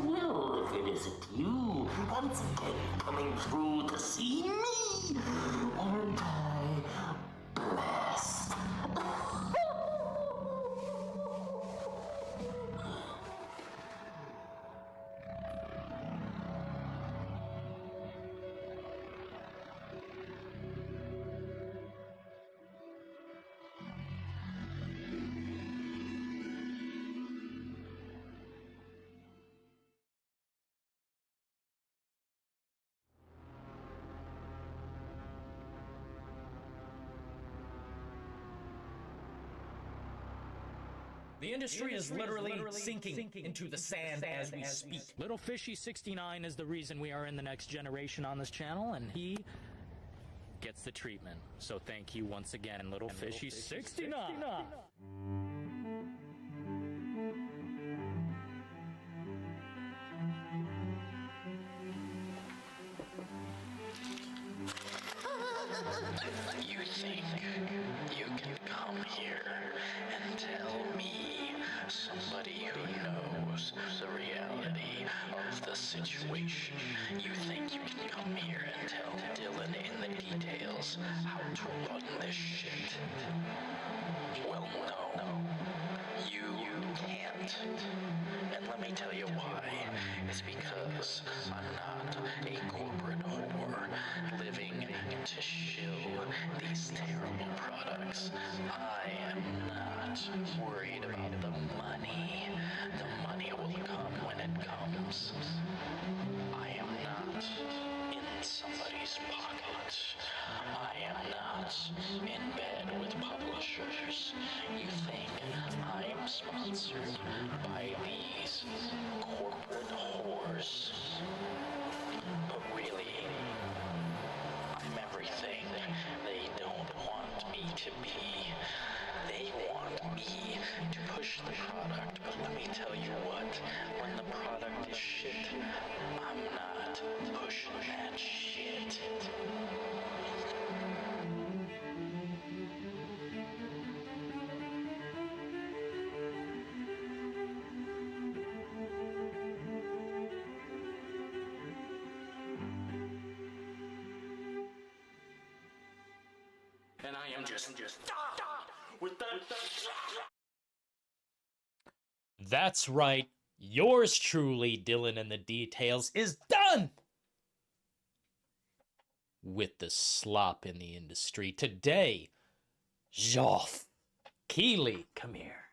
Well, if it isn't you, once again coming through to see me, aren't I blessed? The industry is literally sinking into the sand as we speak. Little Fishy 69 is the reason we are in the next generation on this channel, and he gets the treatment. So thank you once again, Little Fishy 69. You think you can come here and tell me, somebody who knows the reality of the situation, you think you can come here and tell Dylan in the details how to run this shit? Well, no. You can't. And let me tell you why. It's because I'm not a corporate whore living to shill these terrible products. I am not worried about the money. The money will come when it comes. I am not in somebody's pocket. I am not in bed with publishers. You think I'm sponsored by these corporate whores? But really, I'm everything they don't want me to be. They want me to push the product, but let me tell you what, when the product is shit, I'm not pushing that shit. And I am just with that. That's right. Yours truly, Dylan in the Details, is done with the slop in the industry. Today, Geoff Keighley, come here.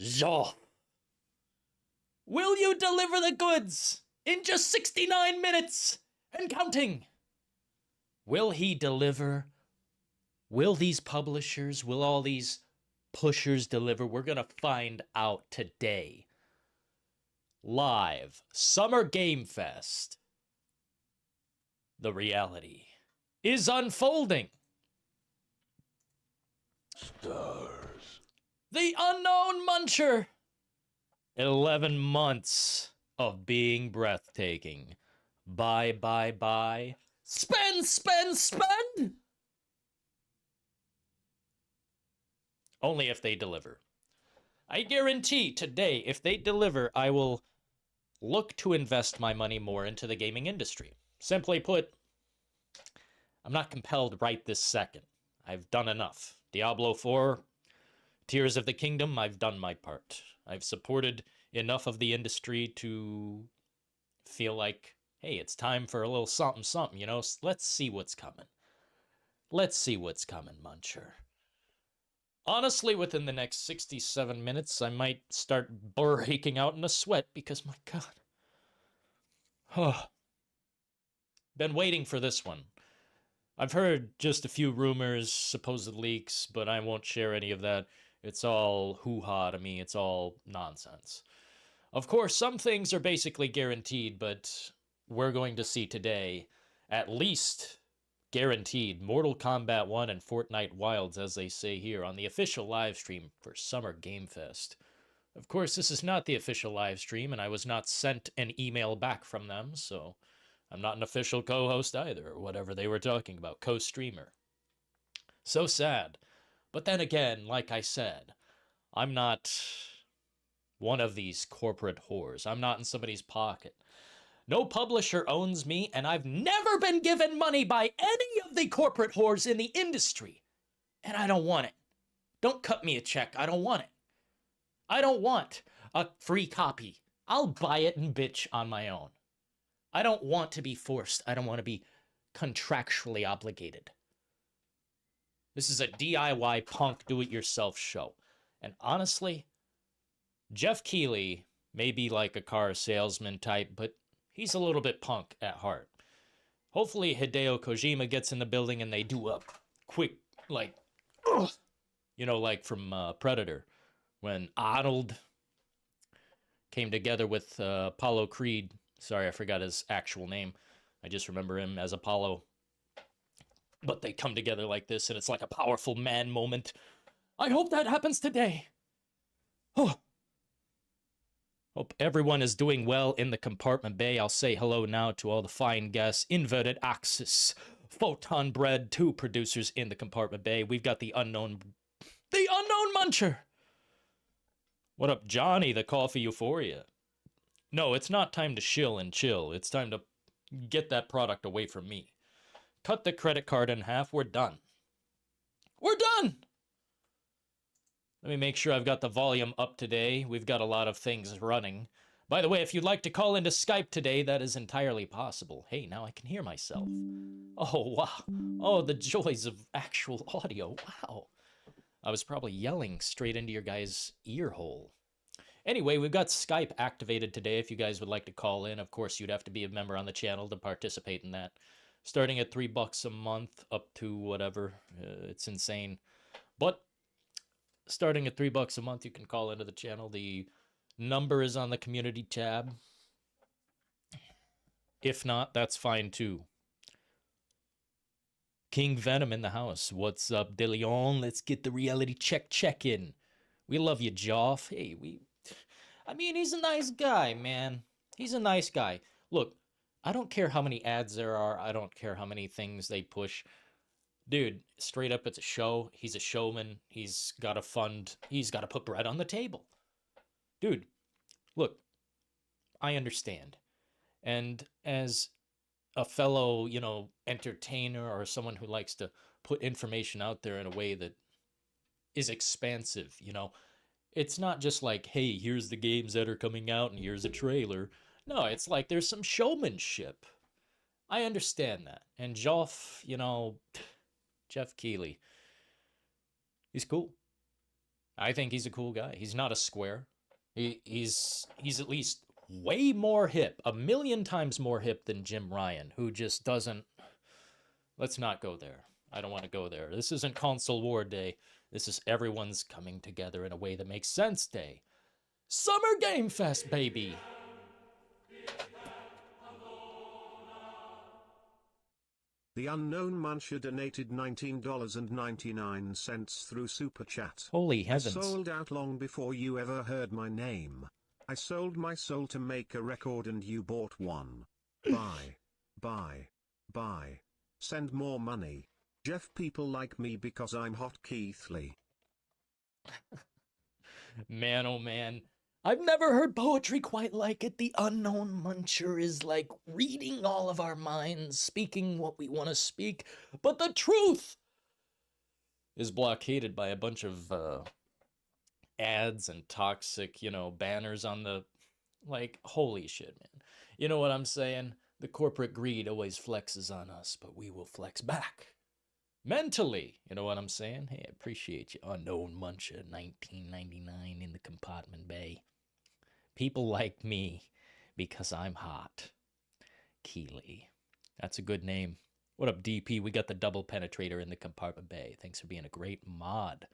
Geoff, will you deliver the goods in just 69 minutes and counting? Will he deliver? Will these publishers, will all these pushers deliver? We're going to find out today. Live, Summer Game Fest. The reality is unfolding. Stars. The Unknown Muncher. 11 months of being breathtaking. Buy, buy, buy. Spend, spend, spend! Only if they deliver. I guarantee today, if they deliver, I will look to invest my money more into the gaming industry. Simply put, I'm not compelled right this second. I've done enough. Diablo 4, Tears of the Kingdom, I've done my part. I've supported enough of the industry to feel like, hey, it's time for a little something, something, you know? Let's see what's coming. Let's see what's coming, Muncher. Honestly, within the next 67 minutes, I might start breaking out in a sweat because, my God. Oh. Been waiting for this one. I've heard just a few rumors, supposed leaks, but I won't share any of that. It's all hoo-ha to me. It's all nonsense. Of course, some things are basically guaranteed, but we're going to see today, at least guaranteed, Mortal Kombat 1 and Fortnite Wilds, as they say here, on the official live stream for Summer Game Fest. Of course, this is not the official live stream, and I was not sent an email back from them, so I'm not an official co-host either, or whatever they were talking about, co-streamer. So sad. But then again, like I said, I'm not one of these corporate whores. I'm not in somebody's pocket. No publisher owns me, and I've never been given money by any of the corporate whores in the industry. And I don't want it. Don't cut me a check. I don't want it. I don't want a free copy. I'll buy it and bitch on my own. I don't want to be forced. I don't want to be contractually obligated. This is a DIY punk do-it-yourself show. And honestly, Geoff Keighley may be like a car salesman type, but he's a little bit punk at heart. Hopefully Hideo Kojima gets in the building and they do a quick, like, you know, like from Predator, when Arnold came together with Apollo Creed. Sorry, I forgot his actual name. I just remember him as Apollo. But they come together like this, and it's like a powerful man moment. I hope that happens today. Oh. Hope everyone is doing well in the compartment bay. I'll say hello now to all the fine guests. Inverted Axis, Photon Bread, 2 producers in the compartment bay. We've got the unknown muncher. What up, Johnny, the coffee euphoria? No, it's not time to shill and chill. It's time to get that product away from me. Cut the credit card in half. We're done. We're done! Let me make sure I've got the volume up today. We've got a lot of things running. By the way, if you'd like to call into Skype today, that is entirely possible. Hey, now I can hear myself. Oh, wow. Oh, the joys of actual audio. Wow. I was probably yelling straight into your guys' ear hole. Anyway, we've got Skype activated today if you guys would like to call in. Of course, you'd have to be a member on the channel to participate in that. Starting at $3 a month up to whatever. It's insane. But starting at $3 a month, you can call into the channel. The number is on the community tab. If not, that's fine too. King Venom in the house. What's up, DeLeon? Let's get the reality check in. We love you, Geoff. Hey, I mean, he's a nice guy, man. He's a nice guy. Look, I don't care how many ads there are. I don't care how many things they push. Dude, straight up, it's a show. He's a showman. He's got to fund. He's got to put bread on the table. Dude, look, I understand. And as a fellow, you know, entertainer or someone who likes to put information out there in a way that is expansive, you know, it's not just like, hey, here's the games that are coming out and here's a trailer. No, it's like there's some showmanship. I understand that. And Geoff, you know, Geoff Keighley, he's cool. I think he's a cool guy. He's not a square. He's at least way more hip, 1,000,000 times more hip than Jim Ryan, who just doesn't... Let's not go there. I don't want to go there. This isn't console war day. This is everyone's coming together in a way that makes sense day. Summer Game Fest, baby! The unknown muncher donated $19.99 through Super Chat. Holy heavens. I sold out long before you ever heard my name. I sold my soul to make a record and you bought one. Buy. Send more money. Geoff, people like me because I'm hot, Keighley. Man, oh man. I've never heard poetry quite like it. The unknown muncher is like reading all of our minds, speaking what we want to speak, but the truth is blockaded by a bunch of ads and toxic, you know, banners on the, like, holy shit, man. You know what I'm saying? The corporate greed always flexes on us, but we will flex back. Mentally, you know what I'm saying? Hey, I appreciate you, unknown muncher, 1999 in the compartment bay. People like me because I'm hot. Keighley. That's a good name. What up, DP? We got the double penetrator in the compartment bay. Thanks for being a great mod.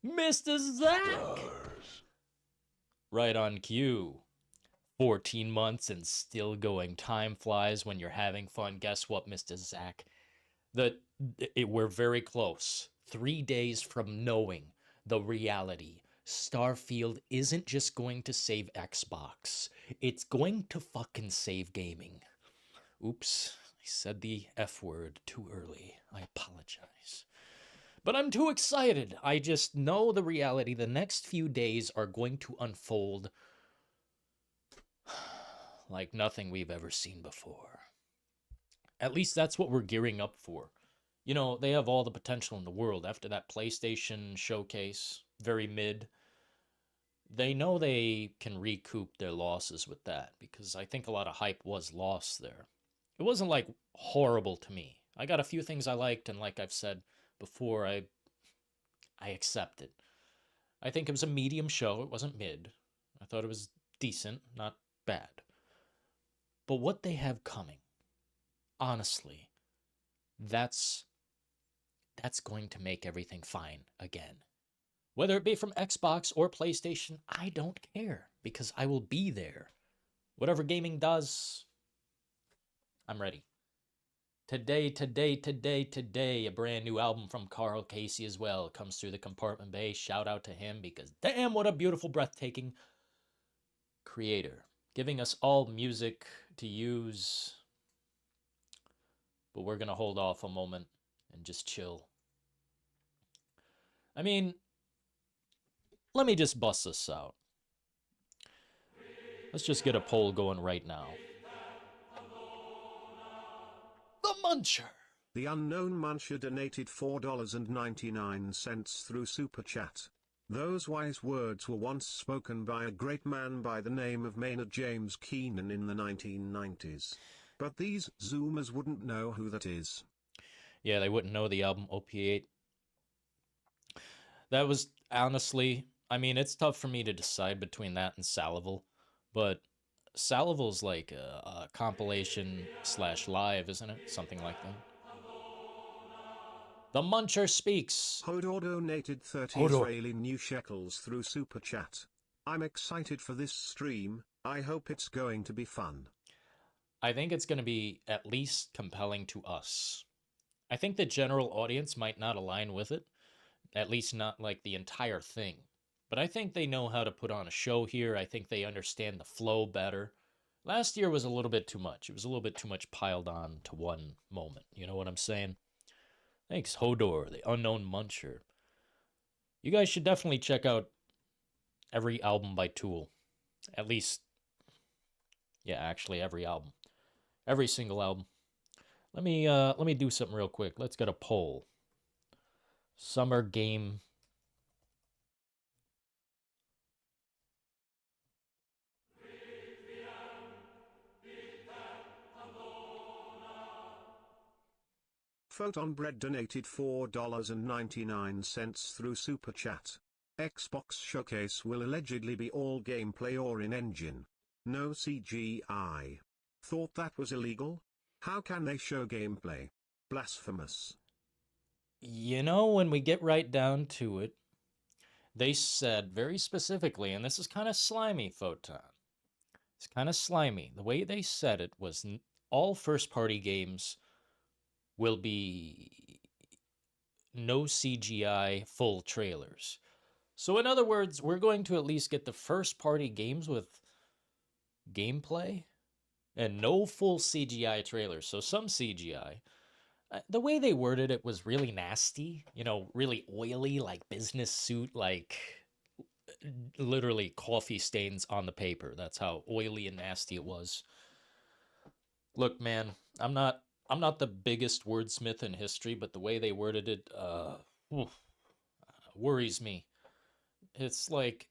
Mr. Zach! Right on cue. 14 months and still going. Time flies when you're having fun. Guess what, Mr. Zach? We're very close. 3 days from knowing the reality. Starfield isn't just going to save Xbox. It's going to fucking save gaming. Oops, I said the F word too early. I apologize. But I'm too excited. I just know the reality. The next few days are going to unfold like nothing we've ever seen before. At least that's what we're gearing up for. You know, they have all the potential in the world after that PlayStation showcase, very mid. They know they can recoup their losses with that because I think a lot of hype was lost there. It wasn't like horrible to me. I got a few things I liked, and like I've said before, I accept it. I think it was a medium show. It wasn't mid. I thought it was decent, not bad. But what they have coming, honestly, that's going to make everything fine again. Whether it be from Xbox or PlayStation, I don't care because I will be there. Whatever gaming does, I'm ready. Today, a brand new album from Carl Casey as well comes through the Compartment Bay. Shout out to him because damn, what a beautiful, breathtaking creator. Giving us all music to use. But we're going to hold off a moment and just chill. I mean, let me just bust this out. Let's just get a poll going right now. The Muncher. The unknown Muncher donated $4.99 through Super Chat. Those wise words were once spoken by a great man by the name of Maynard James Keenan in the 1990s. But these Zoomers wouldn't know who that is. Yeah, they wouldn't know the album OP8. That was, honestly, I mean, it's tough for me to decide between that and Salival. But Salival's like a compilation / live, isn't it? Something like that. The Muncher speaks. Hodor donated 30 Hodor. Israeli new shekels through Super Chat. I'm excited for this stream. I hope it's going to be fun. I think it's going to be at least compelling to us. I think the general audience might not align with it. At least not like the entire thing. But I think they know how to put on a show here. I think they understand the flow better. Last year was a little bit too much. It was a little bit too much piled on to one moment. You know what I'm saying? Thanks, Hodor, the unknown Muncher. You guys should definitely check out every album by Tool. At least, yeah, actually every album. Every single album. Let me do something real quick. Let's get a poll. Summer game. Photon Bread donated $4.99 through Super Chat. Xbox Showcase will allegedly be all gameplay or in-engine. No CGI. Thought that was illegal? How can they show gameplay? Blasphemous. You know, when we get right down to it, they said very specifically, and this is kind of slimy, Photon. It's kind of slimy. The way they said it was all first-party games will be no CGI full trailers. So in other words, we're going to at least get the first-party games with gameplay and no full CGI trailers. So some CGI. The way they worded it was really nasty, you know, really oily, like business suit, like literally coffee stains on the paper. That's how oily and nasty it was. Look, man, I'm not the biggest wordsmith in history, but the way they worded it worries me. It's like,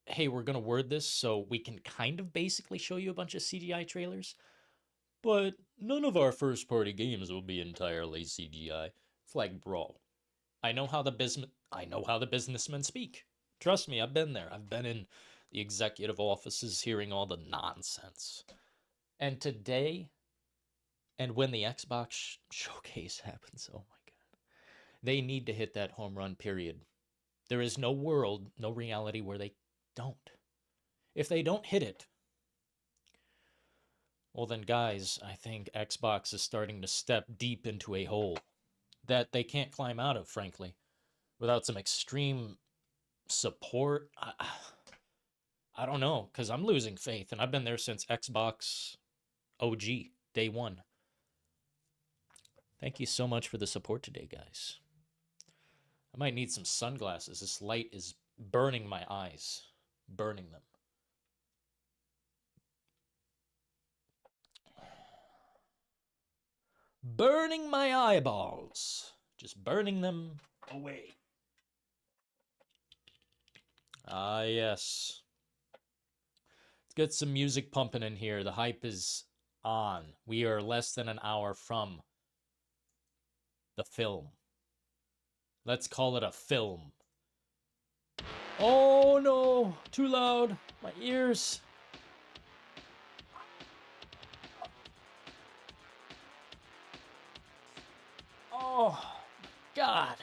hey, we're going to word this so we can kind of basically show you a bunch of CGI trailers, but none of our first-party games will be entirely CGI. It's like, bro, I know how the businessmen speak. Trust me, I've been there. I've been in the executive offices hearing all the nonsense. And today, and when the Xbox showcase happens, oh my God, they need to hit that home run, period. There is no world, no reality where they don't. If they don't hit it, well then, guys, I think Xbox is starting to step deep into a hole that they can't climb out of, frankly, without some extreme support. I don't know, because I'm losing faith, and I've been there since Xbox OG, day one. Thank you so much for the support today, guys. I might need some sunglasses. This light is burning my eyes. Burning them. Burning my eyeballs. Just burning them away. Ah, yes. Let's get some music pumping in here. The hype is on. We are less than an hour from the film. Let's call it a film. Oh no, too loud. My ears. Oh, God.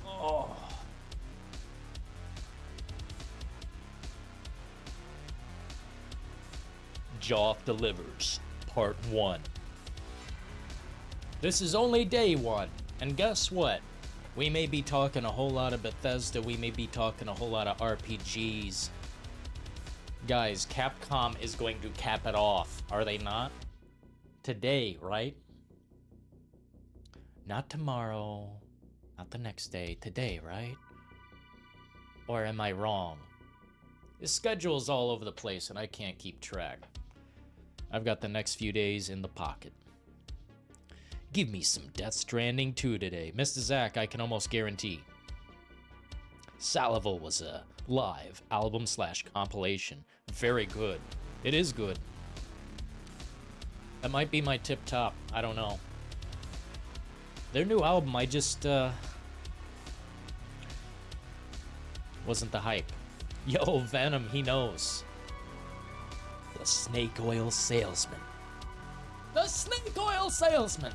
Oh. Geoff Delivers, Part 1. This is only day 1, and guess what? We may be talking a whole lot of Bethesda, we may be talking a whole lot of RPGs. Guys, Capcom is going to cap it off, are they not? Today, right? Not tomorrow, not the next day, today, right? Or am I wrong? This schedule's all over the place and I can't keep track. I've got the next few days in the pocket. Give me some Death Stranding 2 today. Mr. Zach, I can almost guarantee. Salival was a live album/compilation. Very good. It is good. That might be my tip top. I don't know. Their new album, I just, wasn't the hype. Yo, Venom, he knows. The snake oil salesman. The snake oil salesman!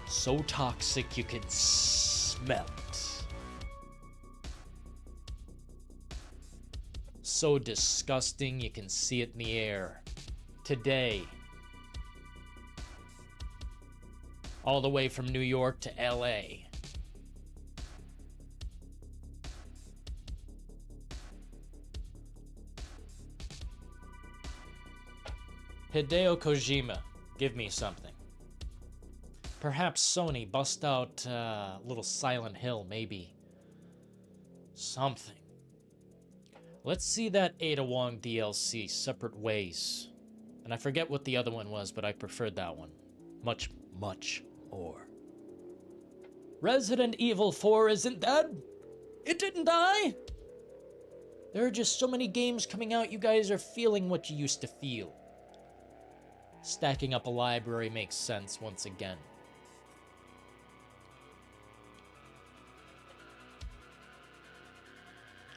So toxic you can smell it. So disgusting you can see it in the air. Today. All the way from New York to LA. Hideo Kojima, give me something. Perhaps Sony bust out a little Silent Hill, maybe. Something. Let's see that Ada Wong DLC, Separate Ways. And I forget what the other one was, but I preferred that one. Much, much more. Resident Evil 4 isn't dead. It didn't die. There are just so many games coming out, you guys are feeling what you used to feel. Stacking up a library makes sense once again.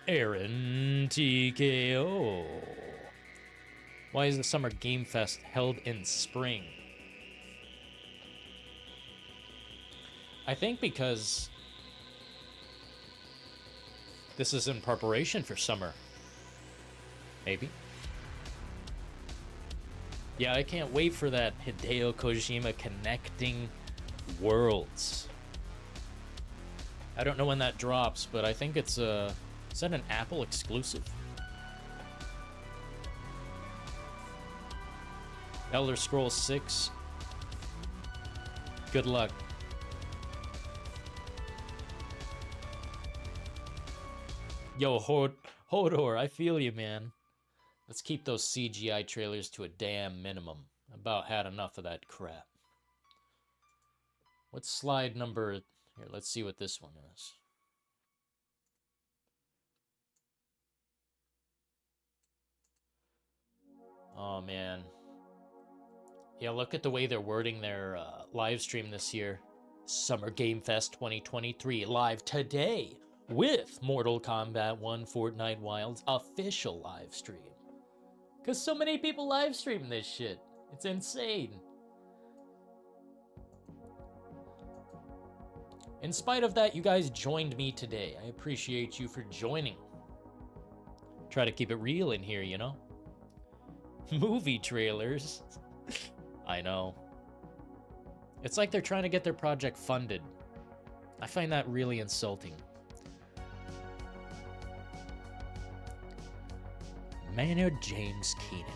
Aaron TKO. Why is the Summer Game Fest held in spring? I think because this is in preparation for summer. Maybe. Yeah, I can't wait for that Hideo Kojima Connecting Worlds. I don't know when that drops, but I think it's a... Is that an Apple exclusive? Elder Scrolls 6. Good luck. Yo, Hodor, I feel you, man. Let's keep those CGI trailers to a damn minimum. About had enough of that crap. What's slide number... Here, let's see what this one is. Oh, man. Yeah, look at the way they're wording their live stream this year. Summer Game Fest 2023 live today with Mortal Kombat 1 Fortnite Wilds official live stream. Because so many people live stream this shit. It's insane. In spite of that, you guys joined me today. I appreciate you for joining. Try to keep it real in here, you know? Movie trailers. I know. It's like they're trying to get their project funded. I find that really insulting. Maynard James Keenan.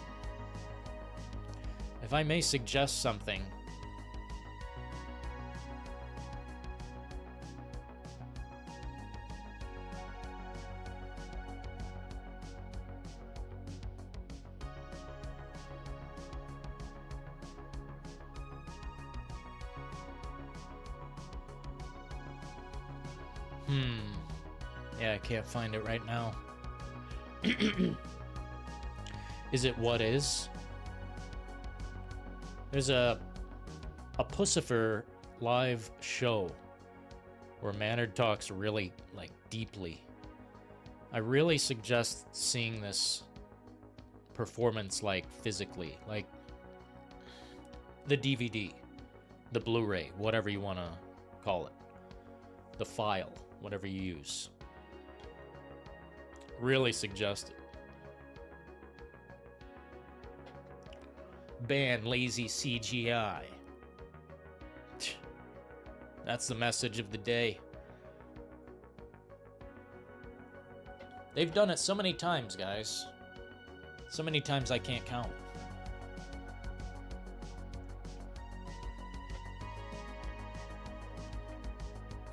If I may suggest something, Yeah, I can't find it right now. Is it what is? There's a Pussifer live show where Maynard talks really, like, deeply. I really suggest seeing this performance, like, physically. Like, the DVD, the Blu-ray, whatever you want to call it. The file, whatever you use. Really suggest it. Ban lazy CGI. That's the message of the day. They've done it so many times, guys. So many times I can't count.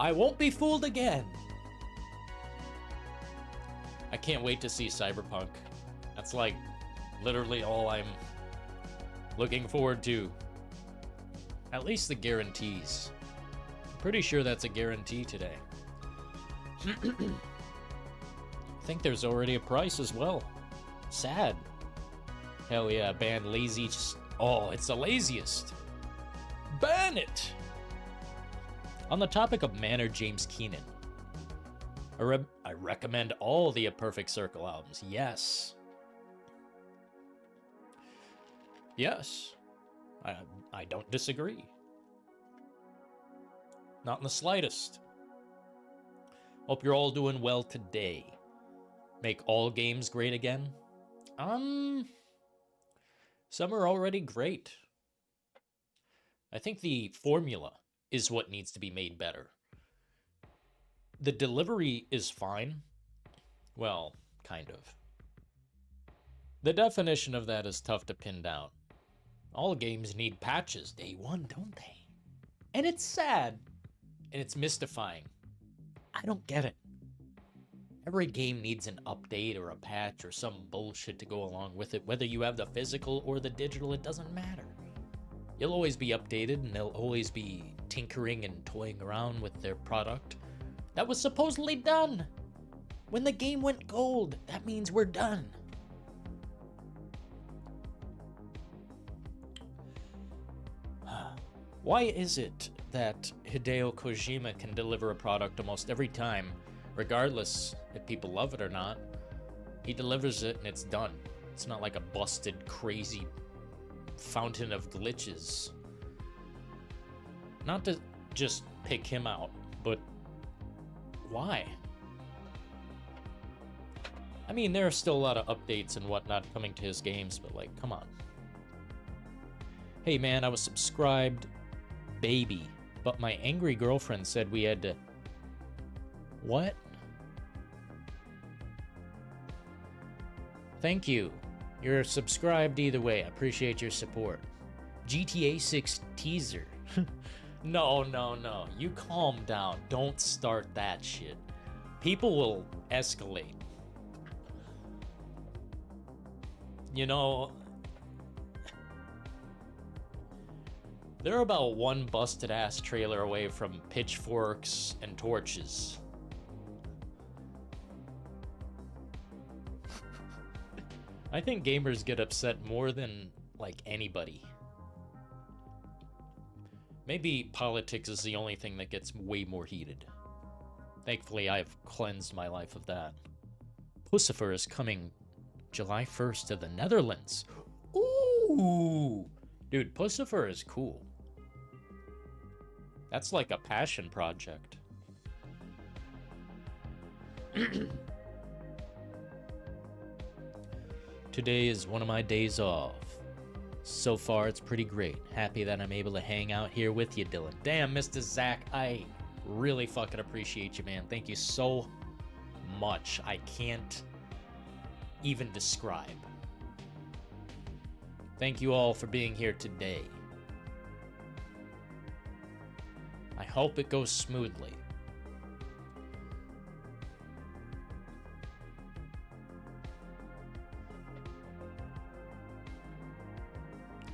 I won't be fooled again. I can't wait to see Cyberpunk. That's like literally all I'm looking forward to. At least the guarantees. I'm pretty sure that's a guarantee today. I think there's already a price as well. Sad. Hell yeah, ban lazy. Oh, it's the laziest. Ban it! On the topic of Maynard James Keenan, I recommend all the A Perfect Circle albums. Yes. Yes. I don't disagree. Not in the slightest. Hope you're all doing well today. Make all games great again? Some are already great. I think the formula is what needs to be made better. The delivery is fine. Well, kind of. The definition of that is tough to pin down. All games need patches day one, don't they? And it's sad. And it's mystifying. I don't get it. Every game needs an update or a patch or some bullshit to go along with it. Whether you have the physical or the digital, it doesn't matter. You'll always be updated and they'll always be tinkering and toying around with their product. That was supposedly done. When the game went gold, that means we're done. Why is it that Hideo Kojima can deliver a product almost every time, regardless if people love it or not? He delivers it and it's done. It's not like a busted, crazy fountain of glitches. Not to just pick him out, but why? I mean, there are still a lot of updates and whatnot coming to his games, but like, come on. Hey man, I was subscribed, baby, but my angry girlfriend said we had to... What? Thank you. You're subscribed either way. I appreciate your support. GTA 6 teaser. No. You calm down. Don't start that shit. People will escalate. You know, they're about one busted ass trailer away from pitchforks and torches. I think gamers get upset more than, like, anybody. Maybe politics is the only thing that gets way more heated. Thankfully, I've cleansed my life of that. Pussifer is coming July 1st to the Netherlands. Ooh! Dude, Pussifer is cool. That's like a passion project. Today is one of my days off. So far, it's pretty great. Happy that I'm able to hang out here with you, Dylan. Damn, Mr. Zach, I really fucking appreciate you, man. Thank you so much. I can't even describe. Thank you all for being here today. I hope it goes smoothly.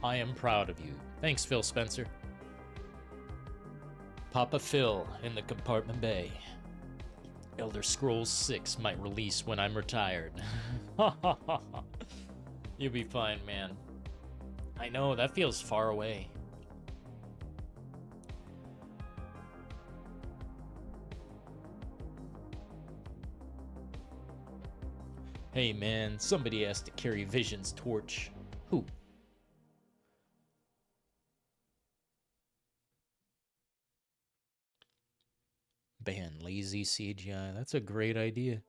I am proud of you. Thanks, Phil Spencer. Papa Phil in the compartment bay. Elder Scrolls 6 might release when I'm retired. You'll be fine, man. I know, that feels far away. Hey man, somebody has to carry Vision's torch. Who? Ban lazy CGI. That's a great idea.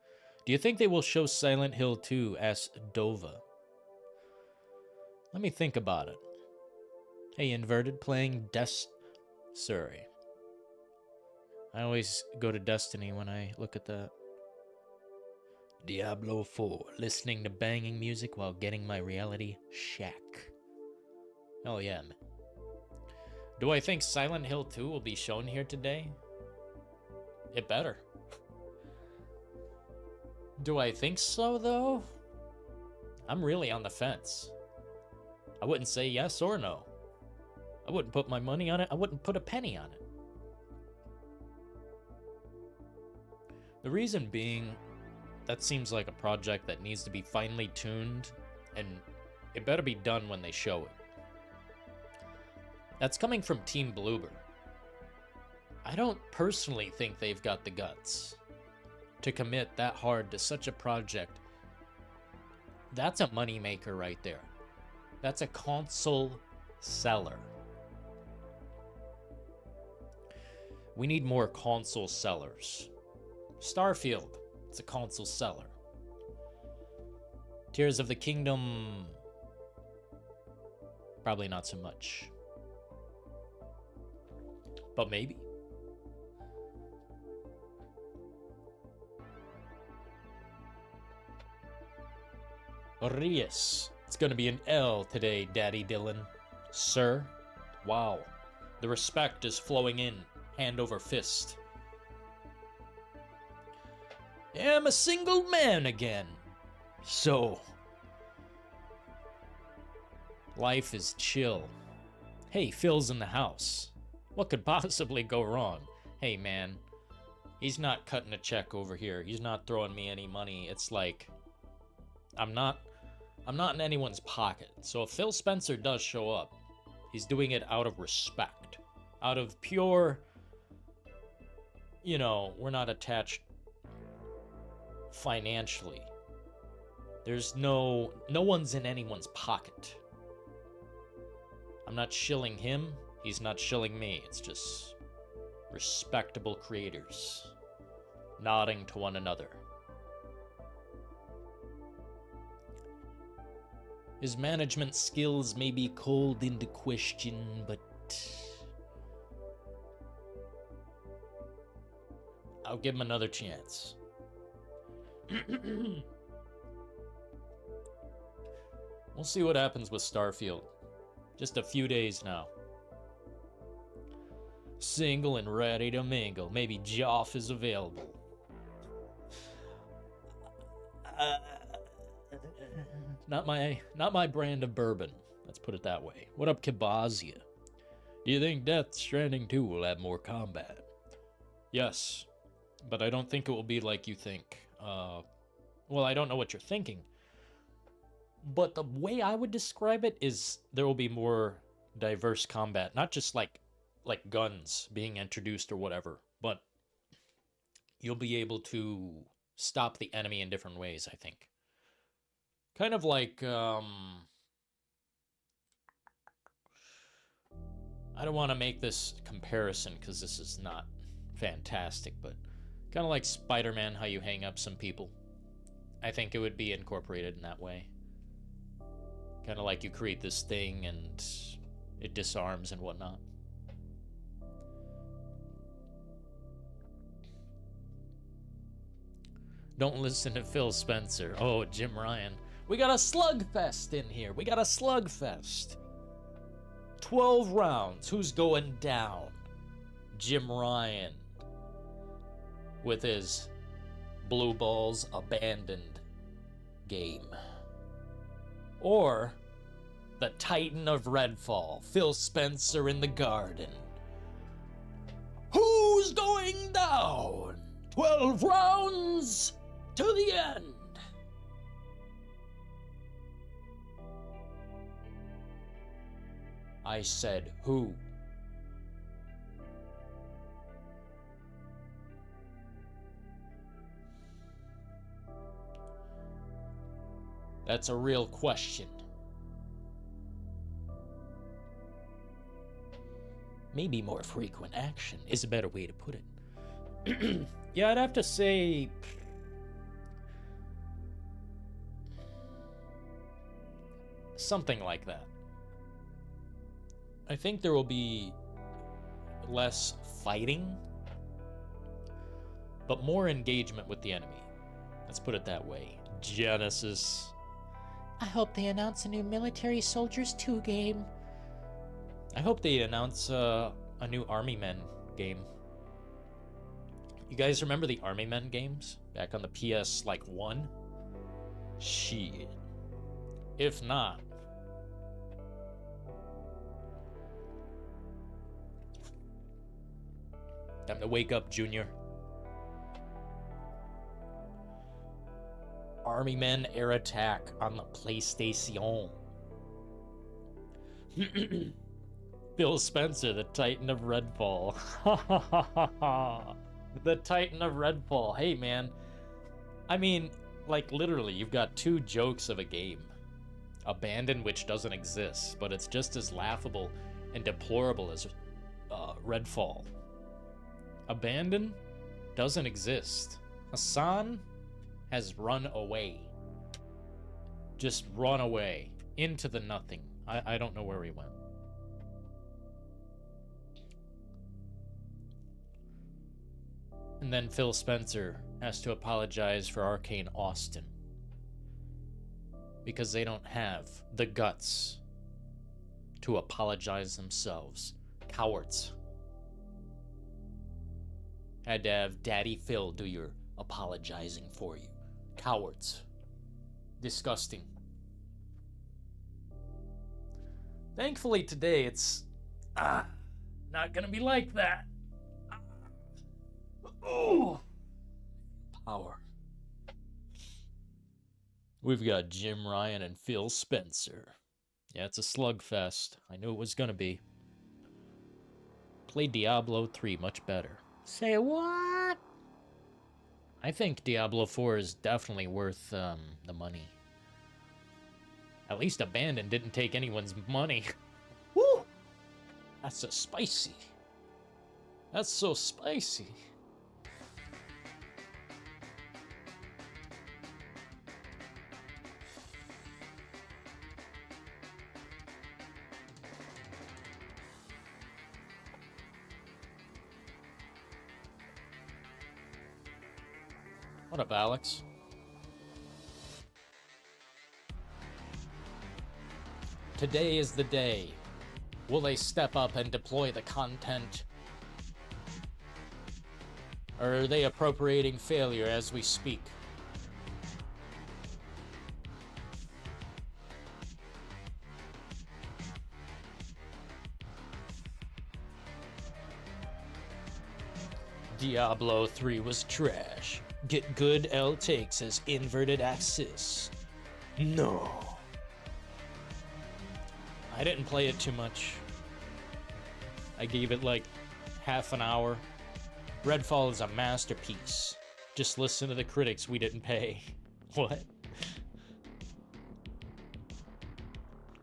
Do you think they will show Silent Hill 2 as Dova? Let me think about it. Hey, Inverted playing Sorry. I always go to Destiny when I look at that. Diablo 4, listening to banging music while getting my reality shack. Hell yeah, man. Do I think Silent Hill 2 will be shown here today? It better. Do I think so, though? I'm really on the fence. I wouldn't say yes or no. I wouldn't put my money on it. I wouldn't put a penny on it. The reason being, that seems like a project that needs to be finely tuned, and it better be done when they show it. That's coming from Team Bloober. I don't personally think they've got the guts to commit that hard to such a project. That's a moneymaker right there. That's a console seller. We need more console sellers. Starfield, it's a console seller. Tears of the Kingdom, probably not so much. But maybe. Rias. It's gonna be an L today, Daddy Dylan. Sir? Wow. The respect is flowing in, hand over fist. I'm a single man again. So. Life is chill. Hey, Phil's in the house. What could possibly go wrong? Hey, man. He's not cutting a check over here. He's not throwing me any money. It's like, I'm not in anyone's pocket. So if Phil Spencer does show up, he's doing it out of respect. Out of pure, you know, we're not attached financially. There's no one's in anyone's pocket. I'm not shilling him. He's not shilling me. It's just respectable creators nodding to one another. His management skills may be called into question, but I'll give him another chance. We'll see what happens with Starfield. Just a few days now. Single and ready to mingle. Maybe Geoff is available. Not my brand of bourbon. Let's put it that way. What up, Kibazia? Do you think Death Stranding 2 will have more combat? Yes, but I don't think it will be like you think. Well, I don't know what you're thinking. But the way I would describe it is there will be more diverse combat. Not just like guns being introduced or whatever, but you'll be able to stop the enemy in different ways, I think. Kind of like, I don't want to make this comparison because this is not fantastic, but kind of like Spider-Man, how you hang up some people. I think it would be incorporated in that way. Kind of like you create this thing and it disarms and whatnot. Don't listen to Phil Spencer. Oh, Jim Ryan. We got a slugfest in here. We got a slugfest. 12 rounds. Who's going down? Jim Ryan. With his Blue Balls Abandoned game. Or the Titan of Redfall, Phil Spencer in the Garden. Who's going down? 12 rounds to the end. I said who? That's a real question. Maybe more frequent action is a better way to put it. Yeah, I'd have to say... something like that. I think there will be less fighting, but more engagement with the enemy. Let's put it that way. Genesis. I hope they announce a new Military Soldiers 2 game. I hope they announce a new Army Men game. You guys remember the Army Men games back on the PS like 1? Shit. If not, time to wake up, Junior. Army Men Air Attack on the PlayStation. Phil Spencer, the Titan of Redfall. The Titan of Redfall. Hey, man. I mean, like, literally, you've got two jokes of a game. Abandon, which doesn't exist, but it's just as laughable and deplorable as Redfall. Abandon doesn't exist. Hassan has run away. Just run away. Into the nothing. I don't know where he went. And then Phil Spencer has to apologize for Arcane Austin. Because they don't have the guts to apologize themselves. Cowards. Had to have Daddy Phil do your apologizing for you. Cowards. Disgusting. Thankfully today it's not gonna be like that. Oh, power. We've got Jim Ryan and Phil Spencer. Yeah, it's a slugfest. I knew it was gonna be. Play Diablo 3 much better. Say what? I think Diablo 4 is definitely worth the money. At least Abandon didn't take anyone's money. Woo! That's so spicy. That's so spicy. What up, Alex? Today is the day. Will they step up and deploy the content? Or are they appropriating failure as we speak? Diablo 3 was trash. Get good L takes as inverted axis. No. I didn't play it too much. I gave it like half an hour. Redfall is a masterpiece. Just listen to the critics we didn't pay. What?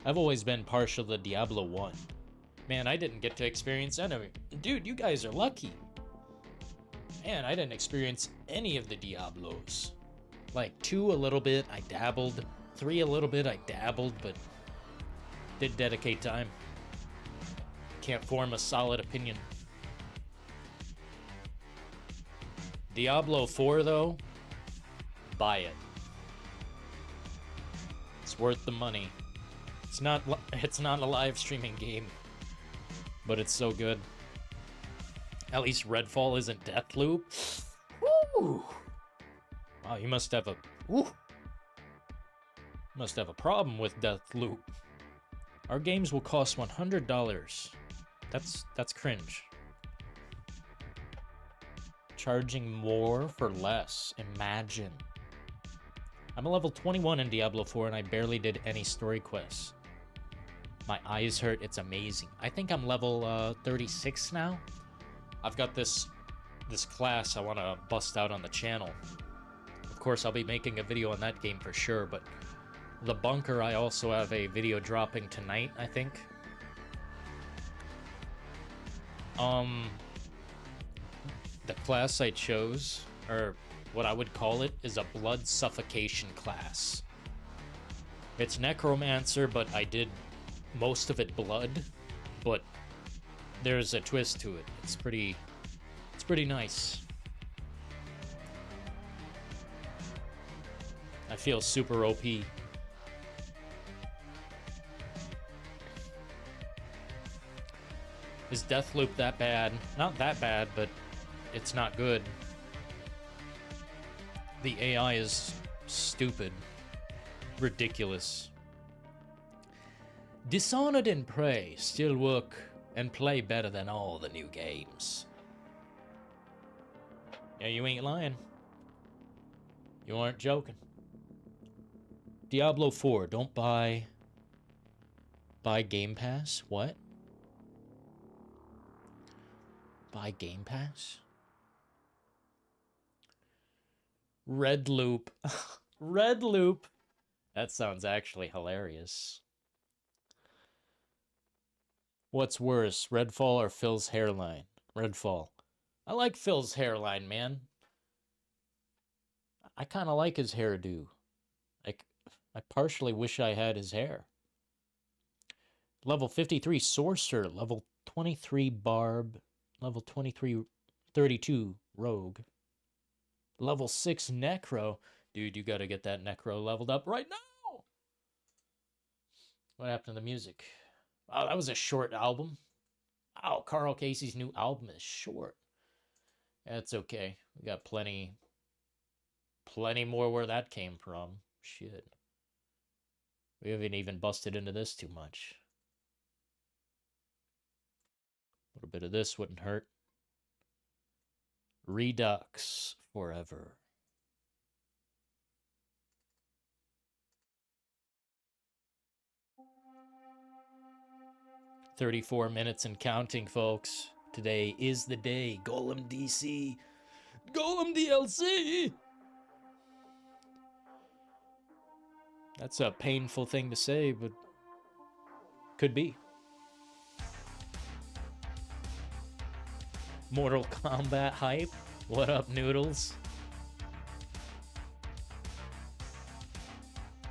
I've always been partial to Diablo 1. Man, I didn't get to experience any. Dude, you guys are lucky. Man, I didn't experience any of the Diablos. Like 2 a little bit, I dabbled. 3 a little bit, I dabbled, but did dedicate time. Can't form a solid opinion. Diablo 4 though, buy it. It's worth the money. It's not a live streaming game, but it's so good. At least Redfall isn't Deathloop. Woo! Wow, you must have a problem with Deathloop. Our games will cost $100. That's cringe. charging more for less. Imagine. I'm a level 21 in Diablo 4 and I barely did any story quests. My eyes hurt. It's amazing. I think I'm level 36 now. I've got this class I want to bust out on the channel. Of course, I'll be making a video on that game for sure, but the bunker, I also have a video dropping tonight, I think. The class I chose, or what I would call it, is a blood suffocation class. It's necromancer, but I did most of it blood, but there's a twist to it. It's pretty nice. I feel super OP. Is Deathloop that bad? Not that bad, but it's not good. The AI is stupid. Ridiculous. Dishonored and Prey still work and play better than all the new games. Yeah, you ain't lying. You aren't joking. Diablo 4, don't buy Game Pass? What? Buy Game Pass? Red Loop. Red Loop. That sounds actually hilarious. What's worse, Redfall or Phil's hairline? Redfall. I like Phil's hairline, man. I kind of like his hairdo. I partially wish I had his hair. Level 53 Sorcerer, level 23 Barb, level 32 Rogue, level 6 Necro. Dude, you gotta get that Necro leveled up right now! What happened to the music? Oh, that was a short album. Oh, Carl Casey's new album is short. That's okay. We got plenty more where that came from. Shit. We haven't even busted into this too much. A little bit of this wouldn't hurt. Redux forever. "34 minutes and counting, folks. Today is the day. Golem DC. Golem DLC! That's a painful thing to say, but could be. Mortal Kombat hype? What up, Noodles?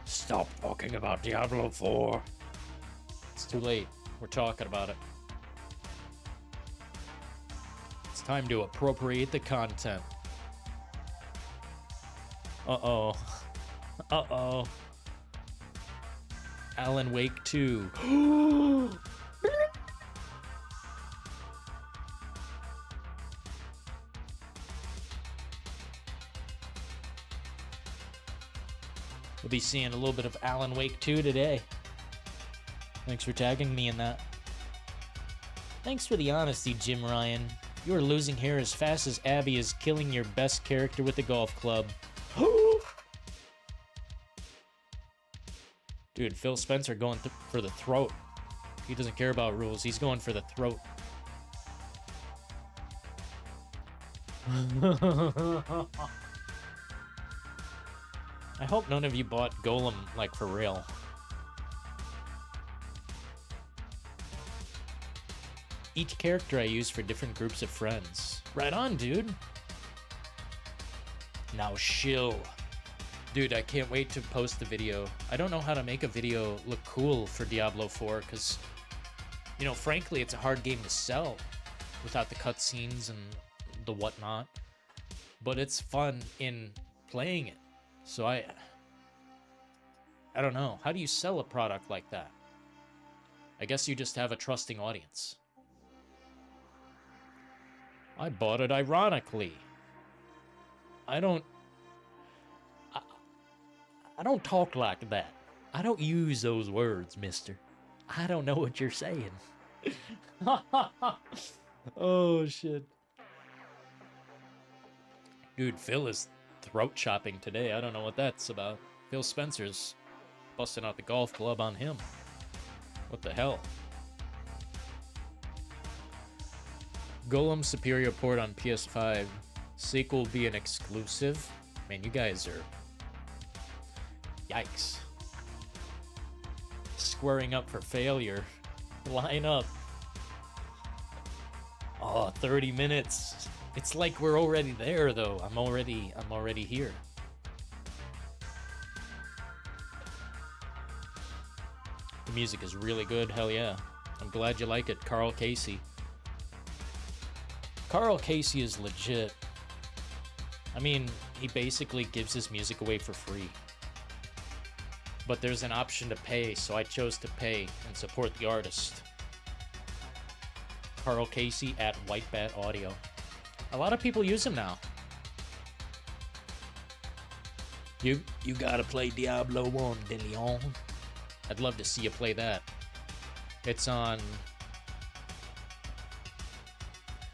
Stop talking about Diablo 4. It's too late. We're talking about it. It's time to appropriate the content. Uh-oh. Uh-oh. Alan Wake 2. We'll be seeing a little bit of Alan Wake 2 today. Thanks for tagging me in that. Thanks for the honesty, Jim Ryan. You are losing hair as fast as Abby is killing your best character with the golf club. Dude, Phil Spencer going for the throat. He doesn't care about rules. He's going for the throat. I hope none of you bought Golem, like, for real. Each character I use for different groups of friends. Right on, dude. Now shill. Dude, I can't wait to post the video. I don't know how to make a video look cool for Diablo 4, because, you know, frankly, it's a hard game to sell without the cutscenes and the whatnot. But it's fun in playing it. So I don't know. How do you sell a product like that? I guess you just have a trusting audience. I bought it ironically. I don't talk like that. I don't use those words, mister. I don't know what you're saying. Oh, shit. Dude, Phil is throat chopping today. I don't know what that's about. Phil Spencer's busting out the golf club on him. What the hell? Golem Superior port on PS5. Sequel will be an exclusive. Man, you guys are... Yikes. Squaring up for failure. Line up. Oh, 30 minutes. It's like we're already there, though. I'm already here. The music is really good. Hell yeah. I'm glad you like it, Carl Casey. Carl Casey is legit. I mean, he basically gives his music away for free. But there's an option to pay, so I chose to pay and support the artist. Carl Casey at White Bat Audio. A lot of people use him now. You gotta play Diablo 1, DeLeon. I'd love to see you play that. It's on...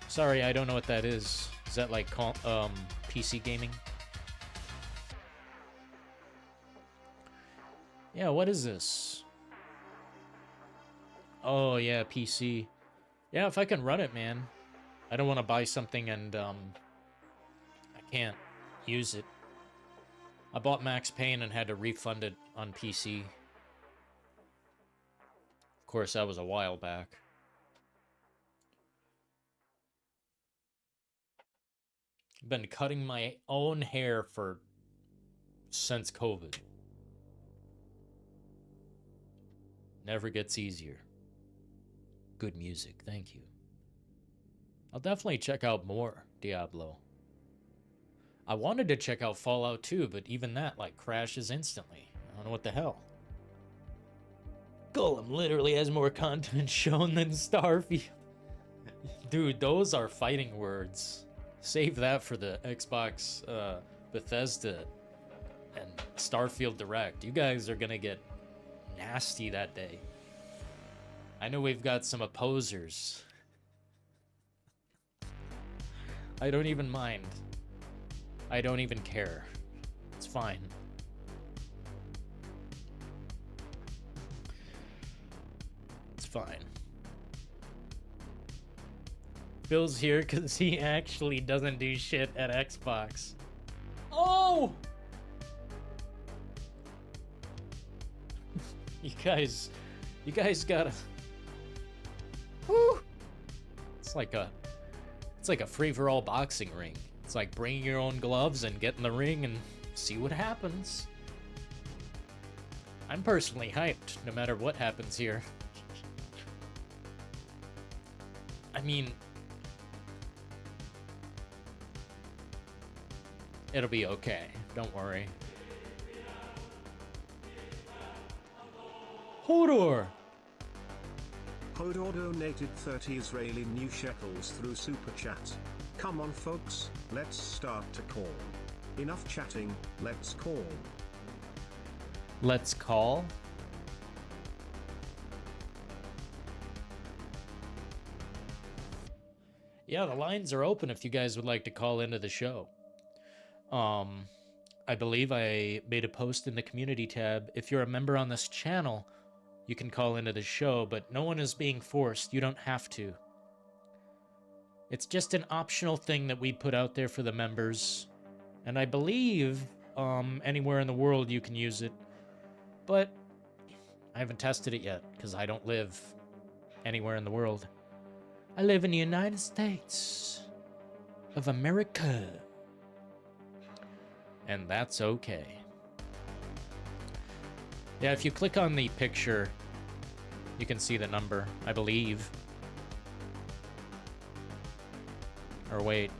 Sorry, I don't know what that is. Is that like PC gaming? Yeah, what is this? Oh, yeah, PC. Yeah, if I can run it, man. I don't want to buy something and I can't use it. I bought Max Payne and had to refund it on PC. Of course, that was a while back. I've been cutting my own hair since COVID. Never gets easier. Good music, thank you. I'll definitely check out more Diablo. I wanted to check out Fallout 2, but even that, like, crashes instantly. I don't know what the hell. Golem literally has more content shown than Starfield. Dude, those are fighting words. Save that for the Xbox Bethesda and Starfield Direct. You guys are gonna get nasty that day. I know we've got some opposers. I don't even mind. I don't even care. It's fine. It's fine. Phil's here because he actually doesn't do shit at Xbox. Oh! You guys gotta... Woo! It's like a free-for-all boxing ring. It's like bring your own gloves and get in the ring and see what happens. I'm personally hyped, no matter what happens here. I mean... It'll be okay. Don't worry. Hodor! Hodor donated 30 Israeli new shekels through Super Chat. Come on folks, let's start to call. Enough chatting, let's call. Let's call? Yeah, the lines are open if you guys would like to call into the show. I believe I made a post in the community tab. If you're a member on this channel, you can call into the show, but no one is being forced. You don't have to. It's just an optional thing that we put out there for the members. And I believe anywhere in the world you can use it. But I haven't tested it yet, because I don't live anywhere in the world. I live in the United States of America. And that's okay. Yeah, if you click on the picture, you can see the number, I believe. Or wait.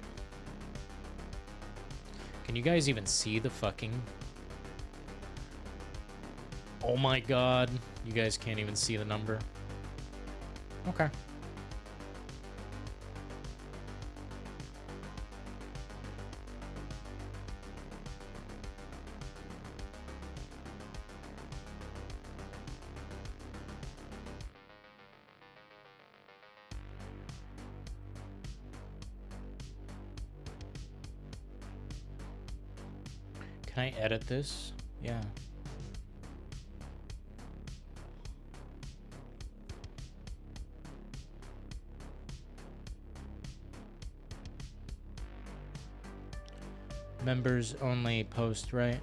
Can you guys even see the fucking... Oh my god. You guys can't even see the number. Okay. Can I edit this? Yeah. Members only post, right?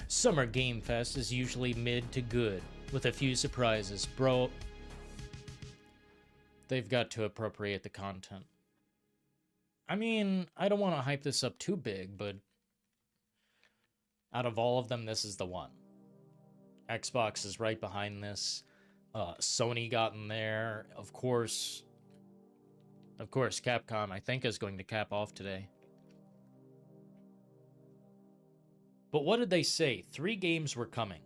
Summer Game Fest is usually mid to good, with a few surprises. Bro, they've got to appropriate the content. I mean, I don't want to hype this up too big, but out of all of them, this is the one. Xbox is right behind this. Sony got in there. Of course, Capcom, I think, is going to cap off today. But what did they say? 3 games were coming.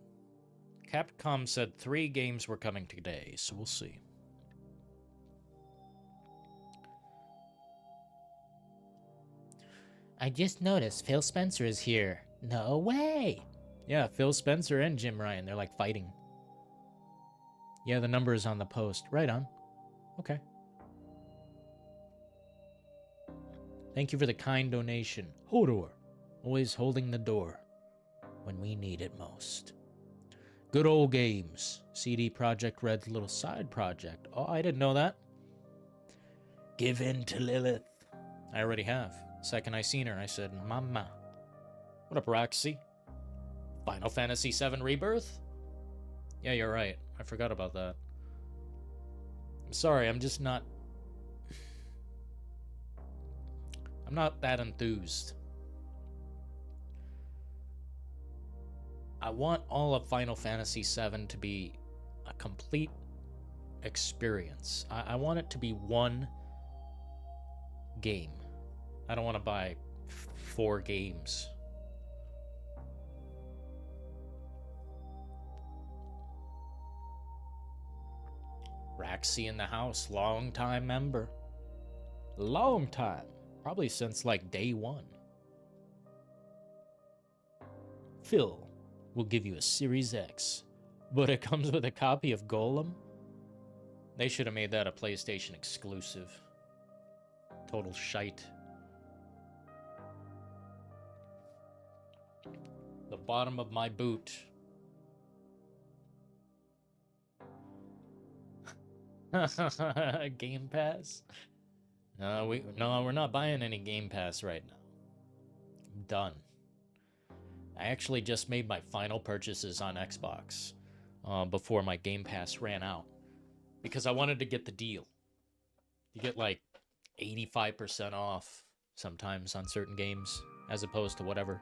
Capcom said 3 games were coming today, so we'll see. I just noticed Phil Spencer is here. No way! Yeah, Phil Spencer and Jim Ryan, they're like fighting. Yeah, the number is on the post. Right on. Okay. Thank you for the kind donation. Hodor, always holding the door when we need it most. Good old games. CD Projekt Red's little side project. Oh, I didn't know that. Give in to Lilith. I already have. Second I seen her, I said, Mama. What up, Roxy? Final Fantasy VII Rebirth? Yeah, you're right. I forgot about that. I'm sorry, I'm just not... I'm not that enthused. I want all of Final Fantasy VII to be a complete experience. I want it to be one game. I don't want to buy 4 games. Raxi in the house, long time member. Long time. Probably since like day 1. Phil will give you a Series X, but it comes with a copy of Golem? They should have made that a PlayStation exclusive. Total shite. The bottom of my boot. Game Pass? No, we're not buying any Game Pass right now. I'm done. I actually just made my final purchases on Xbox before my Game Pass ran out, because I wanted to get the deal. You get like 85% off sometimes on certain games, as opposed to whatever.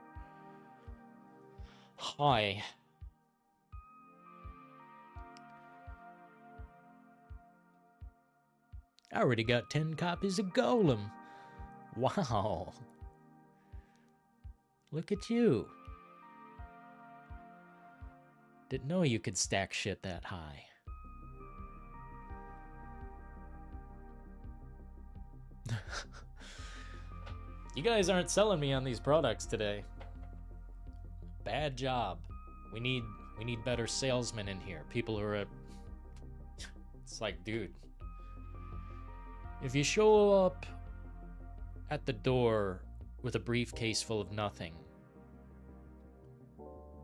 Hi. I already got 10 copies of Golem. Wow. Look at you. Didn't know you could stack shit that high. You guys aren't selling me on these products today. Bad job. We need better salesmen in here. People who are It's like, dude. If you show up at the door with a briefcase full of nothing,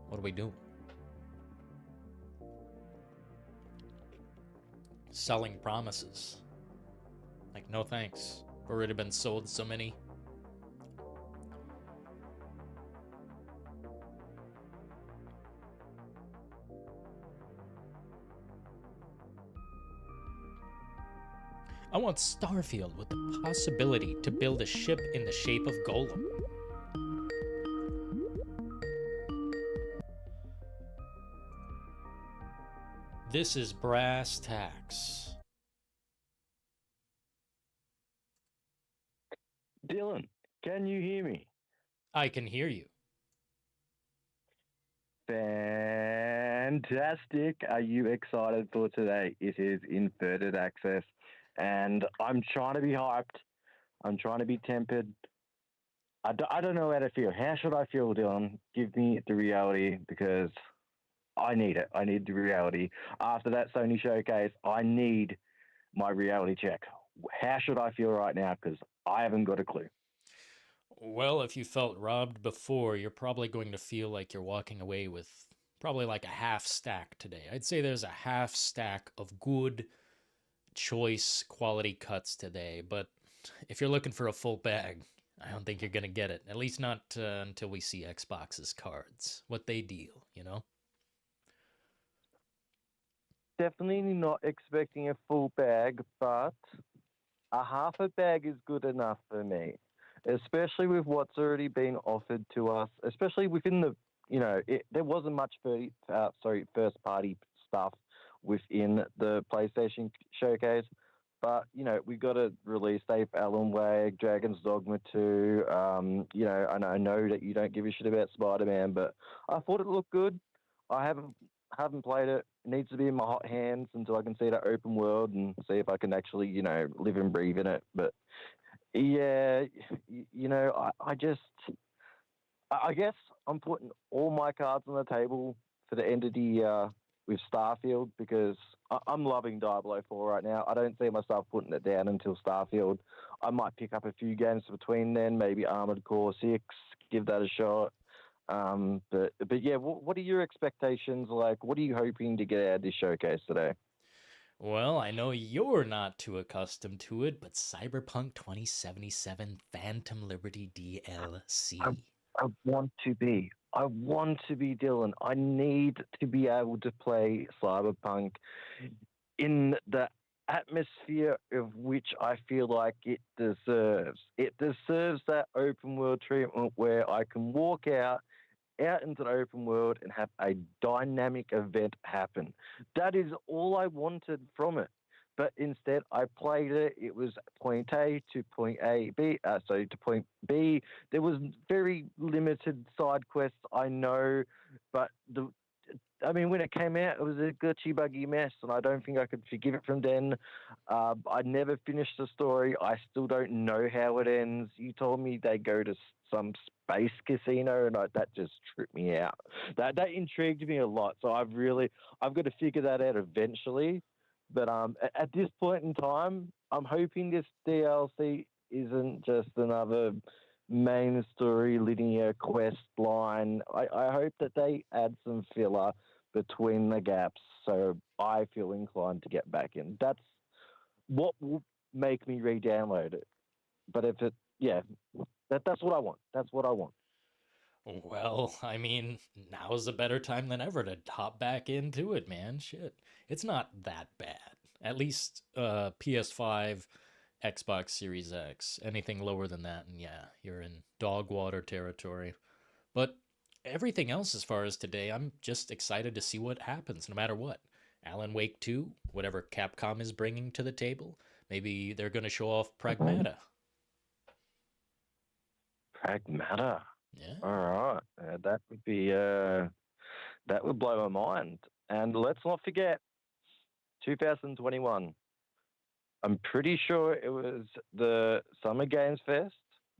what do we do? Selling promises. Like, no thanks. Already been sold so many. I want Starfield with the possibility to build a ship in the shape of Golem. This is brass tacks. Dylan, can you hear me? I can hear you. Fantastic. Are you excited for today? It is inverted access, and I'm trying to be hyped. I'm trying to be tempered. I don't know how to feel. How should I feel, Dylan? Give me the reality, because I need it. I need the reality. After that Sony showcase, I need my reality check. How should I feel right now? Because I haven't got a clue. Well, if you felt robbed before, you're probably going to feel like you're walking away with probably like a half stack today. I'd say there's a half stack of good choice quality cuts today, but if you're looking for a full bag, I don't think you're going to get it. At least not until we see Xbox's cards, what they deal, you know? Definitely not expecting a full bag, but a half a bag is good enough for me, especially with what's already been offered to us, especially within the, there wasn't much first party stuff within the PlayStation showcase. But, we got a release date for Alan Wake, Dragon's Dogma 2. And I know that you don't give a shit about Spider-Man, but I thought it looked good. I haven't played it. It needs to be in my hot hands until I can see that open world and see if I can actually, live and breathe in it. But yeah, I guess I'm putting all my cards on the table for the end of the year with Starfield because I'm loving Diablo 4 right now. I don't see myself putting it down until Starfield. I might pick up a few games between then, maybe Armored Core 6, give that a shot. But yeah, what are your expectations like? What are you hoping to get out of this showcase today? Well, I know you're not too accustomed to it, but Cyberpunk 2077 Phantom Liberty DLC. I want to be. I want to be Dylan. I need to be able to play Cyberpunk in the atmosphere of which I feel like it deserves. It deserves that open world treatment where I can walk out into the open world and have a dynamic event happen. That is all I wanted from it. But instead, I played it. It was point A to point to point B. There was very limited side quests, I know, but when it came out, it was a glitchy, buggy mess, and I don't think I could forgive it from then. I never finished the story. I still don't know how it ends. You told me they go to some space casino, and that just tripped me out. That intrigued me a lot. So I've got to figure that out eventually. But at this point in time, I'm hoping this DLC isn't just another main story linear quest line. I hope that they add some filler between the gaps so I feel inclined to get back in. That's what will make me re-download it. But that's what I want. That's what I want. Well, I mean, now's a better time than ever to hop back into it, man. Shit. It's not that bad. At least PS5, Xbox Series X. Anything lower than that, and yeah, you're in dog water territory. But everything else as far as today, I'm just excited to see what happens, no matter what. Alan Wake 2, whatever Capcom is bringing to the table. Maybe they're going to show off Pragmata. Pragmata? Yeah. All right. That would be, that would blow my mind. And let's not forget, 2021. I'm pretty sure it was the Summer Games Fest.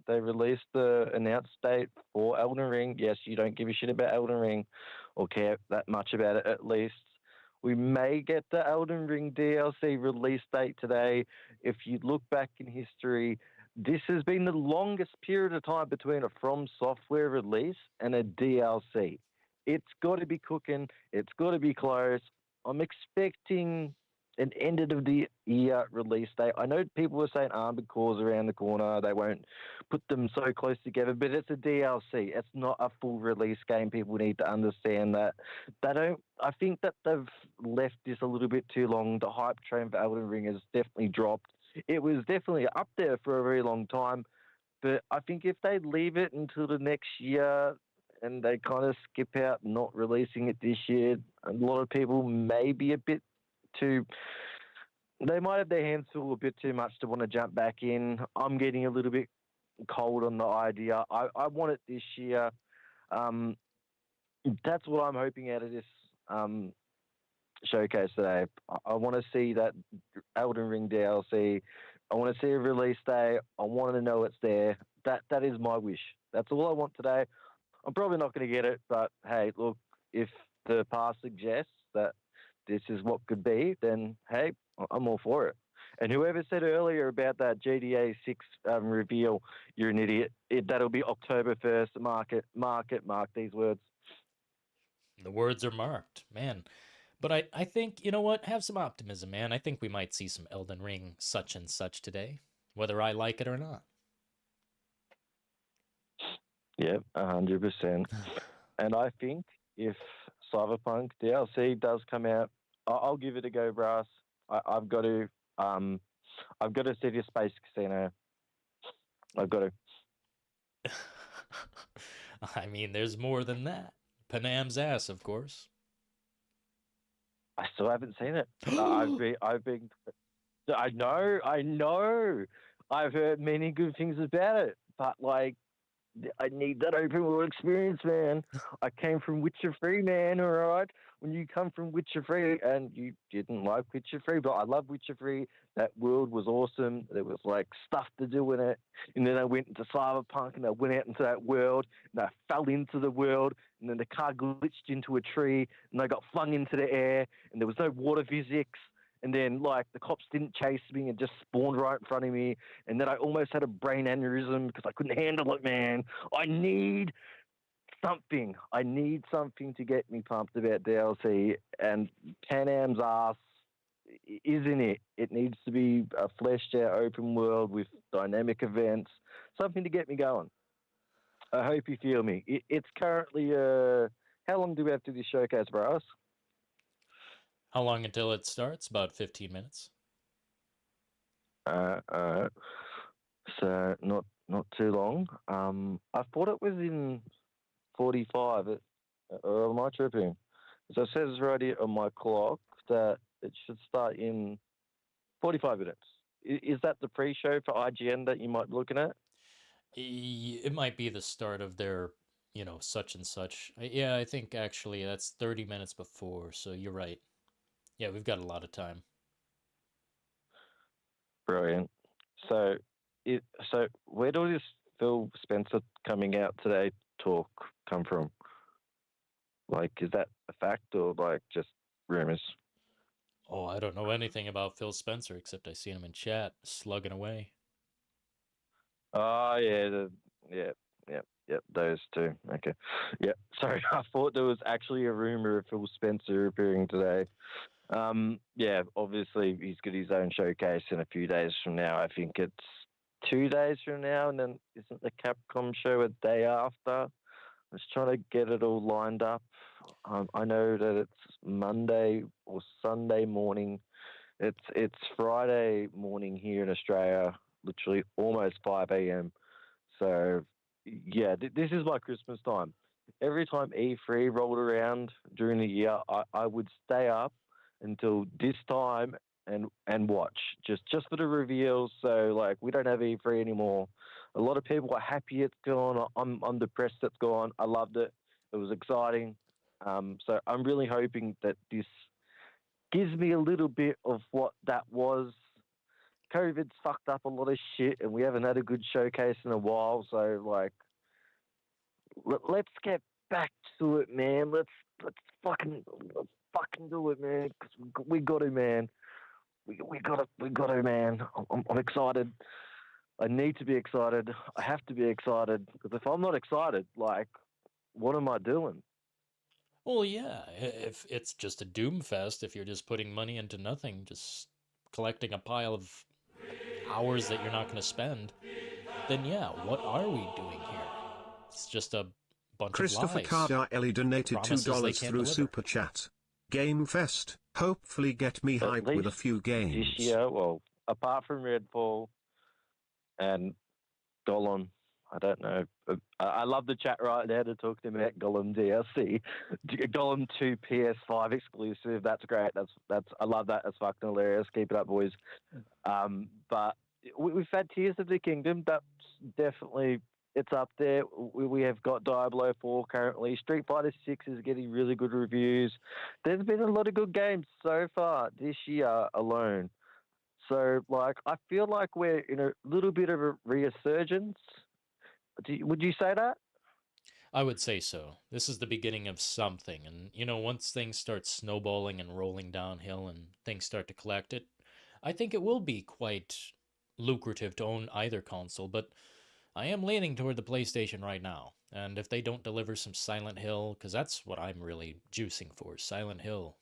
They released the announced date for Elden Ring. Yes, you don't give a shit about Elden Ring or care that much about it at least. We may get the Elden Ring DLC release date today. If you look back in history, this has been the longest period of time between a From Software release and a DLC. It's got to be cooking. It's got to be close. I'm expecting an end of the year release date. I know people were saying Armored Core's around the corner. They won't put them so close together, but it's a DLC. It's not a full release game. People need to understand that. I think that they've left this a little bit too long. The hype train for Elden Ring has definitely dropped. It was definitely up there for a very long time, but I think if they leave it until the next year and they kind of skip out not releasing it this year, a lot of people may be a bit too. They might have their hands full a bit too much to want to jump back in. I'm getting a little bit cold on the idea. I want it this year. That's what I'm hoping out of this showcase today. I want to see that Elden Ring DLC. I want to see a release day. I want to know it's there. That is my wish. That's all I want today. I'm probably not going to get it, but hey, look, if the past suggests that this is what could be, then hey, I'm all for it. And whoever said earlier about that GTA 6 reveal, you're an idiot. That'll be October 1st. Mark it. Mark these words. The words are marked, man. But I think, you know what? Have some optimism, man. I think we might see some Elden Ring such and such today, whether I like it or not. Yep, 100%. And I think if Cyberpunk DLC does come out, I'll give it a go, Brass. I've got to see the Space Casino. I've got to. I mean, there's more than that. Panam's ass, of course. I still haven't seen it. I know. I've heard many good things about it, but like, I need that open world experience, man. I came from Witcher 3, man, all right? When you come from Witcher 3, and you didn't like Witcher 3, but I love Witcher 3. That world was awesome. There was, like, stuff to do in it. And then I went into Cyberpunk, and I went out into that world, and I fell into the world, and then the car glitched into a tree, and I got flung into the air, and there was no water physics. And then, like, the cops didn't chase me and just spawned right in front of me. And then I almost had a brain aneurysm because I couldn't handle it, man. I need something. I need something to get me pumped about DLC. And Panam's ass isn't it. It needs to be a fleshed out open world with dynamic events, something to get me going. I hope you feel me. It's currently, how long do we have to do this showcase, bros? How long until it starts? About 15 minutes. So not too long. I thought it was in 45. Or am I tripping? So it says right here on my clock that it should start in 45 minutes. Is that the pre-show for IGN that you might be looking at? It might be the start of their, such and such. Yeah, I think actually that's 30 minutes before, so you're right. Yeah, we've got a lot of time. Brilliant. So where does this Phil Spencer coming out today talk come from? Like, is that a fact or like just rumors? Oh, I don't know anything about Phil Spencer except I see him in chat slugging away. Oh yeah, those two. Okay, yeah. Sorry, I thought there was actually a rumor of Phil Spencer appearing today. Yeah, obviously he's got his own showcase in a few days from now. I think it's 2 days from now, and then isn't the Capcom show a day after? I was trying to get it all lined up. I know that it's Monday or Sunday morning. It's Friday morning here in Australia, literally almost 5 a.m. So yeah, this is my Christmas time. Every time E3 rolled around during the year, I would stay up until this time and watch just for the reveals. So like, we don't have E3 anymore. A lot of people are happy it's gone. I'm depressed it's gone. I loved it. It was exciting. So I'm really hoping that this gives me a little bit of what that was. COVID's fucked up a lot of shit, and we haven't had a good showcase in a while. So like, let's get back to it, man. Let's fucking do it, man. Cause we got to, man. We got to, man. I'm excited. I need to be excited. I have to be excited, because if I'm not excited, like, what am I doing? Well, yeah, if it's just a doom fest, if you're just putting money into nothing, just collecting a pile of hours that you're not going to spend, then yeah, what are we doing here? It's just a bunch Christopher of lies. Cardarelli donated $2 through deliver. Super Chat. Game Fest. Hopefully get me hyped with a few games. This year, well, apart from Redfall and Gollum, I don't know. I love the chat right now to talk to me about Gollum DLC. Gollum 2 PS5 exclusive. That's great. That's I love that. That's fucking hilarious. Keep it up, boys. But we've had Tears of the Kingdom. That's definitely, it's up there. We have got Diablo 4 currently. Street Fighter 6 is getting really good reviews. There's been a lot of good games so far this year alone. So, like, I feel like we're in a little bit of a resurgence. Would you say that? I would say so. This is the beginning of something. And, once things start snowballing and rolling downhill and things start to collect it, I think it will be quite lucrative to own either console, but I am leaning toward the PlayStation right now. And if they don't deliver some Silent Hill, because that's what I'm really juicing for, Silent Hill,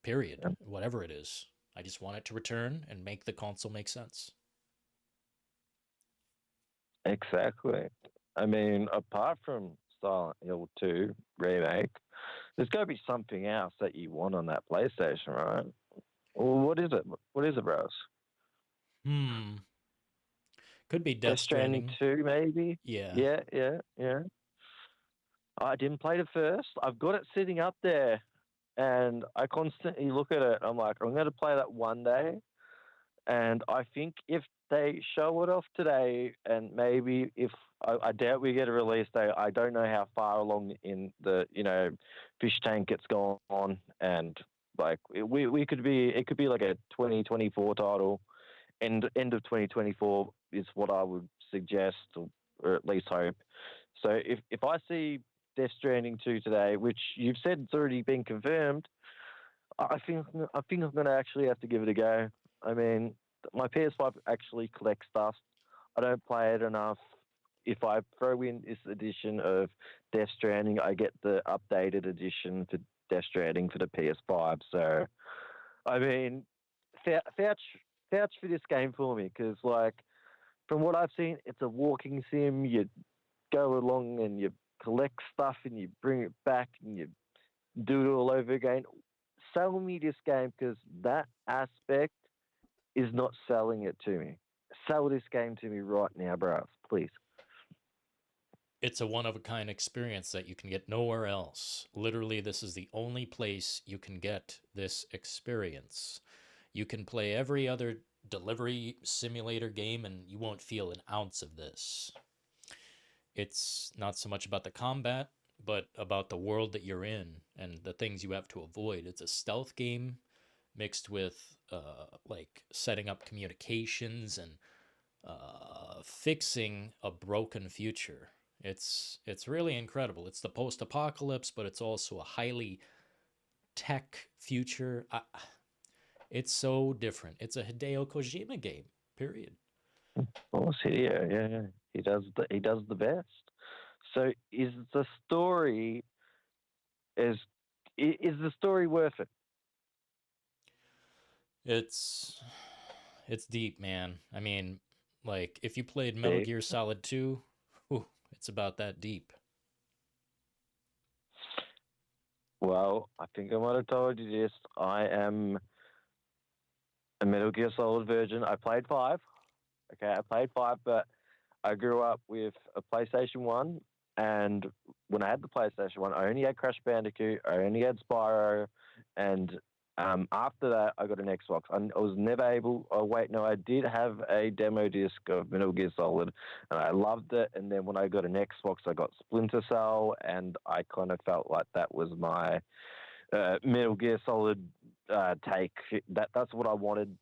period, whatever it is. I just want it to return and make the console make sense. Exactly. I mean, apart from Silent Hill 2 remake, there's got to be something else that you want on that PlayStation, right? Well, what is it? What is it, bros? Could be Death Death Stranding Stranding. 2, maybe? Yeah. Yeah. I didn't play the first. I've got it sitting up there, and I constantly look at it. I'm like, I'm going to play that one day. And I think if they show it off today, and maybe if I doubt we get a release date, I don't know how far along in the fish tank it's gone on, and like we could be, it could be like a 2024 title, end of 2024 is what I would suggest, or at least hope. So if I see Death Stranding 2 today, which you've said it's already been confirmed, I think I'm going to actually have to give it a go. I mean, my PS5 actually collects stuff. I don't play it enough. If I throw in this edition of Death Stranding, I get the updated edition for Death Stranding for the PS5. So, I mean, vouch for this game for me, because like from what I've seen, it's a walking sim. You go along and you collect stuff and you bring it back and you do it all over again. Sell me this game, because that aspect is not selling it to me. Sell this game to me right now, bro. Please. It's a one-of-a-kind experience that you can get nowhere else. Literally, this is the only place you can get this experience. You can play every other delivery simulator game and you won't feel an ounce of this. It's not so much about the combat, but about the world that you're in and the things you have to avoid. It's a stealth game mixed with like setting up communications and fixing a broken future. It's really incredible. It's the post-apocalypse, but it's also a highly tech future. It's so different. It's a Hideo Kojima game. Period. Oh, yeah. He does the best. So is the story is the story worth it? It's deep, man. I mean, like if you played Metal Gear Solid 2, whew, it's about that deep. Well, I think I might have told you this. I am a Metal Gear Solid virgin. I played 5. Okay, I played 5, but I grew up with a PlayStation 1, and when I had the PlayStation 1, I only had Crash Bandicoot, I only had Spyro, and after that, I got an Xbox. I was never able. Oh wait, no, I did have a demo disc of Metal Gear Solid, and I loved it. And then when I got an Xbox, I got Splinter Cell, and I kind of felt like that was my Metal Gear Solid take. That's what I wanted.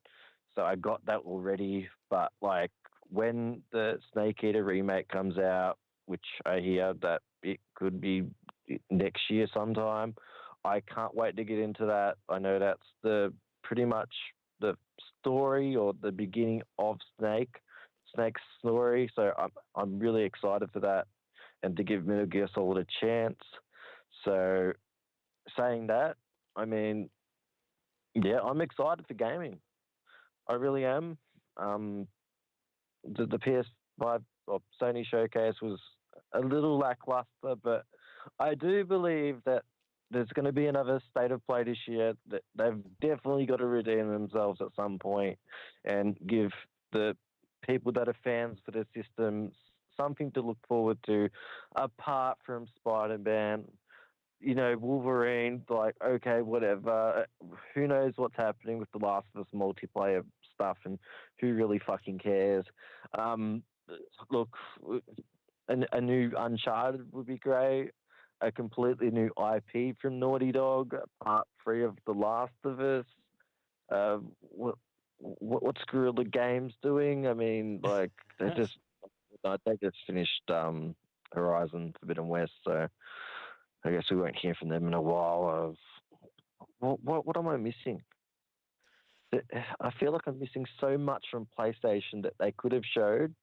So I got that already. But like when the Snake Eater remake comes out, which I hear that it could be next year sometime, I can't wait to get into that. I know that's pretty much the story or the beginning of Snake's story. So I'm really excited for that and to give Metal Gear Solid a chance. So saying that, I mean, yeah, I'm excited for gaming. I really am. The PS5 or Sony showcase was a little lackluster, but I do believe that there's going to be another state of play this year. That they've definitely got to redeem themselves at some point and give the people that are fans for the system something to look forward to, apart from Spider-Man. Wolverine, like, okay, whatever. Who knows what's happening with the Last of Us multiplayer stuff, and who really fucking cares? Look, a new Uncharted would be great. A completely new IP from Naughty Dog, part 3 of The Last of Us. What's Guerrilla Games doing? I mean, like, they just finished Horizon Forbidden West, so I guess we won't hear from them in a while. What am I missing? I feel like I'm missing so much from PlayStation that they could have showed.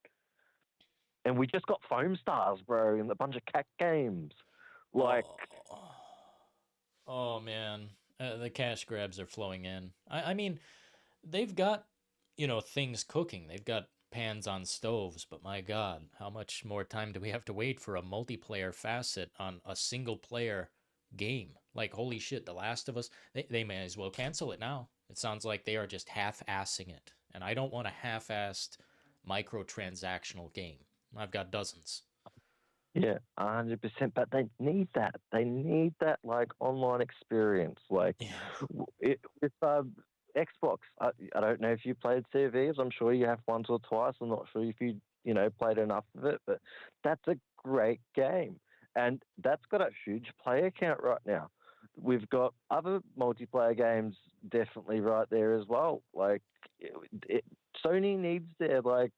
And we just got Foam Stars, bro, and a bunch of cat games. Like, Oh, oh man, the cash grabs are flowing in. I mean, they've got, things cooking. They've got pans on stoves, but my God, how much more time do we have to wait for a multiplayer facet on a single player game? Like, holy shit, The Last of Us, they may as well cancel it now. It sounds like they are just half-assing it. And I don't want a half-assed microtransactional game. I've got dozens. yeah, 100%. But they need that. They need that, like, online experience. Like, Yeah. with Xbox, I don't know if you played CVs. I'm sure you have once or twice. I'm not sure if you, played enough of it. But that's a great game. And that's got a huge player count right now. We've got other multiplayer games definitely right there as well. Like, Sony needs their, like,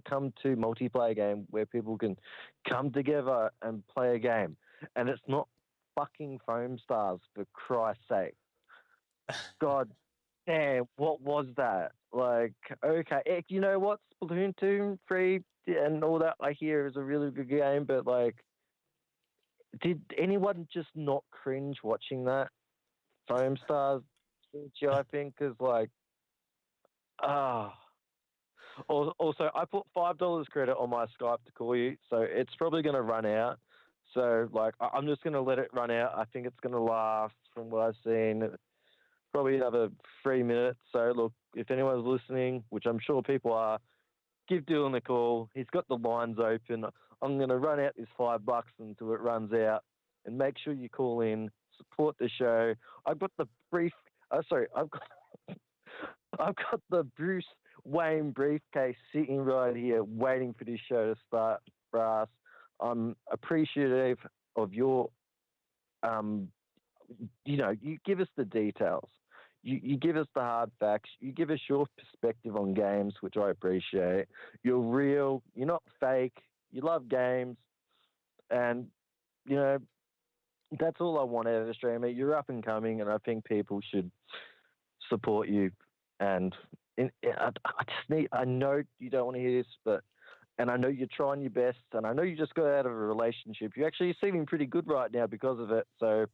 come to multiplayer game where people can come together and play a game. And it's not fucking Foam Stars, for Christ's sake. God damn, what was that? Like, okay, you know what? Splatoon 2, 3, and all that I hear is a really good game, but, like, did anyone just not cringe watching that? Foam Stars, I think, is like, ah. Also, I put $5 credit on my Skype to call you, so it's probably going to run out. So, like, I'm just going to let it run out. I think it's going to last, from what I've seen, probably another 3 minutes. So, look, if anyone's listening, which I'm sure people are, give Dylan a call. He's got the lines open. I'm going to run out this $5 until it runs out, and make sure you call in, support the show. I've got the I've got the Bruce Wayne briefcase sitting right here, waiting for this show to start, Brass. I'm appreciative of your, you give us the details. You give us the hard facts. You give us your perspective on games, which I appreciate. You're real. You're not fake. You love games. And, that's all I want out of a streamer. You're up and coming, and I think people should support you. And I know you don't want to hear this, and I know you're trying your best, and I know you just got out of a relationship. You're actually seeming pretty good right now because of it. So,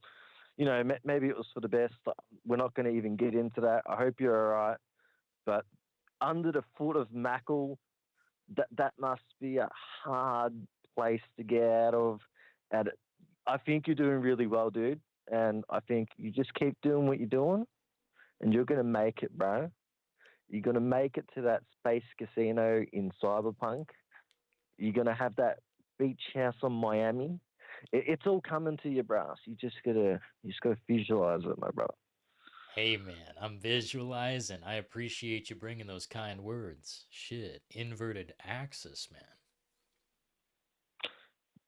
maybe it was for the best. We're not going to even get into that. I hope you're all right. But under the foot of Mackle, that must be a hard place to get out of. And I think you're doing really well, dude. And I think you just keep doing what you're doing, and you're going to make it, bro. You're going to make it to that space casino in Cyberpunk. You're going to have that beach house on Miami. It's all coming to you, Brass. You just gotta visualize it, my brother. Hey man, I'm visualizing. I appreciate you bringing those kind words. Shit, inverted axis, man.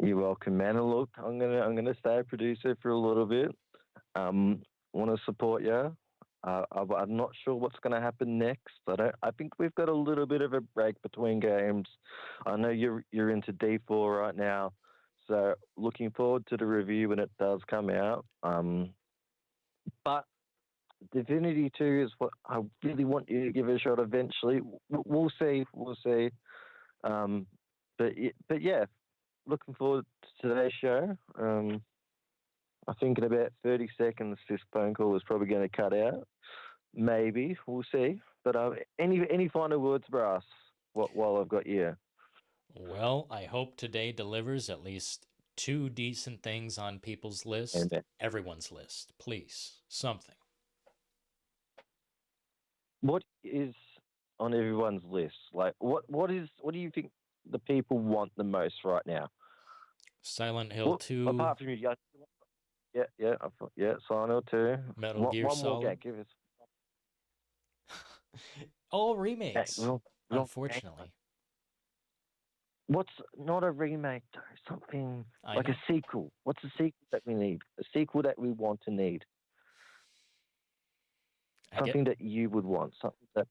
You're welcome, man. And look, I'm gonna stay a producer for a little bit. Want to support you. I'm not sure what's going to happen next. I think we've got a little bit of a break between games. I know you're into D4 right now, so looking forward to the review when it does come out. But Divinity 2 is what I really want you to give it a shot eventually. We'll see. But yeah, looking forward to today's show. I think in about 30 seconds, this phone call is probably going to cut out. Maybe. We'll see. But any final words, Brass, while I've got you? Well, I hope today delivers at least 2 decent things on people's list. Amen. Everyone's list. Please. Something. What is on everyone's list? Like, what do you think the people want the most right now? Silent Hill 2. Apart from you, yeah, Silent Hill 2. Metal Gear one Solid. more game, give us. All remakes, Well, unfortunately. What's not a remake though? Something like know. a sequel. What's a sequel that we need? A sequel that we want to need. Something that you would want. Something that.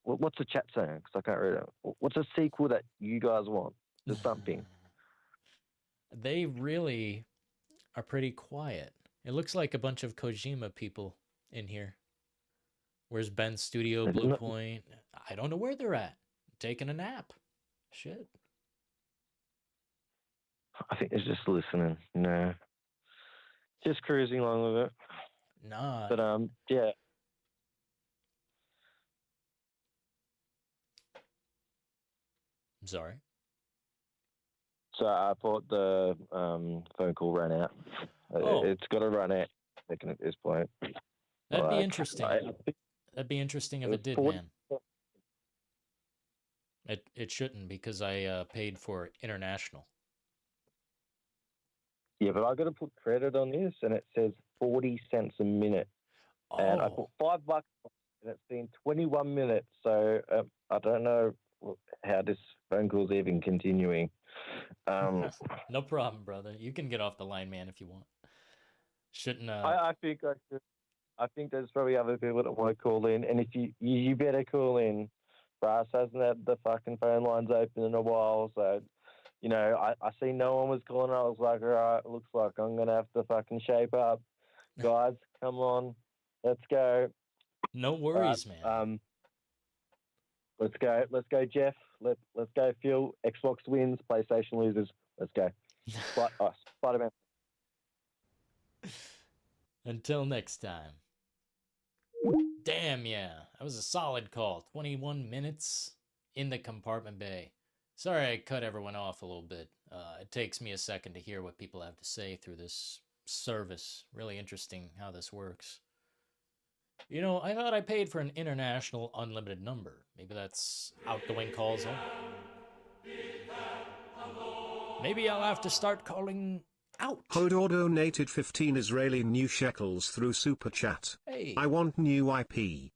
What's the chat saying? Because I can't read it. What's a sequel that you guys want? To something. They really are pretty quiet. It looks like a bunch of Kojima people in here. Where's Ben's studio, Blue Point? I don't know where they're at. Taking a nap. Shit. I think it's just listening. No, just cruising along with it. Nah. But yeah. I'm sorry. So I thought the phone call ran out. It's got to run out at this point. That'd be interesting. That'd be interesting if it did, man. It shouldn't, because I paid for international. Yeah, but I got to put credit on this, and it says 40 cents a minute. Oh. And I put $5, and it's been 21 minutes. So I don't know how this phone call's even continuing. No problem, brother. You can get off the line, man, if you want. Shouldn't I think I should. I think there's probably other people that want to call in, and if you better call in. Brass hasn't had the fucking phone lines open in a while, so you know I see no one was calling. I was like, all right, looks like I'm gonna have to fucking shape up, guys. Come on, let's go. No worries, man. Let's go, Jeff. Let's go, Phil. Xbox wins, PlayStation loses. Let's go. Spider-Man. Until next time. Damn, yeah. That was a solid call. 21 minutes in the compartment bay. Sorry I cut everyone off a little bit. It takes me a second to hear what people have to say through this service. Really interesting how this works. You know, I thought I paid for an international unlimited number. Maybe that's outgoing calls only. Maybe I'll have to start calling out. Hodor donated 15 Israeli new shekels through Super Chat. Hey. I want new IP.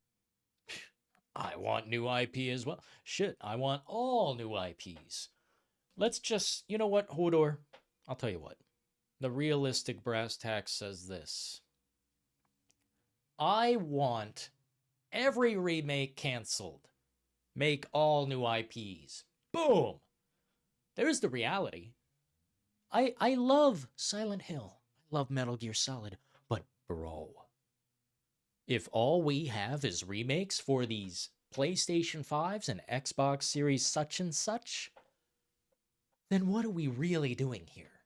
I want new IP as well. Shit, I want all new IPs. Let's just, you know what, Hodor? I'll tell you what. The realistic brass tacks says this. I want every remake canceled. Make all new IPs. Boom! There's the reality. I love Silent Hill. I love Metal Gear Solid. But bro, if all we have is remakes for these PlayStation 5s and Xbox Series such and such, then what are we really doing here?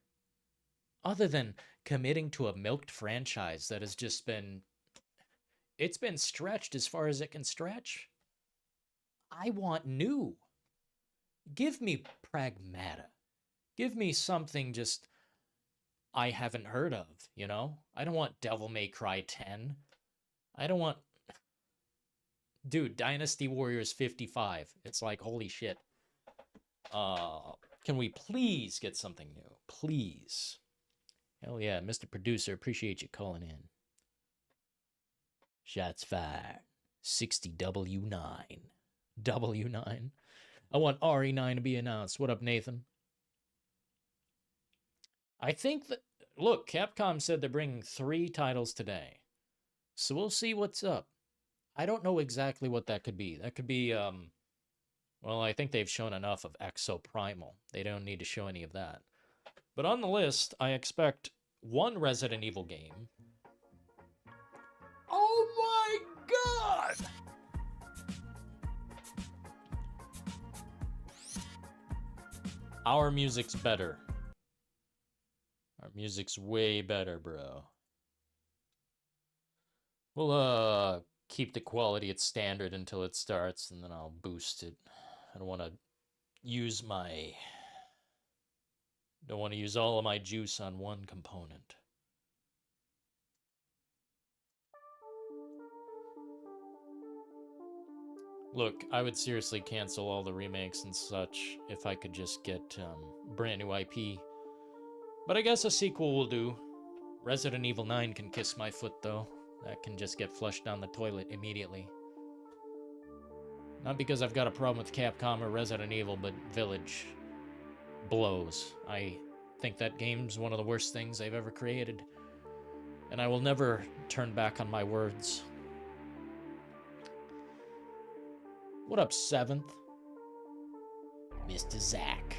Other than committing to a milked franchise that has just been... It's been stretched as far as it can stretch. I want new. Give me Pragmata. Give me something just I haven't heard of, you know? I don't want Devil May Cry 10. I don't want... Dude, Dynasty Warriors 55. It's like, holy shit. Can we please get something new? Please. Hell yeah, Mr. Producer, appreciate you calling in. Shots fired. 60W9. W9. I want RE9 to be announced. What up, Nathan? I think that... Look, Capcom said they're bringing 3 titles today. So we'll see what's up. I don't know exactly what that could be. That could be, well, I think they've shown enough of Exoprimal. They don't need to show any of that. But on the list, I expect 1 Resident Evil game. Oh my god! Our music's better. Our music's way better, bro. We'll, keep the quality at standard until it starts, and then I'll boost it. I don't want to use all of my juice on one component. Look, I would seriously cancel all the remakes and such if I could just get brand new IP. But I guess a sequel will do. Resident Evil 9 can kiss my foot, though. That can just get flushed down the toilet immediately. Not because I've got a problem with Capcom or Resident Evil, but Village blows. I think that game's one of the worst things they've ever created. And I will never turn back on my words. What up, 7th? Mr. Zach.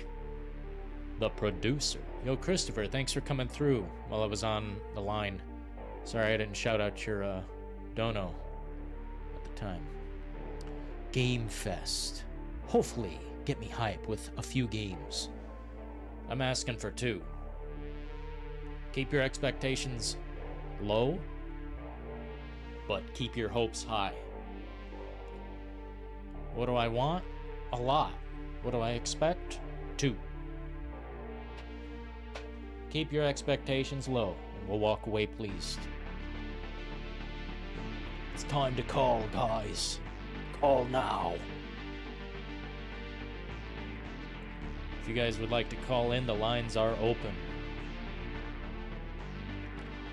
The producer. Yo, Christopher, thanks for coming through while I was on the line. Sorry I didn't shout out your dono at the time. Game Fest. Hopefully, get me hype with a few games. I'm asking for 2. Keep your expectations low, but keep your hopes high. What do I want? A lot. What do I expect? 2. Keep your expectations low, and we'll walk away pleased. It's time to call, guys. Call now. If you guys would like to call in, the lines are open.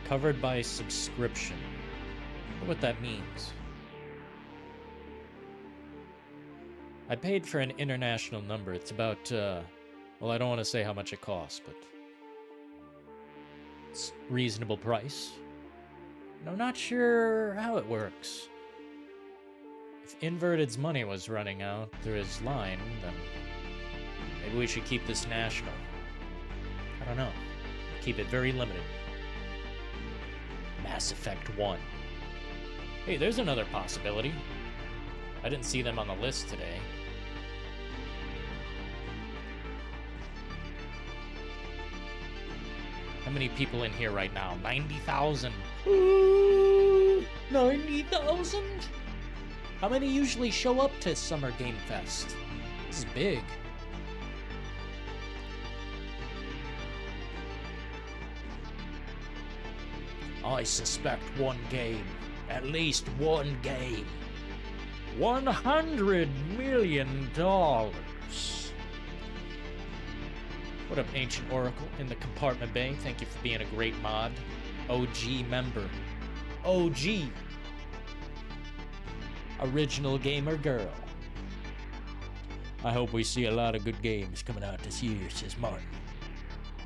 Covered by subscription. I wonder what that means. I paid for an international number. It's about, well, I don't want to say how much it costs, but it's a reasonable price. And I'm not sure how it works. If Inverted's money was running out through his line, then maybe we should keep this national. I don't know. Keep it very limited. Mass Effect 1. Hey, there's another possibility. I didn't see them on the list today. How many people in here right now? 90,000. 90,000? How many usually show up to Summer Game Fest? This is big. I suspect one game. At least one game. $100 million. What up, Ancient Oracle in the Compartment Bay? Thank you for being a great mod. OG member. OG. Original gamer girl. I hope we see a lot of good games coming out this year, says Martin.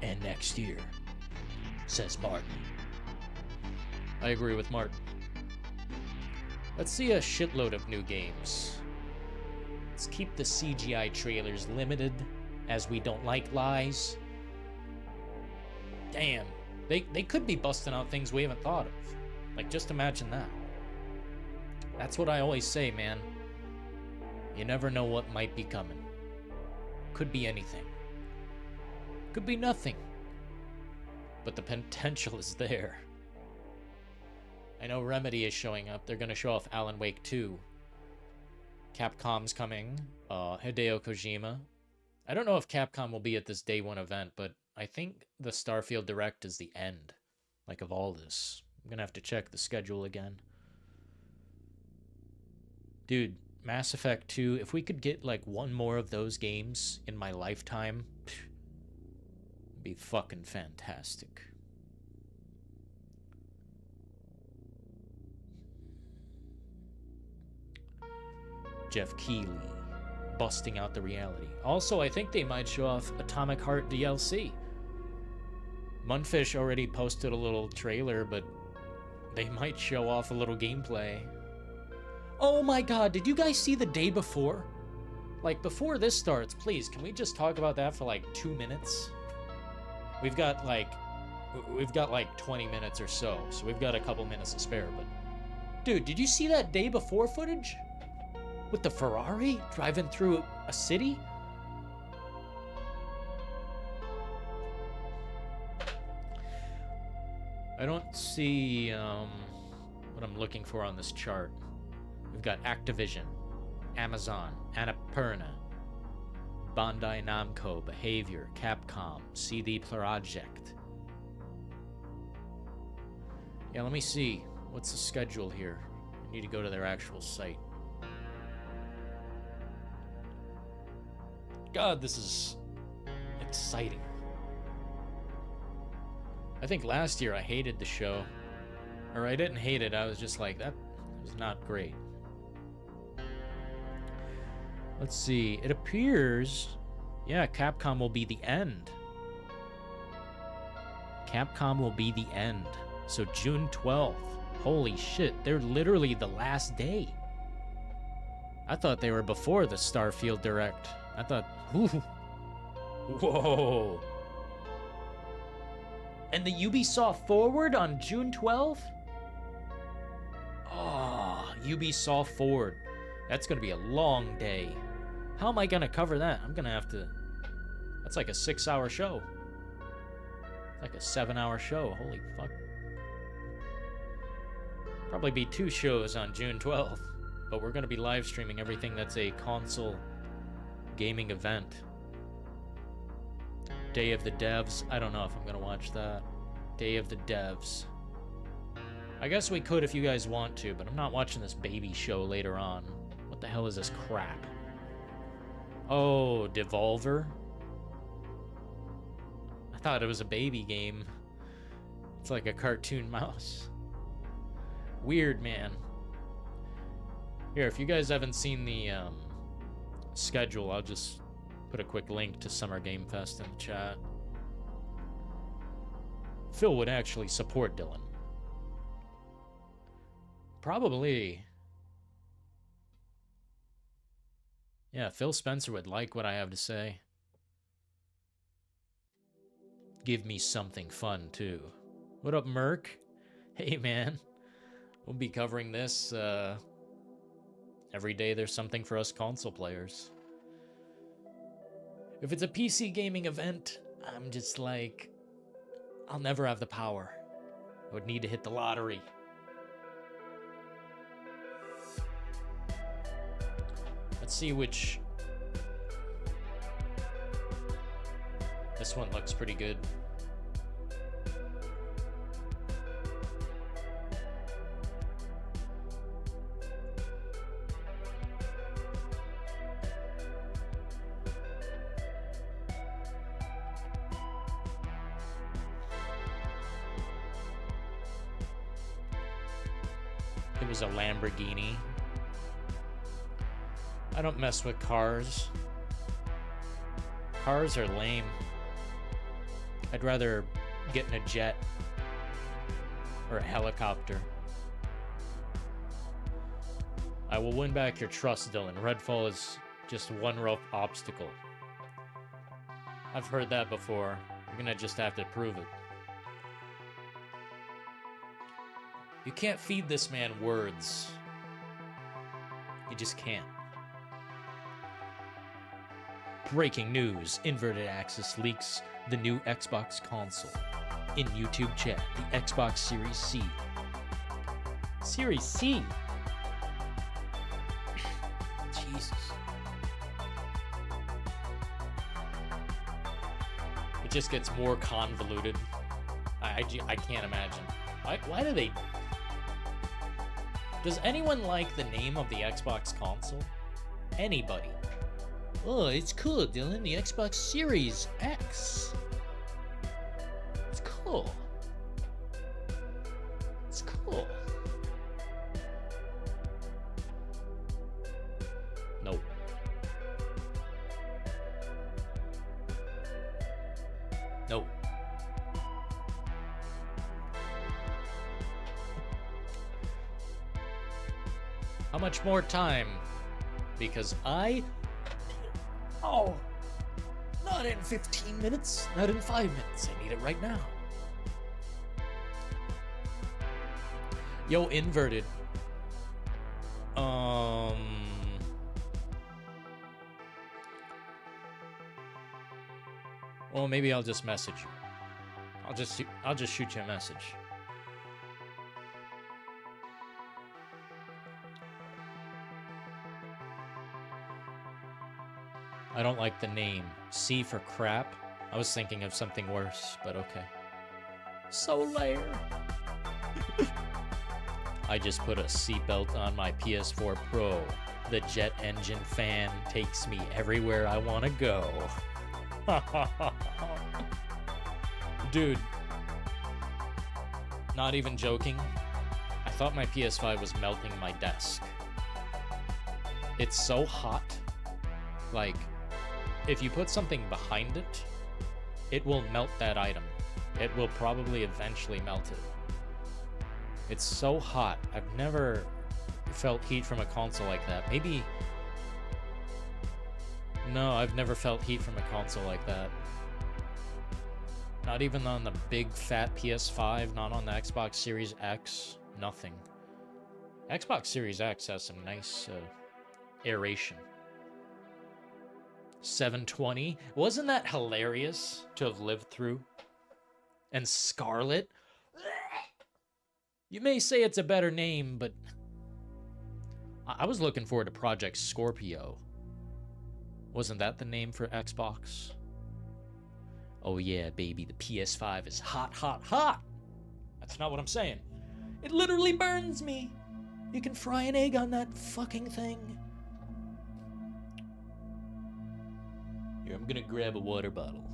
And next year, says Martin. I agree with Martin. Let's see a shitload of new games. Let's keep the CGI trailers limited, as we don't like lies. Damn, they could be busting out things we haven't thought of. Like, just imagine that. That's what I always say, man. You never know what might be coming. Could be anything. Could be nothing. But the potential is there. I know Remedy is showing up. They're going to show off Alan Wake 2. Capcom's coming. Hideo Kojima. I don't know if Capcom will be at this day 1 event, but I think the Starfield Direct is the end, like, of all this. I'm going to have to check the schedule again. Dude, Mass Effect 2, if we could get, like, one more of those games in my lifetime, it'd be fucking fantastic. Geoff Keighley, busting out the reality. Also, I think they might show off Atomic Heart DLC. Munfish already posted a little trailer, but they might show off a little gameplay. Oh my god, did you guys see the day before? Like, before this starts, please, can we just talk about that for like 2 minutes? We've got like 20 minutes or so we've got a couple minutes to spare, but... Dude, did you see that day before footage? With the Ferrari driving through a city? I don't see what I'm looking for on this chart. We've got Activision, Amazon, Annapurna, Bandai Namco, Behavior, Capcom, CD Projekt. Yeah, let me see. What's the schedule here? I need to go to their actual site. God, this is exciting. I think last year I hated the show. Or I didn't hate it, I was just like, that was not great. Let's see, it appears... Yeah, Capcom will be the end. Capcom will be the end. So June 12th. Holy shit, they're literally the last day. I thought they were before the Starfield Direct. I thought, ooh. Whoa. And the Ubisoft Forward on June 12th? Oh, Ubisoft Forward. That's gonna be a long day. How am I gonna cover that? I'm gonna have to... That's like a 6-hour show. Like a 7-hour show. Holy fuck. Probably be 2 shows on June 12th. But we're gonna be live streaming everything that's a console gaming event. Day of the Devs. I don't know if I'm gonna watch that. Day of the Devs. I guess we could if you guys want to, but I'm not watching this baby show later on. What the hell is this crap? Oh, Devolver? I thought it was a baby game. It's like a cartoon mouse. Weird, man. Here, if you guys haven't seen the schedule, I'll just put a quick link to Summer Game Fest in the chat. Phil would actually support Dylan. Probably. Yeah, Phil Spencer would like what I have to say. Give me something fun, too. What up, Merc? Hey, man. We'll be covering this every day there's something for us console players. If it's a PC gaming event, I'm just like... I'll never have the power. I would need to hit the lottery. Let's see which... This one looks pretty good. It was a Lamborghini. I don't mess with cars. Cars are lame. I'd rather get in a jet or a helicopter. I will win back your trust, Dylan. Redfall is just one rough obstacle. I've heard that before. You're gonna just have to prove it. You can't feed this man words. You just can't. Breaking news. Inverted Axis leaks the new Xbox console. In YouTube chat, the Xbox Series C. Series C? Jesus. It just gets more convoluted. I can't imagine. Why do they... Does anyone like the name of the Xbox console? Anybody? Oh, it's cool, Dylan. The Xbox Series X. It's cool. It's cool. Nope. Nope. How much more time? Because Oh, not in 15 minutes, not in 5 minutes. I need it right now. Yo, Inverted. Well, maybe I'll just message you. I'll just shoot you a message. I don't like the name. C for crap? I was thinking of something worse, but okay. Solaire. I just put a seatbelt on my PS4 Pro. The jet engine fan takes me everywhere I want to go. Dude. Not even joking. I thought my PS5 was melting my desk. It's so hot. Like... If you put something behind it, it will melt that item. It will probably eventually melt it. It's so hot. I've never felt heat from a console like that. Maybe... No, I've never felt heat from a console like that. Not even on the big fat PS5, not on the Xbox Series X, nothing. Xbox Series X has some nice aeration. 720. Wasn't that hilarious to have lived through? And Scarlet? You may say it's a better name, but I was looking forward to Project Scorpio. Wasn't that the name for Xbox? Oh yeah, baby, the PS5 is hot, hot, hot! That's not what I'm saying. It literally burns me! You can fry an egg on that fucking thing. Here, I'm gonna grab a water bottle.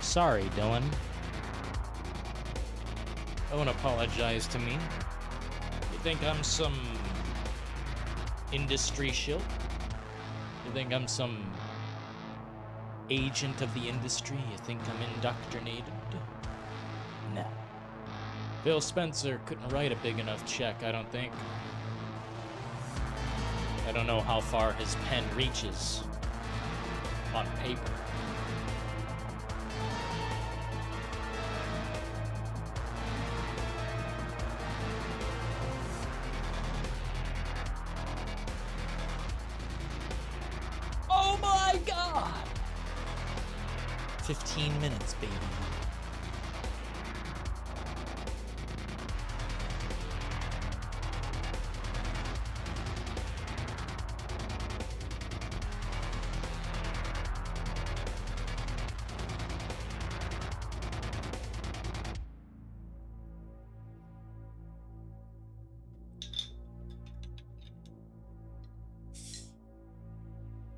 Sorry, Dylan. Don't apologize to me. You think I'm some industry shill? You think I'm some agent of the industry? You think I'm indoctrinated? No. Phil Spencer couldn't write a big enough check, I don't think. I don't know how far his pen reaches on paper. Oh my God! 15 minutes, baby.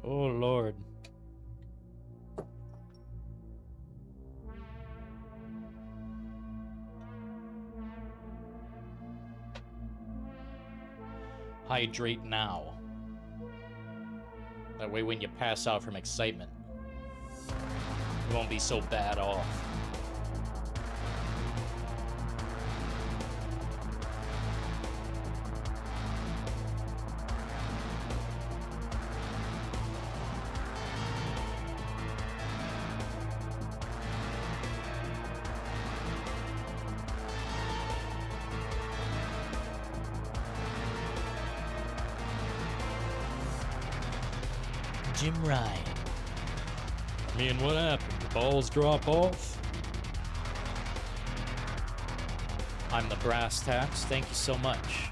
Oh, Lord. Hydrate now. That way when you pass out from excitement, you won't be so bad off. Jim Ryan. I mean, what happened? The balls drop off? I'm the brass tacks. Thank you so much.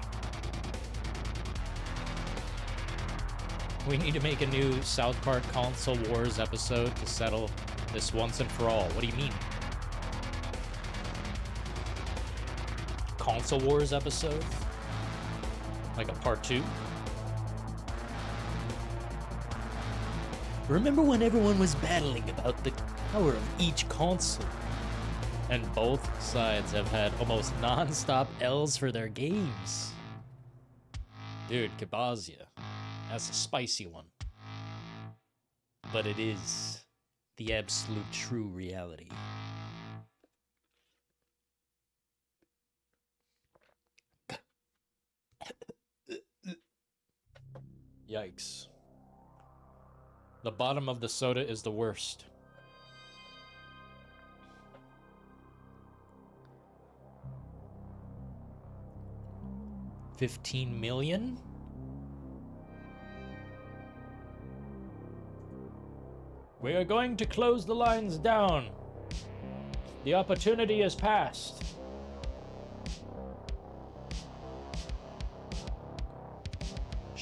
We need to make a new South Park Console Wars episode to settle this once and for all. What do you mean? Console Wars episode? Like a part 2? Remember when everyone was battling about the power of each console? And both sides have had almost non-stop L's for their games. Dude, Kabazia. That's a spicy one. But it is the absolute true reality. Yikes. The bottom of the soda is the worst. $15 million? We are going to close the lines down. The opportunity is past.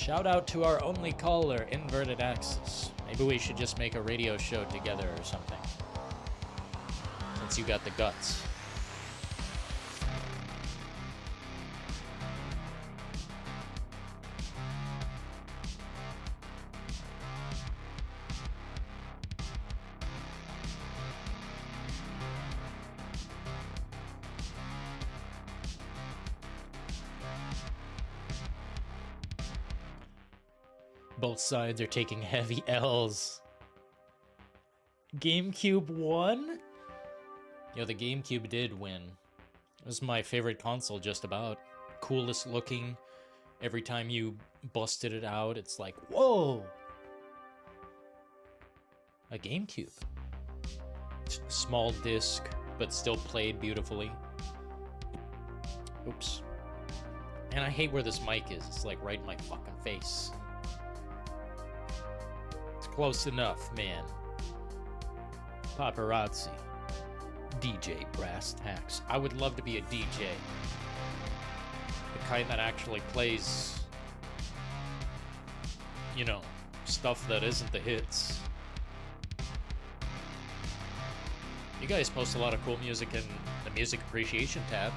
Shout out to our only caller, Inverted Axis. Maybe we should just make a radio show together or something. Since you got the guts. Both sides are taking heavy L's. GameCube won? Yo, the GameCube did win. It was my favorite console, just about. Coolest looking. Every time you busted it out, it's like, whoa! A GameCube. Small disc, but still played beautifully. Oops. And I hate where this mic is. It's like right in my fucking face. Close enough, man. Paparazzi. DJ Brass Tacks. I would love to be a DJ. The kind that actually plays, you know, stuff that isn't the hits. You guys post a lot of cool music in the music appreciation tab.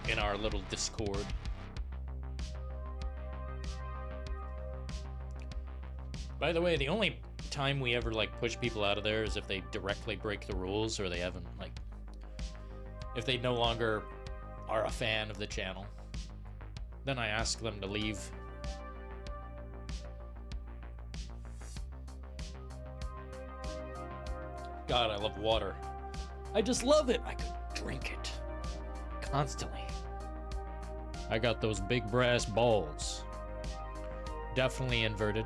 In our little Discord. By the way, the only time we ever, like, push people out of there is if they directly break the rules or they haven't, like, if they no longer are a fan of the channel. Then I ask them to leave. God, I love water. I just love it. I could drink it constantly. I got those big brass balls. Definitely inverted.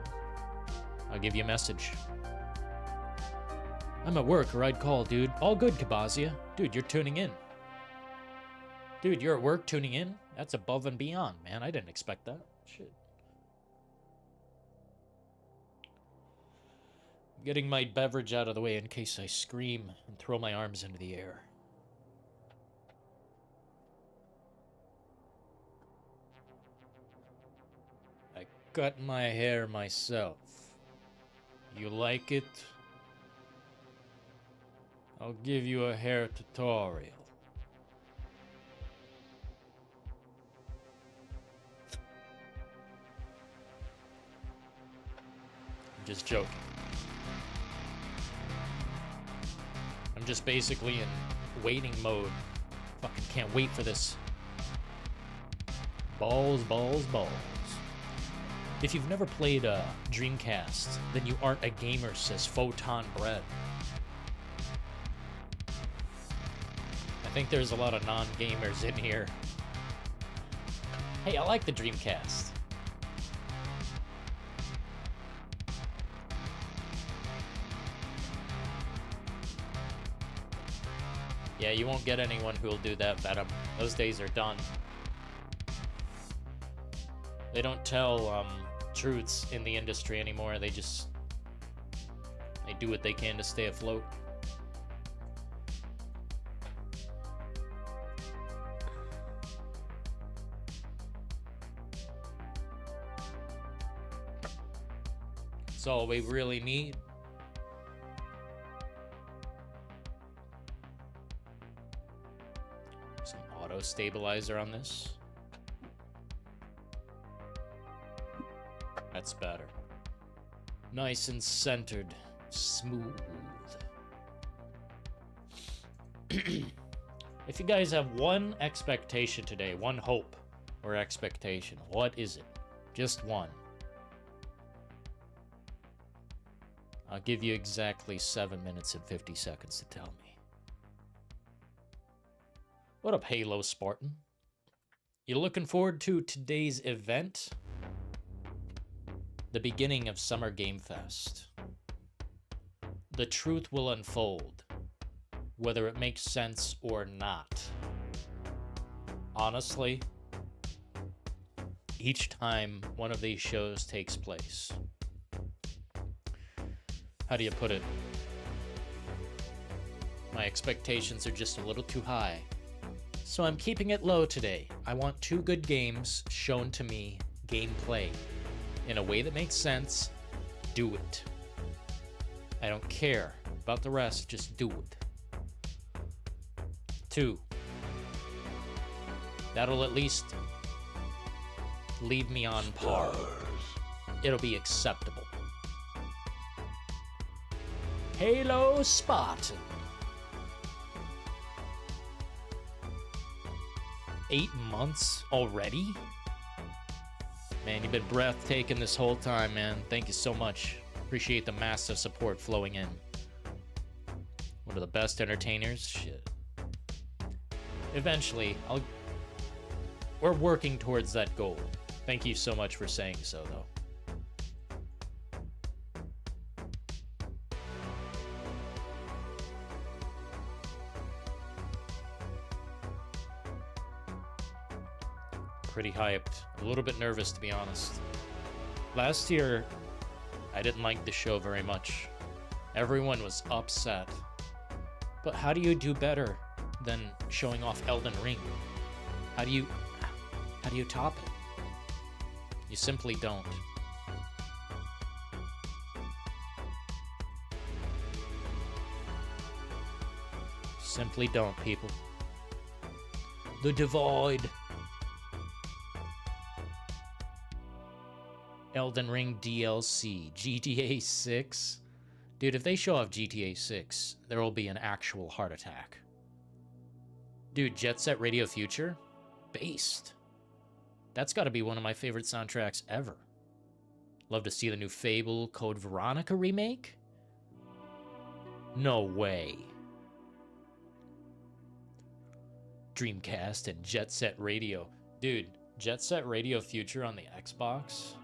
I'll give you a message. I'm at work or I'd call, dude. All good, Kabazia. Dude, you're tuning in. Dude, you're at work tuning in? That's above and beyond, man. I didn't expect that. Shit. Getting my beverage out of the way in case I scream and throw my arms into the air. I cut my hair myself. You like it? I'll give you a hair tutorial. I'm just joking. I'm just basically in waiting mode. Fucking can't wait for this. Balls, balls, balls. If you've never played a Dreamcast, then you aren't a gamer, says Photon Bread. I think there's a lot of non-gamers in here. Hey, I like the Dreamcast. Yeah, you won't get anyone who'll do that, Venom. Those days are done. They don't tell truths in the industry anymore. They do what they can to stay afloat. That's all we really need. Some auto stabilizer on this. That's better. Nice and centered. Smooth. If you guys have one expectation today, one hope or expectation, what is it? Just one. I'll give you exactly 7 minutes and 50 seconds to tell me. What up, Halo Spartan? You looking forward to today's event? The beginning of Summer Game Fest. The truth will unfold, whether it makes sense or not. Honestly, each time one of these shows takes place, how do you put it? My expectations are just a little too high. So I'm keeping it low today. I want 2 good games shown to me, gameplay, in a way that makes sense. Do it. I don't care about the rest, just do it. 2. That'll at least leave me on par. It'll be acceptable. Halo Spartan. 8 months already? Man, you've been breathtaking this whole time, man. Thank you so much. Appreciate the massive support flowing in. One of the best entertainers? Shit. Eventually, we're working towards that goal. Thank you so much for saying so, though. Pretty hyped. A little bit nervous, to be honest. Last year, I didn't like the show very much. Everyone was upset. But how do you do better than showing off Elden Ring? How do you top it? You simply don't. Simply don't, people. The divide. Elden Ring DLC, GTA 6. Dude, if they show off GTA 6, there will be an actual heart attack. Dude, Jet Set Radio Future? Based. That's got to be one of my favorite soundtracks ever. Love to see the new Fable Code Veronica remake? No way. Dreamcast and Jet Set Radio. Dude, Jet Set Radio Future on the Xbox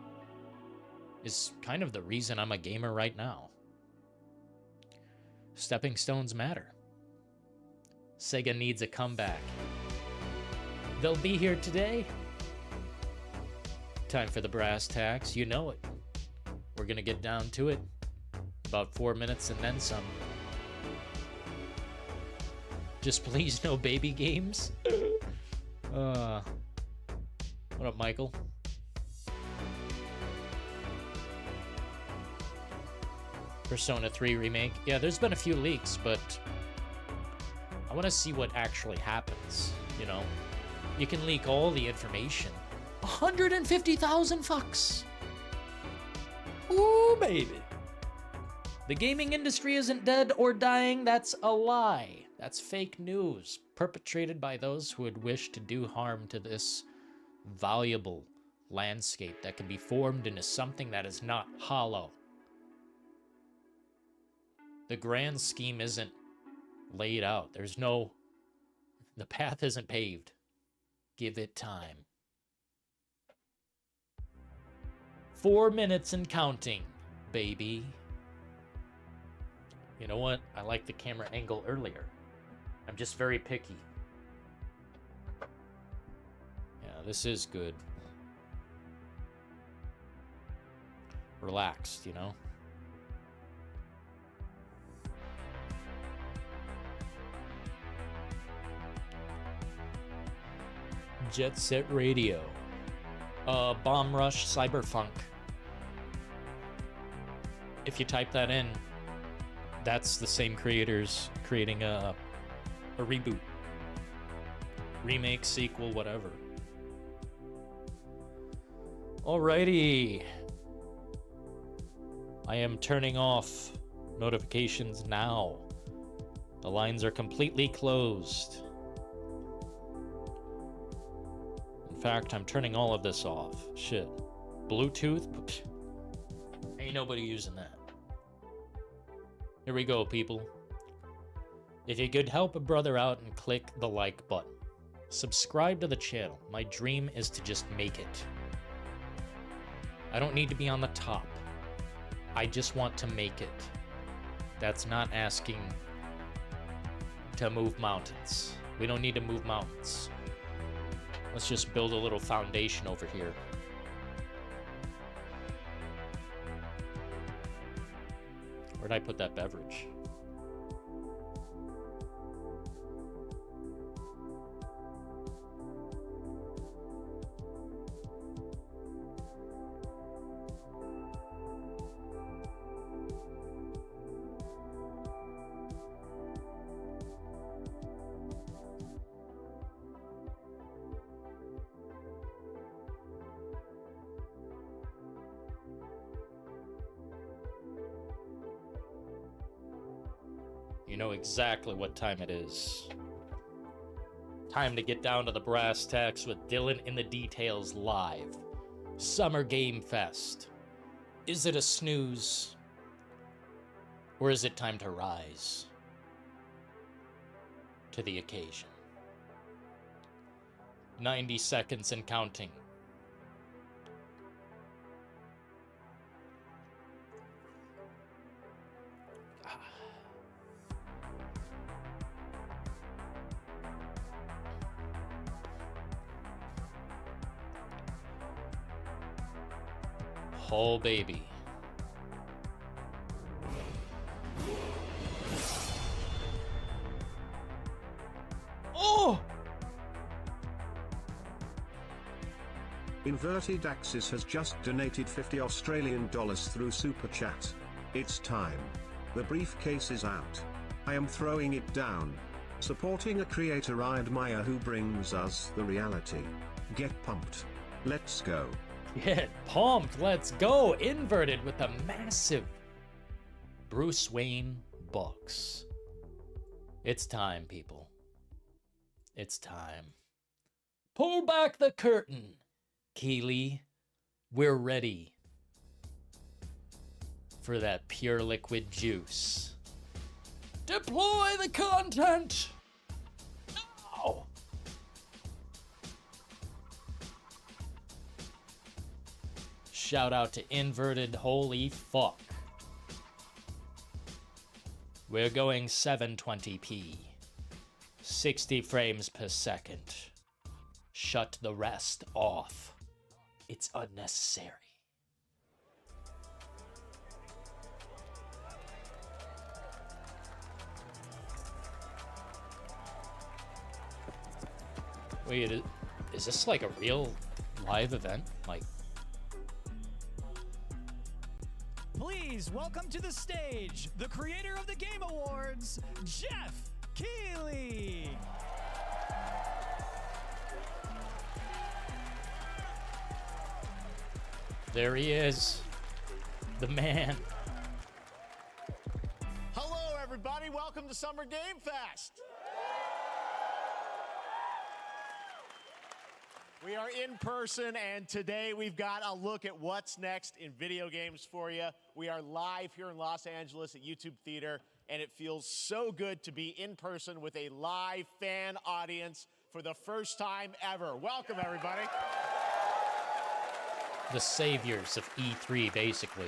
is kind of the reason I'm a gamer right now. Stepping stones matter. Sega needs a comeback. They'll be here today. Time for the brass tacks, you know it. We're gonna get down to it. About 4 minutes and then some. Just please no baby games. What up, Michael? Persona 3 remake. Yeah, there's been a few leaks, but I want to see what actually happens, you know? You can leak all the information. 150,000 fucks! Ooh, baby. The gaming industry isn't dead or dying, that's a lie. That's fake news, perpetrated by those who would wish to do harm to this valuable landscape that can be formed into something that is not hollow. The grand scheme isn't laid out. The path isn't paved. Give it time. 4 minutes and counting, baby. You know what? I like the camera angle earlier. I'm just very picky. Yeah, this is good. Relaxed, you know? Jet Set Radio. Bomb Rush Cyberpunk. If you type that in, that's the same creators creating a reboot. Remake, sequel, whatever. Alrighty. I am turning off notifications now. The lines are completely closed. In fact, I'm turning all of this off. Shit. Bluetooth? Ain't nobody using that. Here we go, people. If you could help a brother out and click the like button. Subscribe to the channel. My dream is to just make it. I don't need to be on the top. I just want to make it. That's not asking to move mountains. We don't need to move mountains. Let's just build a little foundation over here. Where'd I put that beverage? know exactly what time it is. Time to get down to the brass tacks with Dylan in the Details live. Summer Game Fest. Is it a snooze? Or is it time to rise to the occasion? 90 seconds and counting. Oh, baby. Oh! Inverted Axis has just donated $50 through Super Chat. It's time. The briefcase is out. I am throwing it down. Supporting a creator I admire who brings us the reality. Get pumped. Let's go. Get pumped, let's go! Inverted with a massive Bruce Wayne box. It's time, people. It's time. Pull back the curtain, Keighley. We're ready for that pure liquid juice. Deploy the content! Now! Shout out to Inverted, holy fuck. We're going 720p. 60 frames per second. Shut the rest off. It's unnecessary. Wait, is this like a real live event? Like, please welcome to the stage the creator of the Game Awards, Geoff Keighley. there he is. The man. Hello, everybody. Welcome to Summer Game Fest. We are in person, and today we've got a look at what's next in video games for you. We are live here in Los Angeles at YouTube Theater, and it feels so good to be in person with a live fan audience for the first time ever. Welcome, everybody. The saviors of E3, basically.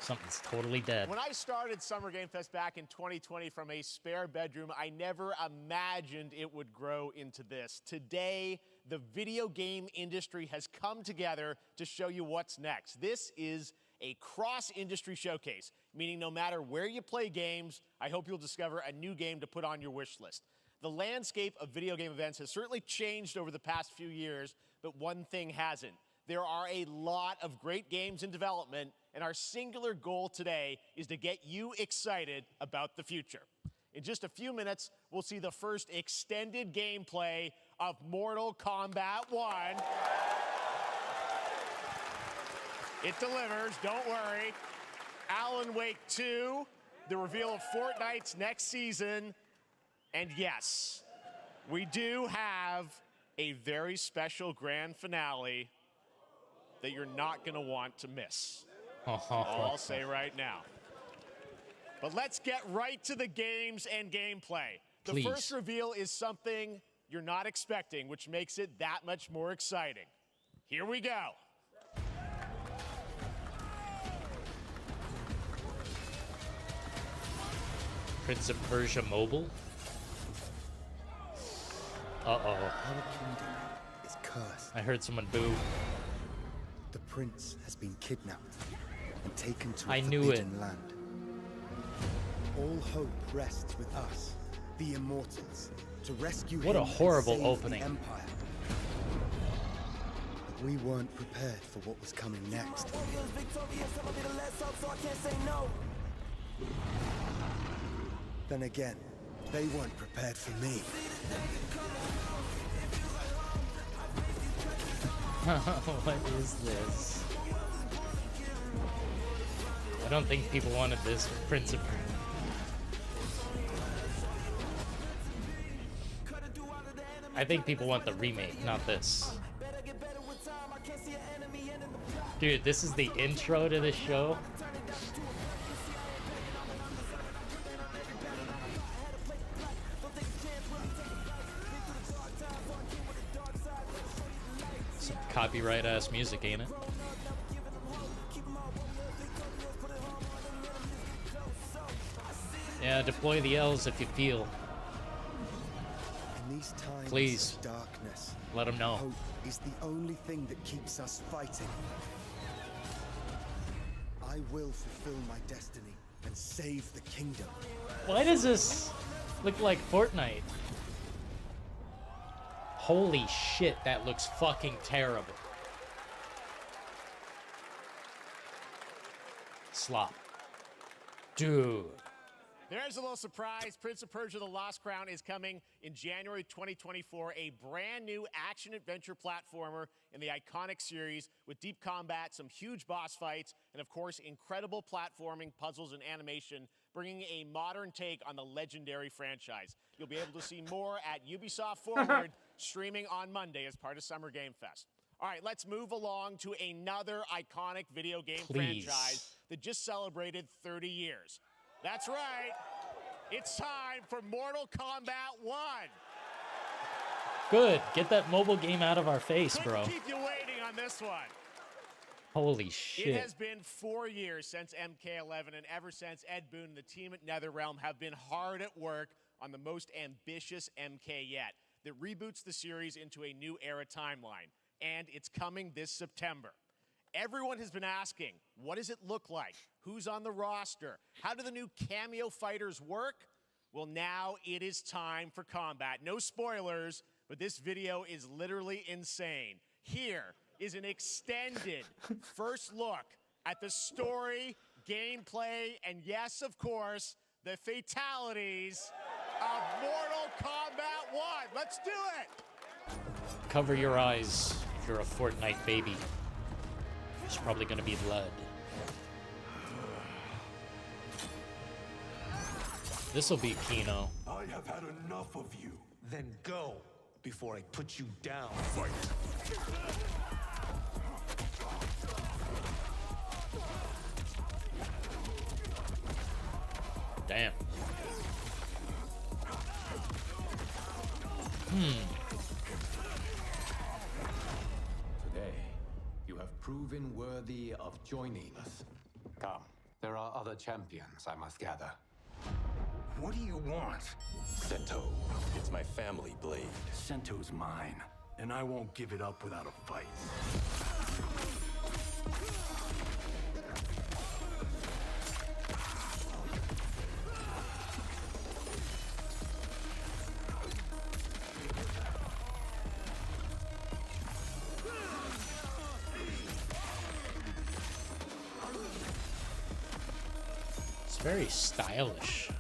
Something's totally dead. When I started Summer Game Fest back in 2020 from a spare bedroom, I never imagined it would grow into this. Today, the video game industry has come together to show you what's next. This is a cross-industry showcase, meaning no matter where you play games, I hope you'll discover a new game to put on your wish list. The landscape of video game events has certainly changed over the past few years, but one thing hasn't. There are a lot of great games in development, and our singular goal today is to get you excited about the future. In just a few minutes, we'll see the first extended gameplay of Mortal Kombat 1. It delivers, don't worry. Alan Wake 2, the reveal of Fortnite's next season, and yes, we do have a very special grand finale that you're not going to want to miss. I'll say right now. But let's get right to the games and gameplay. The Please. first reveal is something you're not expecting, which makes it that much more exciting. Here we go. Prince of Persia Mobile? Uh-oh. Our kingdom is cursed. I heard someone boo. The prince has been kidnapped and taken to a I knew forbidden land. All hope rests with us, the Immortals, to rescue What a him and horrible save opening. the Empire. But we weren't prepared for what was coming next. Then again, they weren't prepared for me. What is this? I don't think people wanted this Prince of I think people want the remake, not this. Dude, this is the intro to the show. Some copyright ass music, ain't it? Yeah, deploy the L's if you feel. In these times Please. of darkness, Let them know. hope is the only thing that keeps us fighting. I will fulfill my destiny and save the kingdom. Why does this look like Fortnite? Holy shit, that looks fucking terrible. Slop. Dude. There's a little surprise. Prince of Persia: The Lost Crown is coming in January 2024. A brand new action-adventure platformer in the iconic series with deep combat, some huge boss fights, and of course, incredible platforming, puzzles, and animation, bringing a modern take on the legendary franchise. You'll be able to see more at Ubisoft Forward, streaming on Monday as part of Summer Game Fest. All right, let's move along to another iconic video game franchise that just celebrated 30 years. That's right. It's time for Mortal Kombat 1. Good. Get that mobile game out of our face, bro. Couldn't keep you waiting on this one. Holy shit. It has been 4 years since MK11, and ever since, Ed Boon and the team at NetherRealm have been hard at work on the most ambitious MK yet that reboots the series into a new era timeline. And it's coming this September. Everyone has been asking, what does it look like? Who's on the roster? How do the new cameo fighters work? Well, now it is time for combat. No spoilers, but this video is literally insane. Here is an extended first look at the story, gameplay, and yes, of course, the fatalities of Mortal Kombat 1. Let's do it! Cover your eyes if you're a Fortnite baby. There's probably gonna be blood. This'll be Kino. I have had enough of you. Then go before I put you down. Fight. Damn. Today, you have proven worthy of joining us. Come, there are other champions I must gather. What do you want? Sento. It's my family blade. Sento's mine, and I won't give it up without a fight. It's very stylish.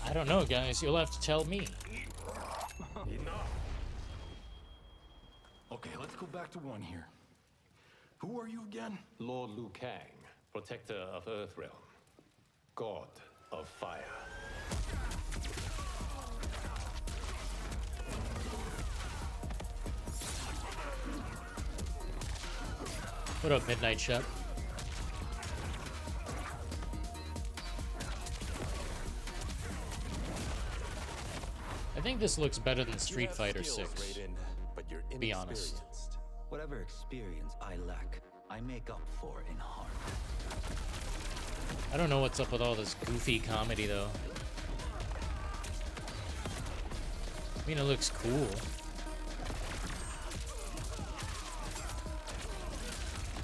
I don't know, guys. You'll have to tell me. Enough. Okay, let's go back to one here. Who are you again? Lord Liu Kang, protector of Earthrealm, god of fire. What up, Midnight Shep? I think this looks better than Street Fighter 6. But you're Be honest. inexperienced. Whatever experience I lack, I make up for in heart. I don't know what's up with all this goofy comedy, though. I mean, it looks cool.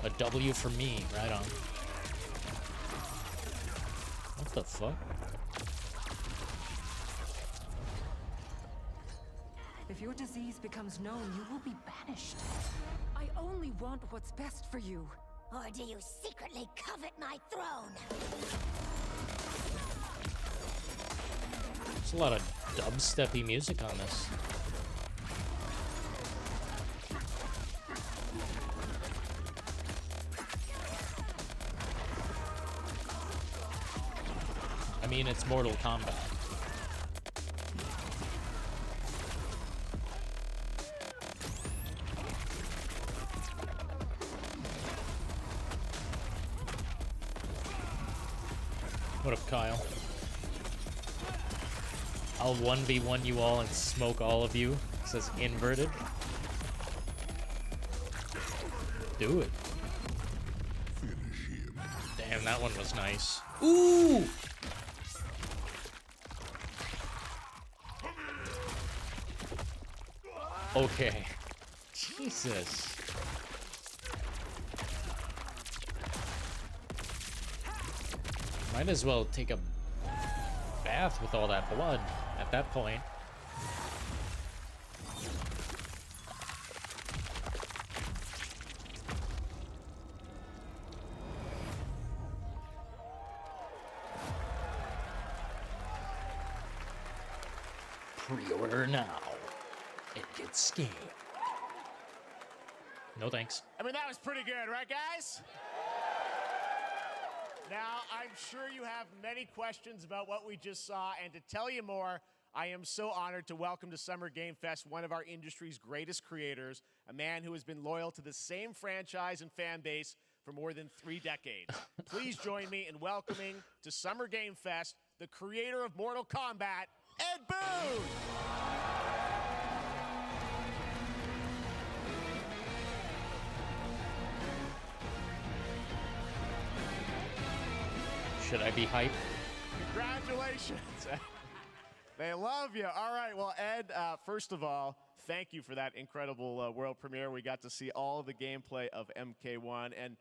A W for me, right on. What the fuck? If your disease becomes known, you will be banished. I only want what's best for you. Or do you secretly covet my throne? There's a lot of dubsteppy music on this. I mean, it's Mortal Kombat. Kyle. I'll 1v1 you all and smoke all of you. It says inverted. Do it. Damn, that one was nice. Ooh! Okay. Jesus. Might as well take a bath with all that blood at that point. Pre-order now. It gets scary. No thanks. I mean, that was pretty good, right, guys? Now, I'm sure you have many questions about what we just saw, and to tell you more, I am so honored to welcome to Summer Game Fest one of our industry's greatest creators, a man who has been loyal to the same franchise and fan base for more than 3 decades. Please join me in welcoming to Summer Game Fest the creator of Mortal Kombat, Ed Boon! Should I be hyped? Congratulations. They love you. All right. Well, Ed, first of all, thank you for that incredible world premiere. We got to see all the gameplay of MK1, and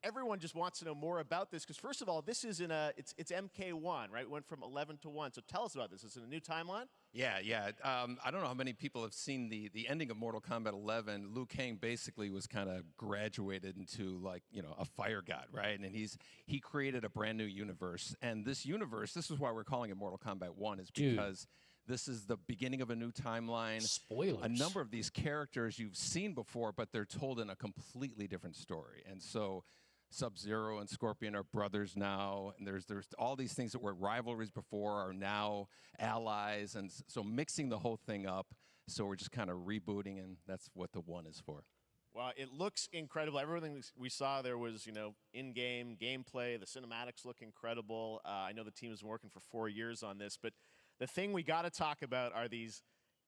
everyone just wants to know more about this because, first of all, this is it's MK1, right? It went from 11 to 1. So tell us about this. Is it a new timeline? Yeah. I don't know how many people have seen the ending of Mortal Kombat 11. Liu Kang basically was kind of graduated into, like, you know, a fire god, right? And he created a brand new universe. And this universe, this is why we're calling it Mortal Kombat 1, is because this is the beginning of a new timeline. Spoilers. A number of these characters you've seen before, but they're told in a completely different story. And so Sub-Zero and Scorpion are brothers now, and there's all these things that were rivalries before are now allies, and so mixing the whole thing up. So we're just kind of rebooting, and that's what the 1 is for. Well, it looks incredible. Everything we saw there was, you know, in-game gameplay. The cinematics look incredible. I know the team has been working for 4 years on this, but the thing we got to talk about are these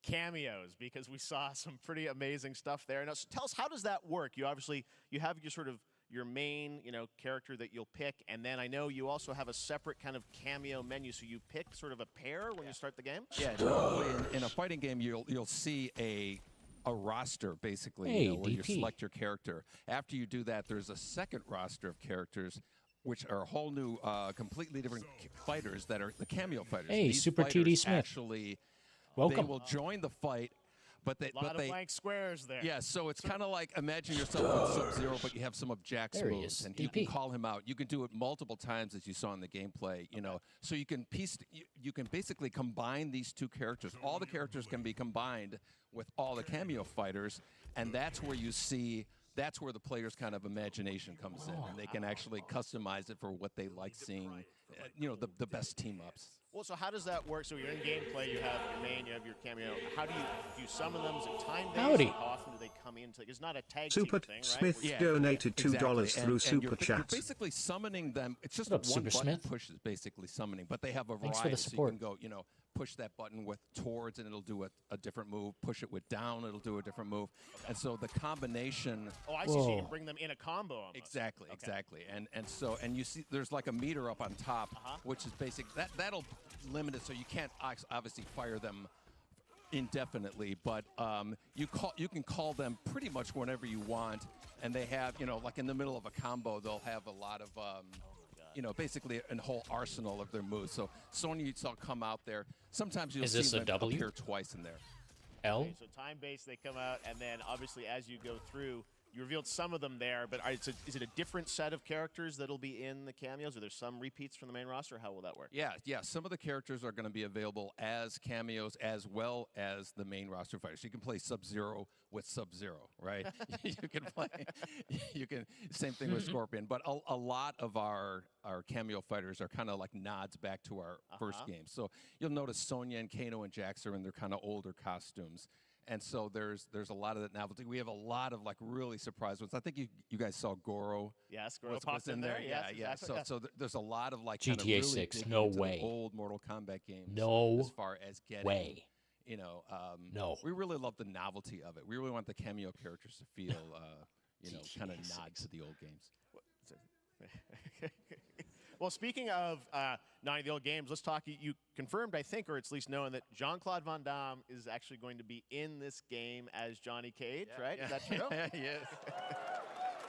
cameos, because we saw some pretty amazing stuff there. Now, so tell us, how does that work? You have your sort of your main, you know, character that you'll pick, and then I know you also have a separate kind of cameo menu, so you pick sort of a pair when you start the game? Yeah, normally in a fighting game, you'll see a roster, basically, Hey, you know, where you DP. select your character. After you do that, there's a second roster of characters, which are a whole new, completely different fighters that are the cameo fighters. Hey, These Super fighters TD Smith. Actually, welcome. they will join the fight, but they... A lot of blank squares there. Yeah, so it's kind of like, imagine yourself with Sub-Zero, but you have some of Jack's There he moves, is, and you DP. can call him out. You can do it multiple times, as you saw in the gameplay, you know. So you can you can basically combine these two characters. All the characters can be combined with all the cameo fighters, and that's where you see... That's where the player's kind of imagination comes in, and they can actually customize it for what they like seeing, you know, the best team-ups. Well, so how does that work? So you're in gameplay, you have your main, you have your cameo. How do you summon them? Is it time-based? Howdy. How often do they come in? It's not a tag Super team thing, right? Smith Yeah, donated $2 exactly. through And Super you're Chat. basically summoning them. It's just What up, one Super button Smith? push is basically summoning, but they have a Thanks variety. for the So you support. can go, you know, push that button with towards, and it'll do a different move. Push it with down, it'll do a different move. And so the combination. Oh, I see. So you Whoa. can bring them in a combo almost. Exactly, exactly. And you see there's like a meter up on top, which is basic. That'll limit it, so you can't obviously fire them indefinitely, but you can call them pretty much whenever you want, and they have, you know, like in the middle of a combo, they'll have a lot of you know, basically a whole arsenal of their moves. So Sonya, you saw come out there. Sometimes you'll Is this see a them W? appear twice in there. L? Okay, so time-based, they come out, and then obviously as you go through, you revealed some of them there, but is it a different set of characters that'll be in the cameos? Are there some repeats from the main roster? How will that work? Yeah. Some of the characters are going to be available as cameos as well as the main roster fighters. You can play Sub-Zero with Sub-Zero, right? Same thing with Scorpion. But a lot of our cameo fighters are kind of like nods back to our first game. So you'll notice Sonya and Kano and Jax are in their kind of older costumes. And so there's a lot of that novelty. We have a lot of like really surprised ones. I think you guys saw Goro. Yes, Goro was popped in there. Yeah, Yes, yeah. exactly, yes. So there's a lot of like GTA kind of really 6, digging no into the way. old Mortal Kombat games. No as far as getting, way. You know, no. We really love the novelty of it. We really want the cameo characters to feel, kind of nod to the old games. Well, speaking of not the old games, let's talk. You confirmed, I think, or it's at least known, that Jean-Claude Van Damme is actually going to be in this game as Johnny Cage, right? Yeah. Is that true? Yes.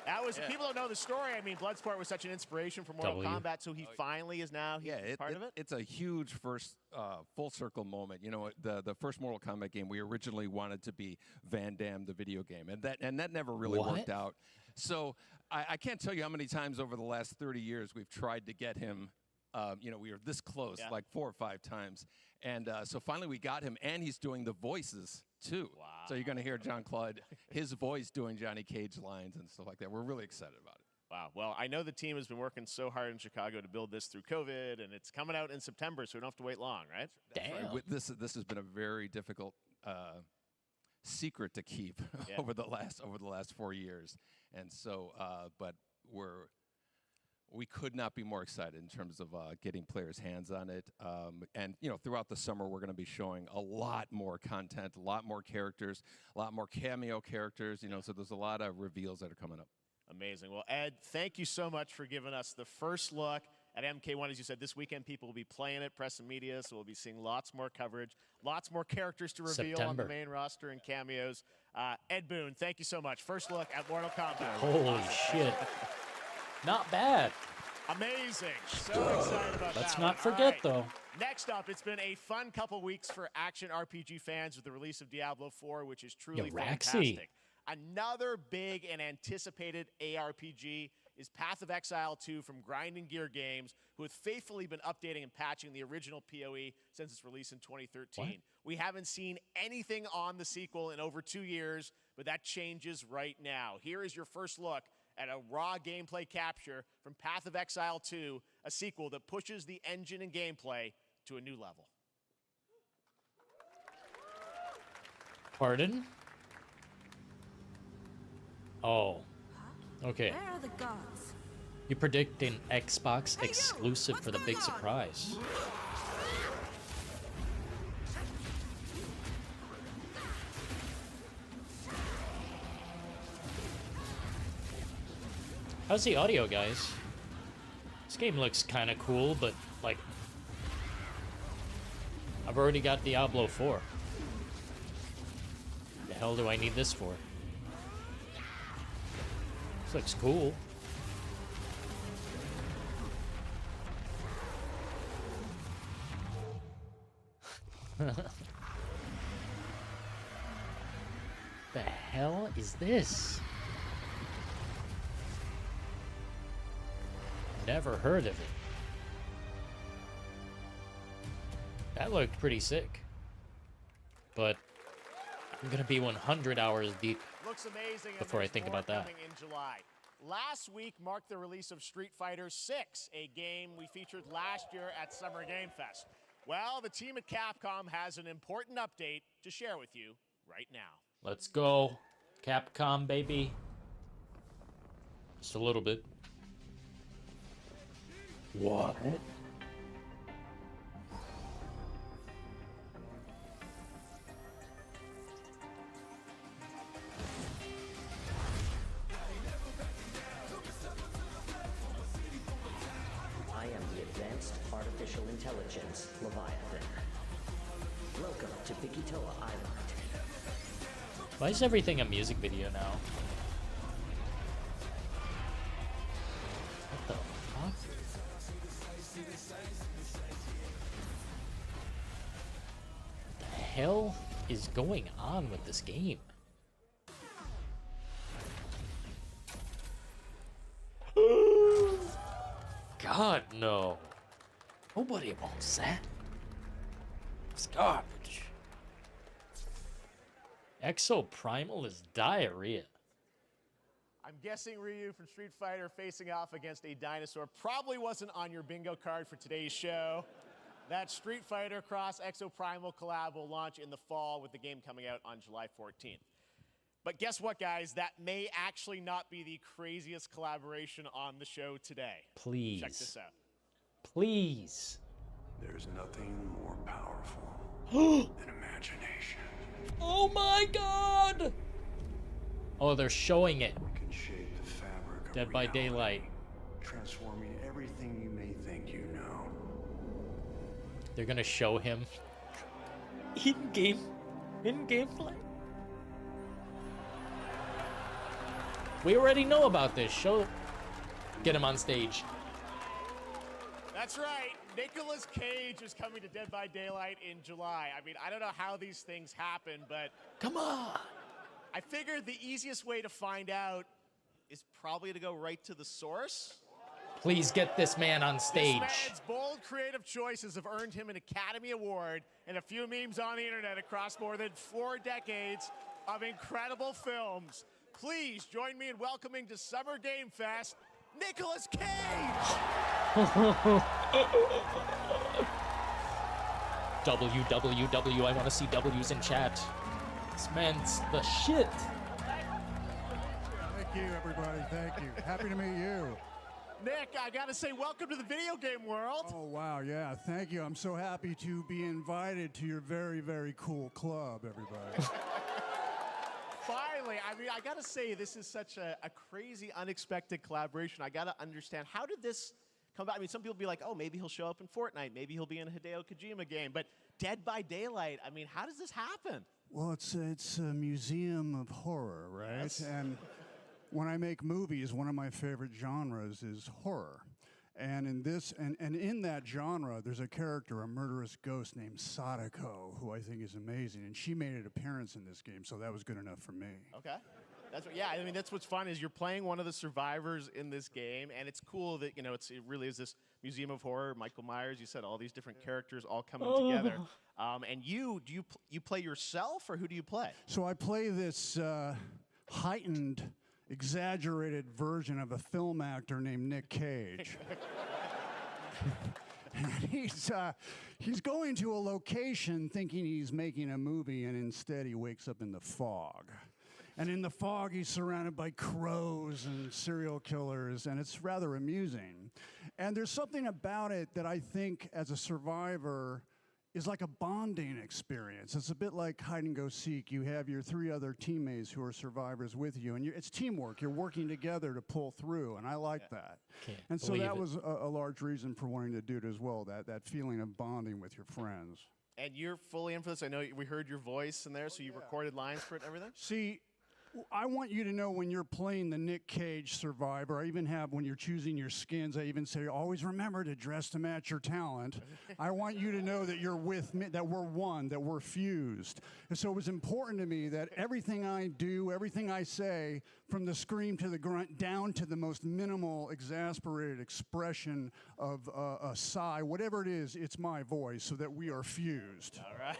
That was people don't know the story. I mean, Bloodsport was such an inspiration for Mortal Kombat, so he finally is now part of it. It's a huge first full circle moment. You know, the first Mortal Kombat game, we originally wanted to be Van Damme, the video game, and that never really worked out. So I can't tell you how many times over the last 30 years we've tried to get him. We were this close, like 4 or 5 times. And so finally we got him, and he's doing the voices, too. Wow. So you're going to hear Jean-Claude, his voice doing Johnny Cage lines and stuff like that. We're really excited about it. Wow. Well, I know the team has been working so hard in Chicago to build this through COVID, and it's coming out in September, so we don't have to wait long, right? Damn. Right. This has been a very difficult secret to keep over the last 4 years. And so, but we could not be more excited in terms of getting players' hands on it. And, throughout the summer, we're going to be showing a lot more content, a lot more characters, a lot more cameo characters, so there's a lot of reveals that are coming up. Amazing. Well, Ed, thank you so much for giving us the first look at MK1. As you said, this weekend people will be playing it, press and media, so we'll be seeing lots more coverage, lots more characters to reveal on the main roster and cameos. Ed Boon, thank you so much. First look at Mortal Kombat. Holy shit. Not bad. Amazing. So excited about that. Let's not forget, though. Next up, it's been a fun couple weeks for action RPG fans with the release of Diablo 4, which is truly fantastic. Another big and anticipated ARPG is Path of Exile 2 from Grinding Gear Games, who have faithfully been updating and patching the original PoE since its release in 2013. What? We haven't seen anything on the sequel in over 2 years, but that changes right now. Here is your first look at a raw gameplay capture from Path of Exile 2, a sequel that pushes the engine and gameplay to a new level. Pardon? Oh. Okay. Where are the gods? You predict an Xbox exclusive for the big surprise. How's the audio, guys? This game looks kind of cool, but, like, I've already got Diablo 4. The hell do I need this for? This looks cool. The hell is this? Never heard of it. That looked pretty sick. But I'm gonna be 100 hours deep Looks amazing before I think about that. In July. Last week marked the release of Street Fighter 6, a game we featured last year at Summer Game Fest. Well, the team at Capcom has an important update to share with you right now. Let's go, Capcom, baby. Just a little bit. What? I am the Advanced Artificial Intelligence, Leviathan. Welcome to Bikitoa Island. Why is everything a music video now? What the fuck? What the hell is going on with this game? God, no. Nobody wants that. It's garbage. Exoprimal is diarrhea. I'm guessing Ryu from Street Fighter facing off against a dinosaur probably wasn't on your bingo card for today's show. That Street Fighter Cross Exoprimal collab will launch in the fall with the game coming out on July 14th. But guess what, guys? That may actually not be the craziest collaboration on the show today. Please. Check this out. Please. There's nothing more powerful than imagination. Oh my god! Oh, they're showing it. We can shape the fabric of Dead by reality, Daylight. transforming everything you may think you know. They're gonna show him in gameplay. We already know about this. Get him on stage. That's right. Nicolas Cage is coming to Dead by Daylight in July. I mean, I don't know how these things happen, but... Come on! I figured the easiest way to find out is probably to go right to the source. Please get this man on stage. This man's bold creative choices have earned him an Academy Award and a few memes on the internet across more than 4 decades of incredible films. Please join me in welcoming to Summer Game Fest, Nicolas Cage! WWW, I want to see W's in chat. This man's the shit. Thank you, everybody. Thank you. Happy to meet you. Nick, I gotta say, welcome to the video game world. Oh, wow. Yeah, thank you. I'm so happy to be invited to your very, very cool club, everybody. Finally, I mean, I gotta say, this is such a crazy, unexpected collaboration. I gotta understand, how did this come about? I mean, some people be like, oh, maybe he'll show up in Fortnite. Maybe he'll be in a Hideo Kojima game. But Dead by Daylight, I mean, how does this happen? Well, it's a museum of horror, right? Yes. And when I make movies, one of my favorite genres is horror. And in this, and in that genre, there's a character, a murderous ghost named Sadako, who I think is amazing. And she made an appearance in this game, so that was good enough for me. Okay. That's what, yeah, I mean, that's what's fun is you're playing one of the survivors in this game, and it's cool that, you know, it really is this museum of horror. Michael Myers, you said all these different characters all coming together. And you play yourself, or who do you play? So I play this heightened, exaggerated version of a film actor named Nick Cage. He's going to a location thinking he's making a movie, and instead he wakes up in the fog. And in the fog, he's surrounded by crows and serial killers, and it's rather amusing. And there's something about it that I think, as a survivor, is like a bonding experience. It's a bit like hide and go seek. You have your 3 other teammates who are survivors with you, and it's teamwork. You're working together to pull through, and I like that. And so that was a large reason for wanting to do it as well, that feeling of bonding with your friends. And you're fully in for this. I know we heard your voice in there, so you recorded lines for it and everything? See, I want you to know when you're playing the Nick Cage survivor, I even have, when you're choosing your skins, I even say, always remember to dress to match your talent. I want you to know that you're with me, that we're one, that we're fused. And so it was important to me that everything I do, everything I say, from the scream to the grunt, down to the most minimal, exasperated expression of a sigh, whatever it is, it's my voice, so that we are fused. All right.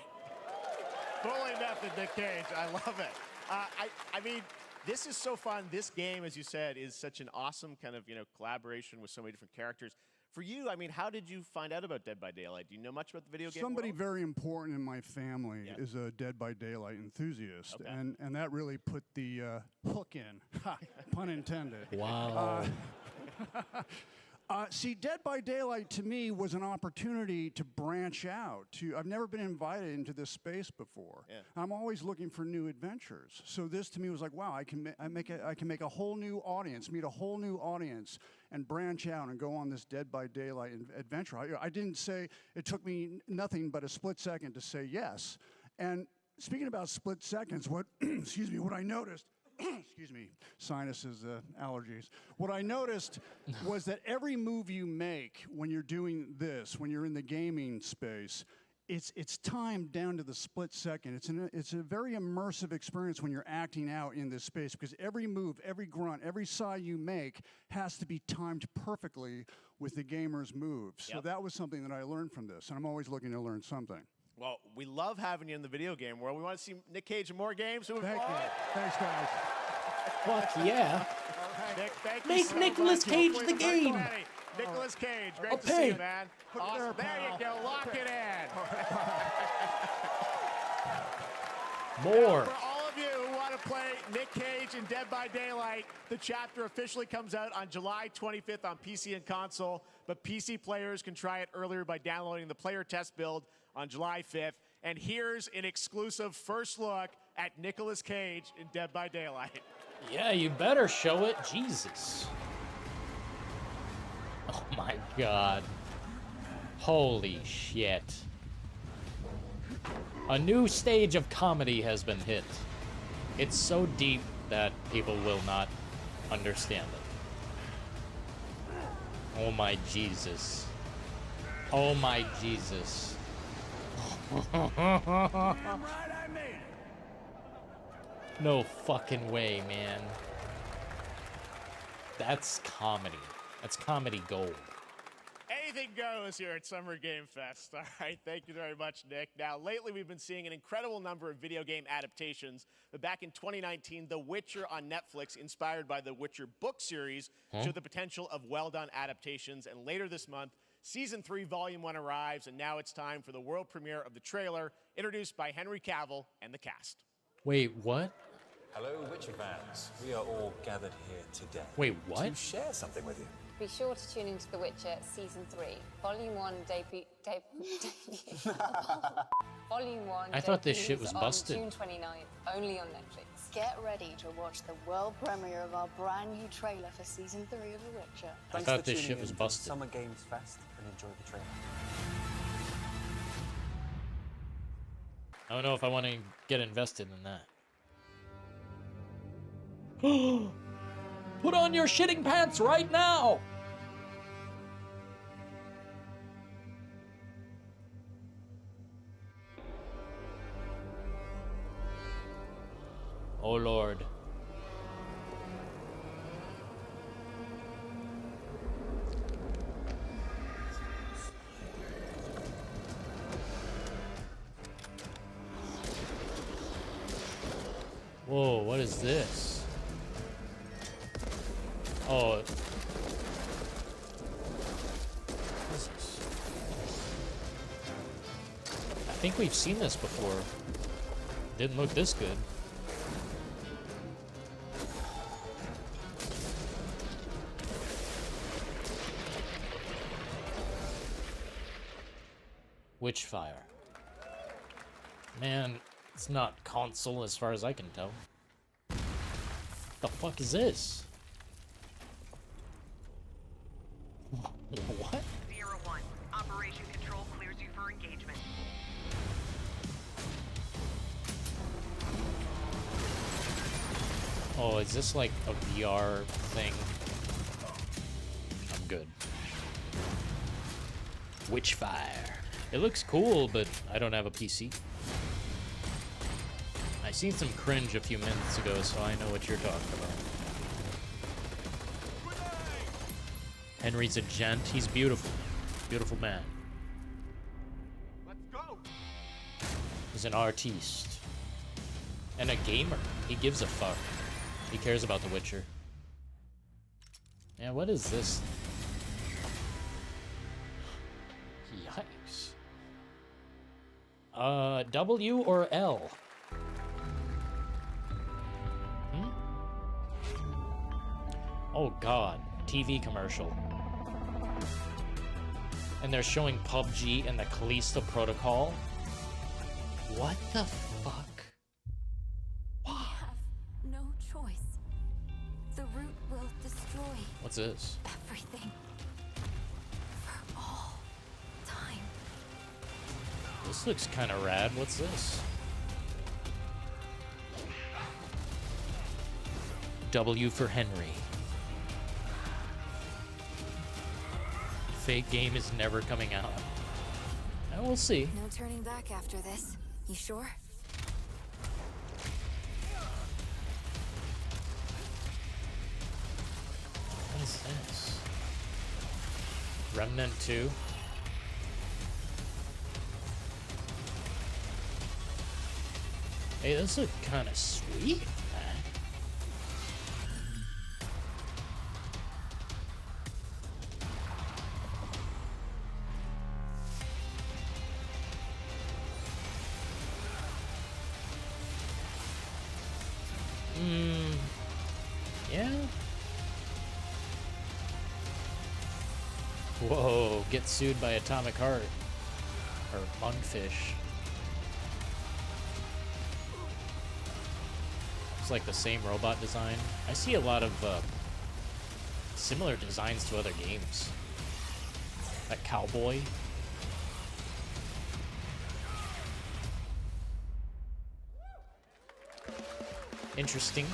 Fully method, Nick Cage. I love it. I mean, this is so fun. This game, as you said, is such an awesome kind of, collaboration with so many different characters. For you, I mean, how did you find out about Dead by Daylight? Do you know much about the video game Somebody world? very important in my family is a Dead by Daylight enthusiast, and that really put the hook in, pun intended. Wow. See, Dead by Daylight to me was an opportunity to branch out. I've never been invited into this space before. Yeah. I'm always looking for new adventures. So this to me was like, wow, I can make a whole new audience, meet a whole new audience, and branch out and go on this Dead by Daylight adventure. I didn't say, it took me nothing but a split second to say yes. And speaking about split seconds, excuse me, what I noticed, excuse me, sinuses, allergies. What I noticed was that every move you make when you're doing this, when you're in the gaming space, it's timed down to the split second. It's a very immersive experience when you're acting out in this space, because every move, every grunt, every sigh you make has to be timed perfectly with the gamer's moves. So that was something that I learned from this, and I'm always looking to learn something. Well, we love having you in the video game world. We want to see Nick Cage in more games. So Thank you. Thanks, guys. Fuck yeah. Nick, thank you Make so Nicolas much. Cage the game. Nicolas Cage, great to see you, man. Awesome. There you go, lock it in. More. Now, for all of you who want to play Nick Cage in Dead by Daylight, the chapter officially comes out on July 25th on PC and console, but PC players can try it earlier by downloading the player test build on July 5th. And here's an exclusive first look at Nicolas Cage in Dead by Daylight. Yeah, you better show it. Jesus. Oh my god. Holy shit. A new stage of comedy has been hit. It's so deep that people will not understand it. Oh my Jesus. Oh my Jesus. No fucking way, man. That's comedy. That's comedy gold. Anything goes here at Summer Game Fest. All right, thank you very much, Nick. Now, lately we've been seeing an incredible number of video game adaptations, but back in 2019, The Witcher on Netflix, inspired by the Witcher book series, showed the potential of well-done adaptations, and later this month, Season 3, Volume 1 arrives, and now it's time for the world premiere of the trailer, introduced by Henry Cavill and the cast. Wait, what? Hello, Witcher fans. We are all gathered here today. Wait, what? To share something with you. Be sure to tune into The Witcher Season 3, Volume 1 debut. Volume 1 I thought this shit was busted. on June 29th, only on Netflix. Get ready to watch the world premiere of our brand new trailer for Season 3 of The Witcher. I thought this shit was busted. Summer Games Fest and enjoy the trailer. I don't know if I want to get invested in that. Put on your shitting pants right now! Oh Lord. Whoa, what is this? Oh. What is this? I think we've seen this before. Didn't look this good. Witchfire. Man, it's not console as far as I can tell. The fuck is this? What? 01. Operation Control clears you for engagement. Oh, is this like a VR thing? I'm good. Witchfire. It looks cool, but I don't have a PC. I seen some cringe a few minutes ago, so I know what you're talking about. Henry's a gent. He's beautiful. Beautiful man. Let's go. He's an artiste. And a gamer. He gives a fuck. He cares about The Witcher. Yeah, what is this? Yikes. W or L? Oh god. TV commercial. And they're showing PUBG and the Callisto Protocol. What the fuck? We have no choice. The root will destroy What's this? everything. For all time. This looks kind of rad. What's this? W for Henry. Fake game is never coming out. And we'll see. No turning back after this. You sure? What is this? Remnant 2? Hey, this looks kind of sweet, man. Whoa, get sued by Atomic Heart. Or Munfish. It's like the same robot design. I see a lot of similar designs to other games. That cowboy. Interesting.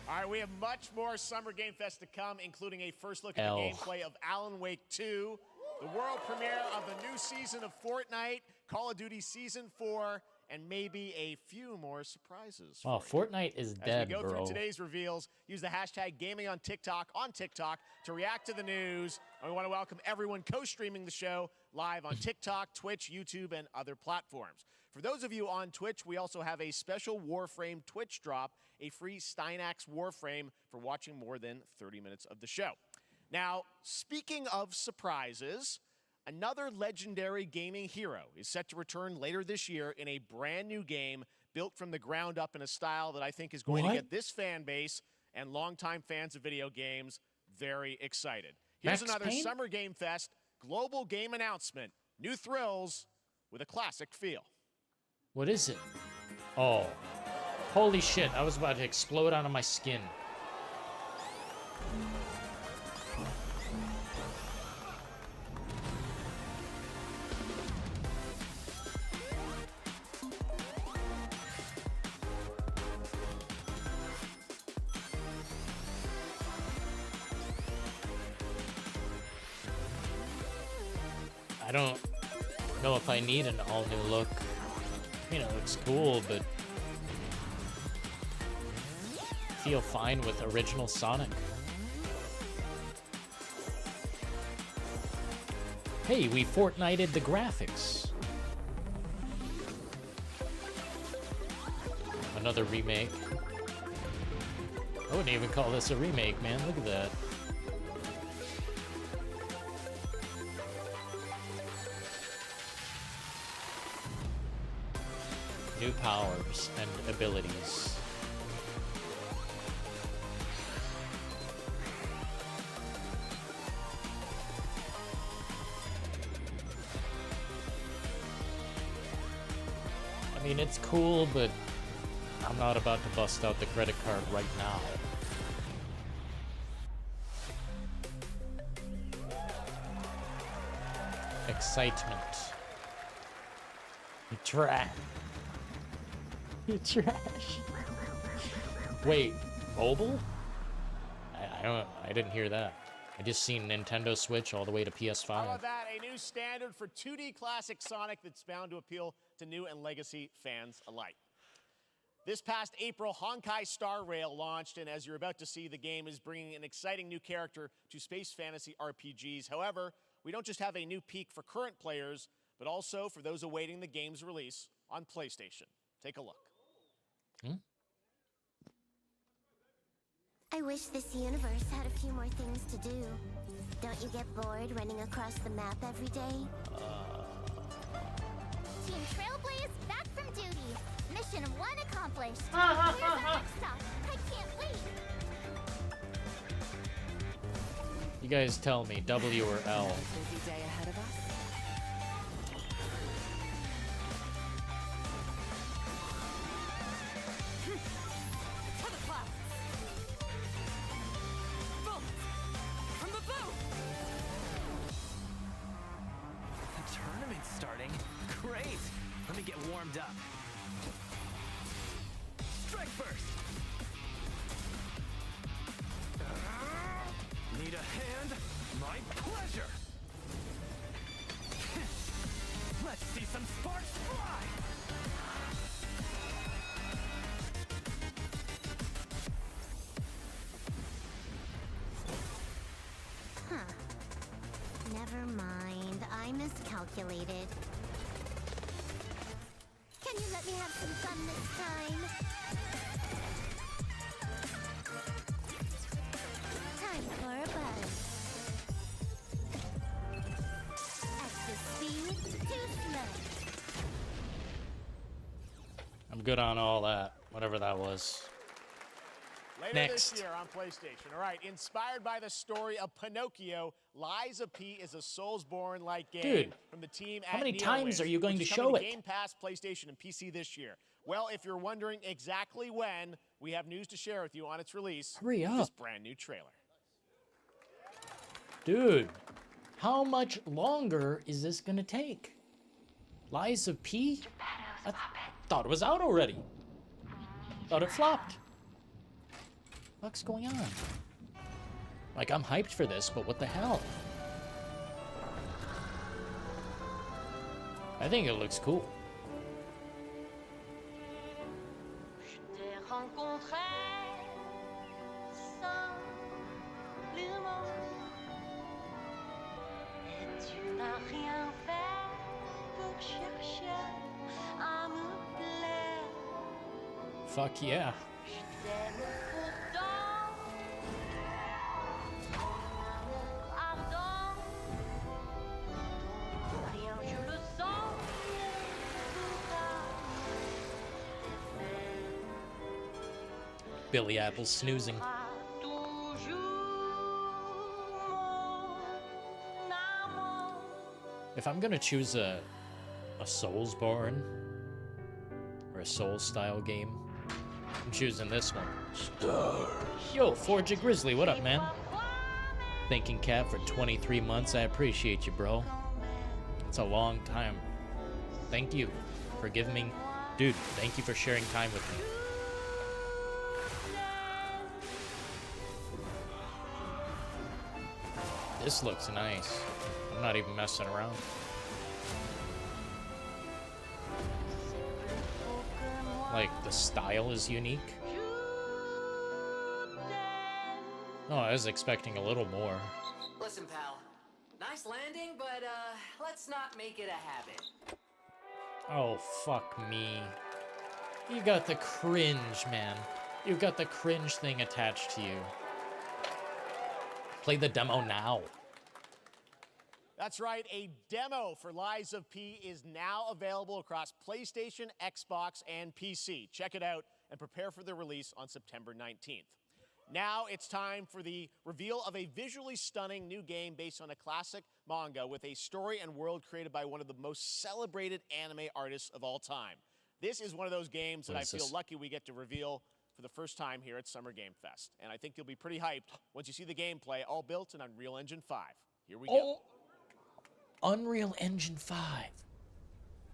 All right, we have much more Summer Game Fest to come, including a first look at L. the gameplay of Alan Wake 2, the world premiere of the new season of Fortnite, Call of Duty Season 4, and maybe a few more surprises. Oh, Fortnite is dead, As we go bro. through today's reveals, use the hashtag gaming on TikTok to react to the news. And we want to welcome everyone co-streaming the show live on TikTok, Twitch, YouTube, and other platforms. For those of you on Twitch, we also have a special Warframe Twitch drop, a free Steinax Warframe for watching more than 30 minutes of the show. Now, speaking of surprises, another legendary gaming hero is set to return later this year in a brand new game built from the ground up in a style that I think is going to get this fan base and longtime fans of video games very excited. Here's Max another Payne? Summer Game Fest global game announcement. New thrills with a classic feel. What is it? Oh. Holy shit, I was about to explode out of my skin. I don't know if I need an all-new look. I mean, it looks cool, but I feel fine with original Sonic. Hey, we Fortnited the graphics. Another remake. I wouldn't even call this a remake, man. Look at that. New powers and abilities. I mean, it's cool, but I'm not about to bust out the credit card right now. Excitement. You trash. You trash. Wait, mobile? I didn't hear that. I just seen Nintendo Switch all the way to PS5. How about that? A new standard for 2D classic Sonic that's bound to appeal to new and legacy fans alike. This past April, Honkai Star Rail launched, and as you're about to see, the game is bringing an exciting new character to space fantasy RPGs. However, we don't just have a new peak for current players, but also for those awaiting the game's release on PlayStation. Take a look. I wish this universe had a few more things to do. Don't you get bored running across the map every day? Team Trailblaze back from duty. Mission 1 accomplished. Where's our next stop? I can't wait. You guys tell me, W or L? Busy day ahead of us. Starting. Great! Let me get warmed up. Strike first! Need a hand? My pleasure! Let's see some sparks fly! Huh. Never mind. I miscalculated. Can you let me have some fun this time? Time for a buzz. Extra speed, too slow. I'm good on all that. Whatever that was. Later Next. this year on PlayStation. All right, inspired by the story of Pinocchio, Lies of P is a Soulsborne-like game Dude, from the team how at many times NeoWiz, are you going which to is coming show to it? Game Pass, PlayStation, and PC this year. Well, if you're wondering exactly when, we have news to share with you on its release. Hurry up. This brand new trailer. Dude, how much longer is this gonna take? Lies of P? I thought it was out already. Thought it flopped. What's going on? Like, I'm hyped for this, but what the hell? I think it looks cool. Fuck yeah. Billy Apple's snoozing. If I'm gonna choose a Soulsborne or a Souls-style game, I'm choosing this one. Stars. Yo, Forge a Grizzly, what up, man? Thanking Cat for 23 months. I appreciate you, bro. It's a long time. Thank you for giving me... Dude, thank you for sharing time with me. This looks nice. I'm not even messing around. Like, the style is unique. Oh, I was expecting a little more. Listen, pal. Nice landing, but let's not make it a habit. Oh, fuck me. You got the cringe, man. You got the cringe thing attached to you. Play the demo now. That's right, a demo for Lies of P is now available across PlayStation, Xbox, and PC. Check it out and prepare for the release on September 19th. Now it's time for the reveal of a visually stunning new game based on a classic manga with a story and world created by one of the most celebrated anime artists of all time. This is one of those games that I feel lucky we get to reveal for the first time here at Summer Game Fest. And I think you'll be pretty hyped once you see the gameplay, all built in Unreal Engine 5. Here we go. Unreal Engine 5.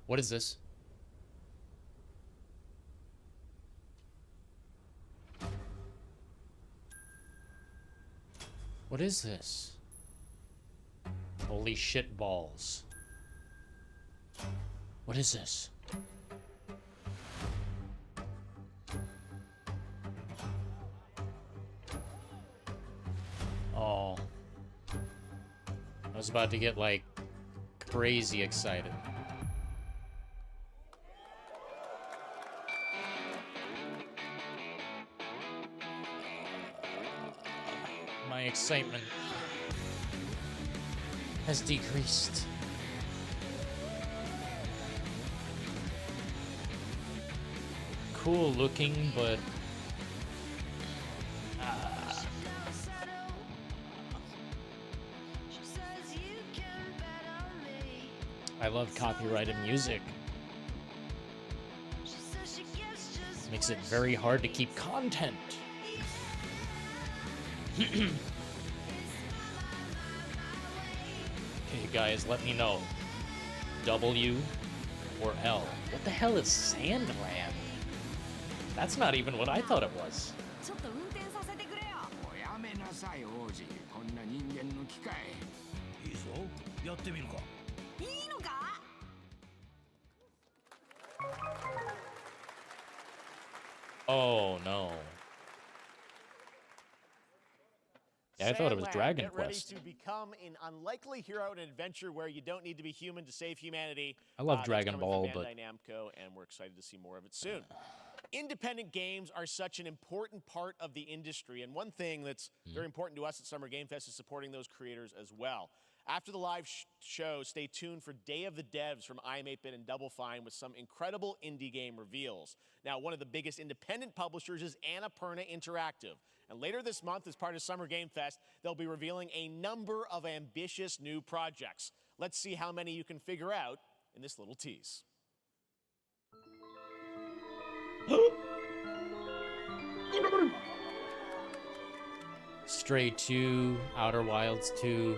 What is this? What is this? Holy shit balls. What is this? Oh. I was about to get, like, crazy excited. My excitement has decreased. Cool looking, but I love copyrighted music. Makes it very hard to keep content. Okay, guys, let me know. W or L? What the hell is Sandland? That's not even what I thought it was. Oh no. Yeah, I thought it was Dragon Get ready Quest. to become an unlikely hero in an adventure where you don't need to be human to save humanity. I love That's Dragon coming Ball, from but Bandai Namco, and we're excited to see more of it soon. Independent games are such an important part of the industry, and one thing that's very important to us at Summer Game Fest is supporting those creators as well. After the live show, stay tuned for Day of the Devs from I'm8bit and Double Fine with some incredible indie game reveals. Now, one of the biggest independent publishers is Annapurna Interactive. And later this month, as part of Summer Game Fest, they'll be revealing a number of ambitious new projects. Let's see how many you can figure out in this little tease. Stray 2, Outer Wilds 2.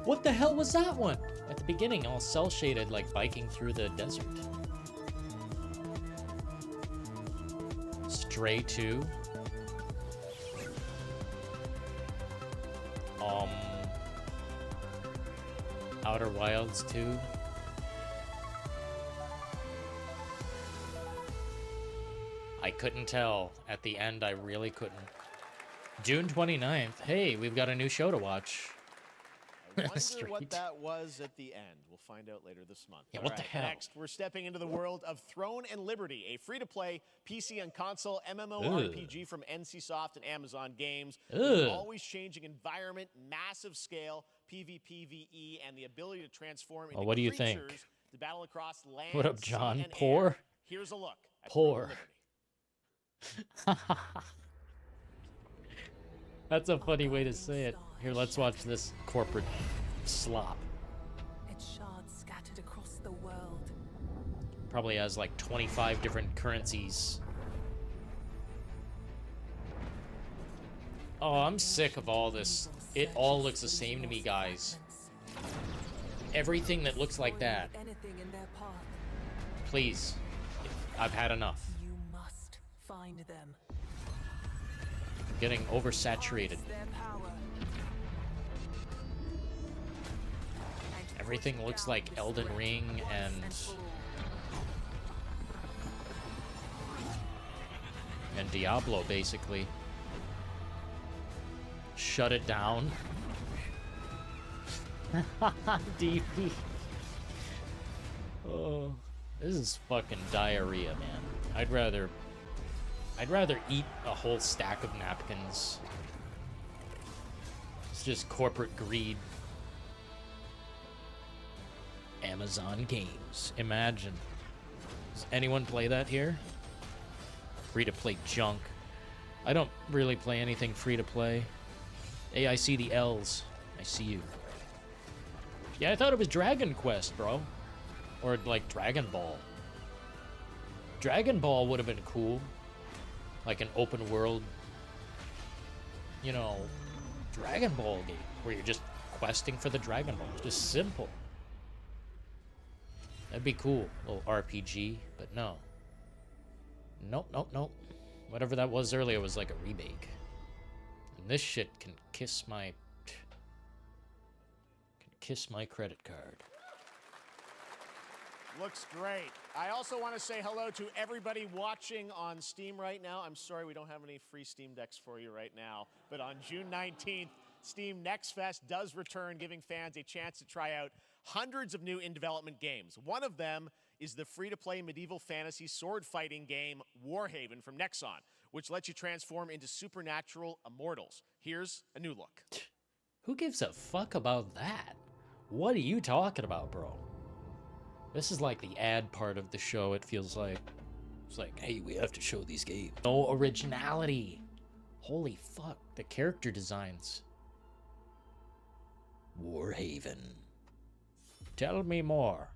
What the hell was that one? At the beginning, all cel-shaded, like biking through the desert. Stray 2. Outer Wilds 2. I couldn't tell. At the end, I really couldn't. June 29th. Hey, we've got a new show to watch. I wonder what that was at the end. We'll find out later this month. Yeah, what the hell? Next, we're stepping into the world of Throne and Liberty, a free-to-play PC and console MMORPG from NCSoft and Amazon Games. With an always changing environment, massive scale, PvPvE, and the ability to transform into what do you think? creatures to battle across land, What up, sea, John? and Poor? air. Here's a look at Poor. Throne and Liberty. That's a funny way to say it. Here, let's watch this corporate slop. Its shards scattered across the world. Probably has like 25 different currencies. Oh, I'm sick of all this. It all looks the same to me, guys. Everything that looks like that. Anything in their path. Please. I've had enough. You must find them. I'm getting oversaturated. Their power. Everything looks like Elden Ring and Diablo, basically. Shut it down. DP. Oh, this is fucking diarrhea, man. I'd rather eat a whole stack of napkins. It's just corporate greed. Amazon Games. Imagine. Does anyone play that here? Free-to-play junk. I don't really play anything free-to-play. Hey, I see the L's. I see you. Yeah, I thought it was Dragon Quest, bro. Or, like, Dragon Ball. Dragon Ball would have been cool. Like an open world, you know, Dragon Ball game. Where you're just questing for the Dragon Balls. Just simple. That'd be cool. A little RPG, but no. Nope, nope, nope. Whatever that was earlier was like a remake. And this shit can kiss my credit card. Looks great. I also want to say hello to everybody watching on Steam right now. I'm sorry we don't have any free Steam Decks for you right now, but on June 19th, Steam Next Fest does return, giving fans a chance to try out hundreds of new in-development games. One of them is the free-to-play medieval fantasy sword-fighting game Warhaven from Nexon, which lets you transform into supernatural immortals. Here's a new look. Who gives a fuck about that? What are you talking about, bro? This is like the ad part of the show, it feels like. It's like, hey, we have to show these games. No originality. Holy fuck, the character designs. Warhaven. Tell me more.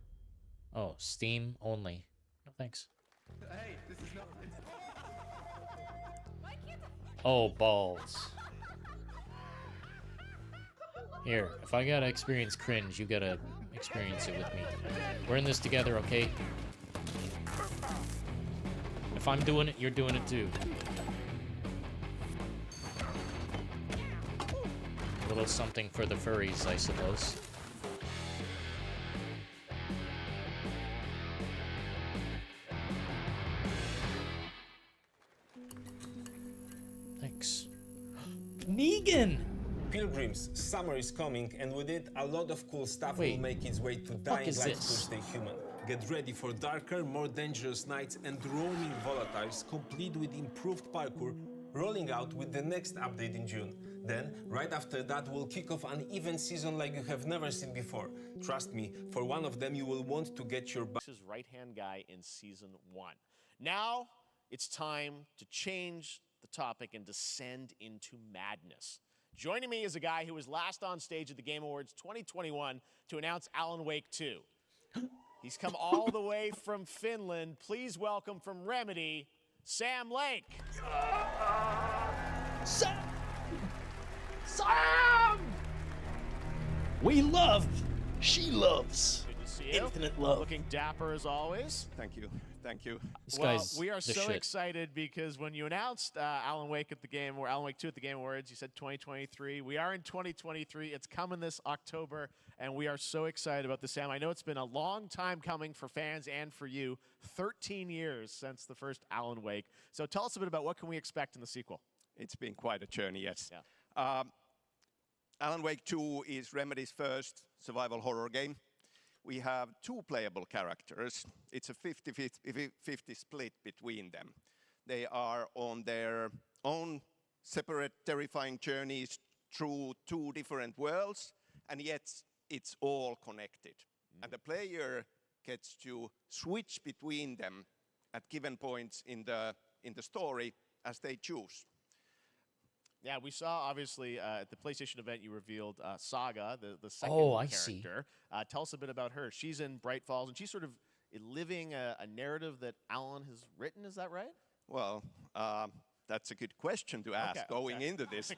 Oh, Steam only. No thanks. Hey, this is not... Oh, balls. Here, if I gotta experience cringe, you gotta experience it with me. We're in this together, okay? If I'm doing it, you're doing it too. A little something for the furries, I suppose. Thanks. Negan! Pilgrims, summer is coming, and with it, a lot of cool stuff Wait, will make its way to the fuck Dying is Light to this? Stay Human. Get ready for darker, more dangerous nights and roaming volatiles, complete with improved parkour, rolling out with the next update in June. Then, right after that, we'll kick off an event season like you have never seen before. Trust me, for one of them you will want to get your This is right-hand guy in Season 1. Now, it's time to change the topic and descend into madness. Joining me is a guy who was last on stage at the Game Awards 2021 to announce Alan Wake 2. He's come all the way from Finland. Please welcome from Remedy, Sam Lake. Sam! We love, she loves. Good to see you. Infinite love. Looking dapper as always. Thank you. Thank you. This Well, guy's we are the so shit. excited because when you announced Alan Wake at the game, or Alan Wake 2 at the Game Awards, you said 2023. We are in 2023. It's coming this October, and we are so excited about this, Sam. I know it's been a long time coming for fans and for you. 13 years since the first Alan Wake. So tell us a bit about what can we expect in the sequel. It's been quite a journey, yes. Yeah. Alan Wake 2 is Remedy's first survival horror game. We have 2 playable characters. It's a 50-50 split between them. They are on their own separate terrifying journeys through 2 different worlds, and yet it's all connected. And the player gets to switch between them at given points in the story as they choose. Yeah, we saw, obviously, at the PlayStation event, you revealed Saga, the second character. Tell us a bit about her. She's in Bright Falls, and she's sort of living a narrative that Alan has written. Is that right? Well, that's a good question to ask going into this.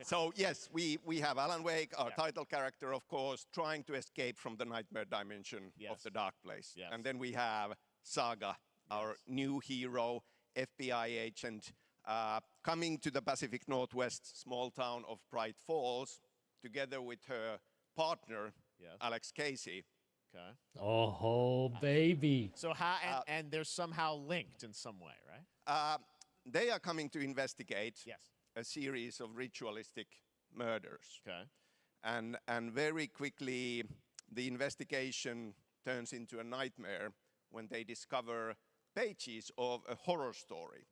So, yes, we have Alan Wake, our title character, of course, trying to escape from the nightmare dimension of the dark place. Yes. And then we have Saga, our new hero, FBI agent, coming to the Pacific Northwest small town of Bright Falls, together with her partner, Alex Casey. Okay. Oh, baby. So how and they're somehow linked in some way, right? They are coming to investigate a series of ritualistic murders. Okay. And very quickly, the investigation turns into a nightmare when they discover pages of a horror story.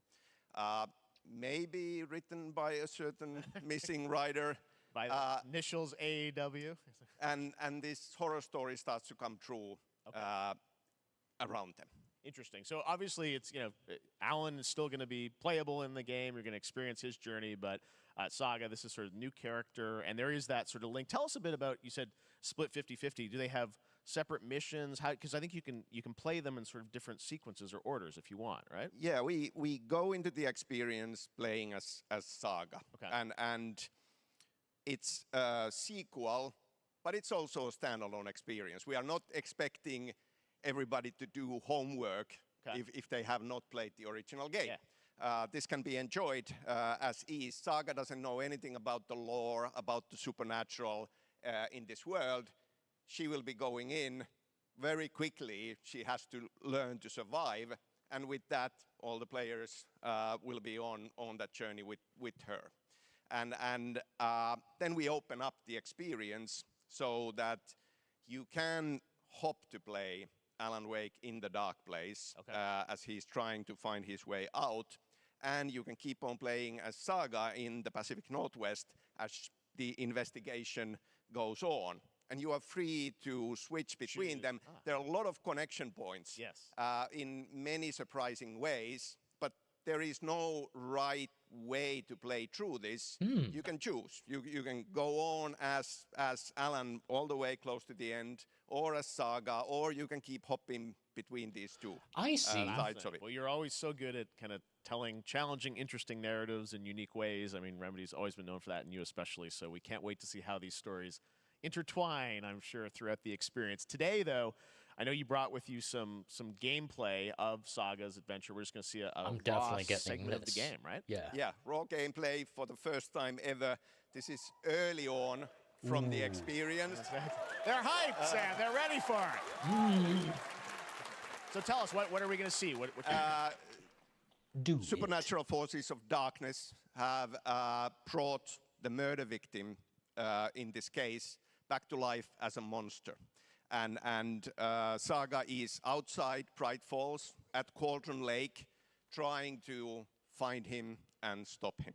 Maybe written by a certain missing writer. By the initials AEW. And this horror story starts to come true around them. Interesting. So obviously it's, Alan is still going to be playable in the game. You're going to experience his journey, but Saga, this is sort of new character, and there is that sort of link. Tell us a bit about, you said split 50-50. Do they have separate missions? Because I think you can play them in sort of different sequences or orders if you want, right? Yeah, we go into the experience playing as Saga. Okay. And it's a sequel, but it's also a standalone experience. We are not expecting everybody to do homework if they have not played the original game. This can be enjoyed as is. Saga doesn't know anything about the lore, about the supernatural in this world. She will be going in very quickly. She has to learn to survive. And with that, all the players will be on that journey with her. And then we open up the experience so that you can hop to play Alan Wake in the dark place as he's trying to find his way out. And you can keep on playing as Saga in the Pacific Northwest as the investigation goes on. And you are free to switch between them. There are a lot of connection points in many surprising ways, but there is no right way to play through this. You can choose. You can go on as Alan all the way close to the end, or as Saga, or you can keep hopping between these two. I see. Sides of it. Well, you're always so good at kind of telling challenging, interesting narratives in unique ways. I mean, Remedy's always been known for that, and you especially, so we can't wait to see how these stories intertwine, I'm sure, throughout the experience. Today, though, I know you brought with you some gameplay of Saga's adventure. We're just going to see a raw segment of the game, right? Yeah, raw gameplay for the first time ever. This is early on from the experience. They're hyped, Sam. They're ready for it. So tell us, what are we going to see? What supernatural forces of darkness have brought the murder victim, in this case, back to life as a monster. and Saga is outside Bright Falls at Cauldron Lake, trying to find him and stop him.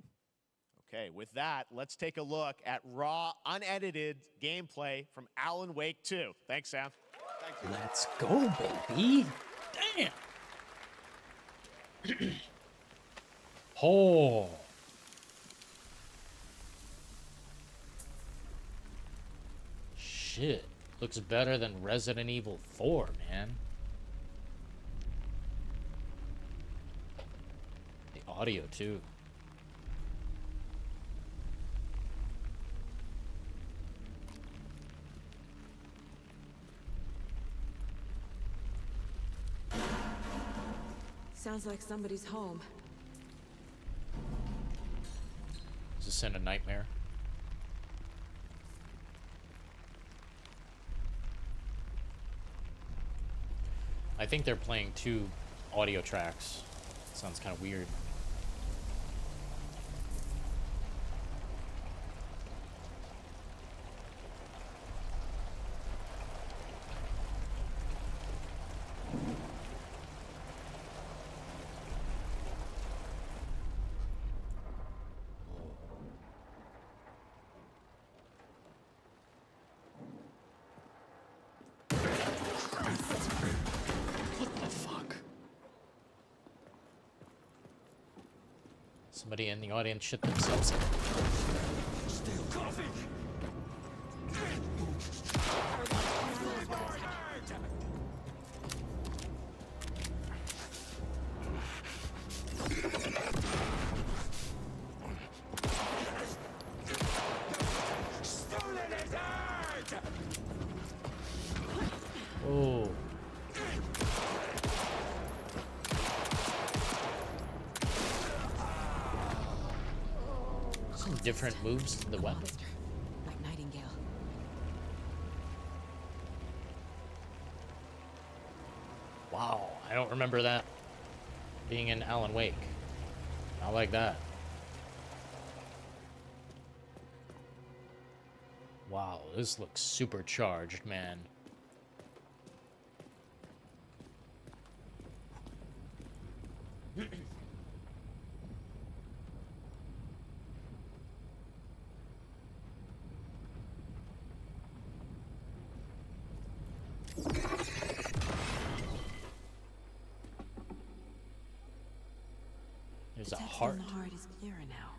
Okay, with that, let's take a look at raw, unedited gameplay from Alan Wake 2. Thanks, Sam. Thank you. Let's go, baby. Damn. Oh. Shit. Looks better than Resident Evil 4, man. The audio, too. Sounds like somebody's home. Is this in a nightmare? I think they're playing 2 audio tracks. Sounds kind of weird. Somebody in the audience shit themselves. Still coffee. Oh. Some different moves to the weapon. Like Nightingale. Wow, I don't remember that being in Alan Wake. Not like that. Wow, this looks supercharged, man. There's a heart. The heart is clearer now.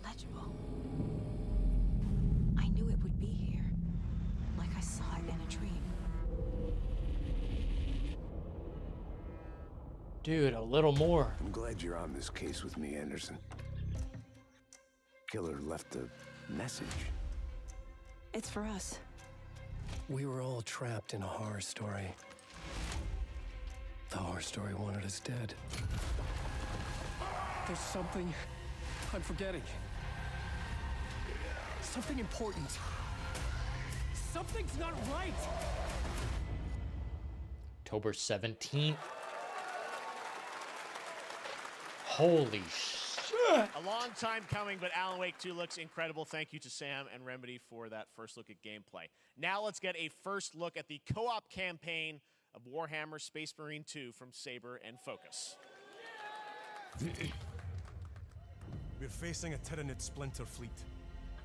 Legible. I knew it would be here, like I saw it in a dream. Dude, a little more. I'm glad you're on this case with me, Anderson. Killer left a message. It's for us. We were all trapped in a horror story. The horror story wanted us dead. There's something I'm forgetting. Something important. Something's not right. October 17th. Holy shit. A long time coming, but Alan Wake 2 looks incredible. Thank you to Sam and Remedy for that first look at gameplay. Now let's get a first look at the co-op campaign of Warhammer Space Marine 2 from Saber and Focus. We're facing a Tyranid splinter fleet.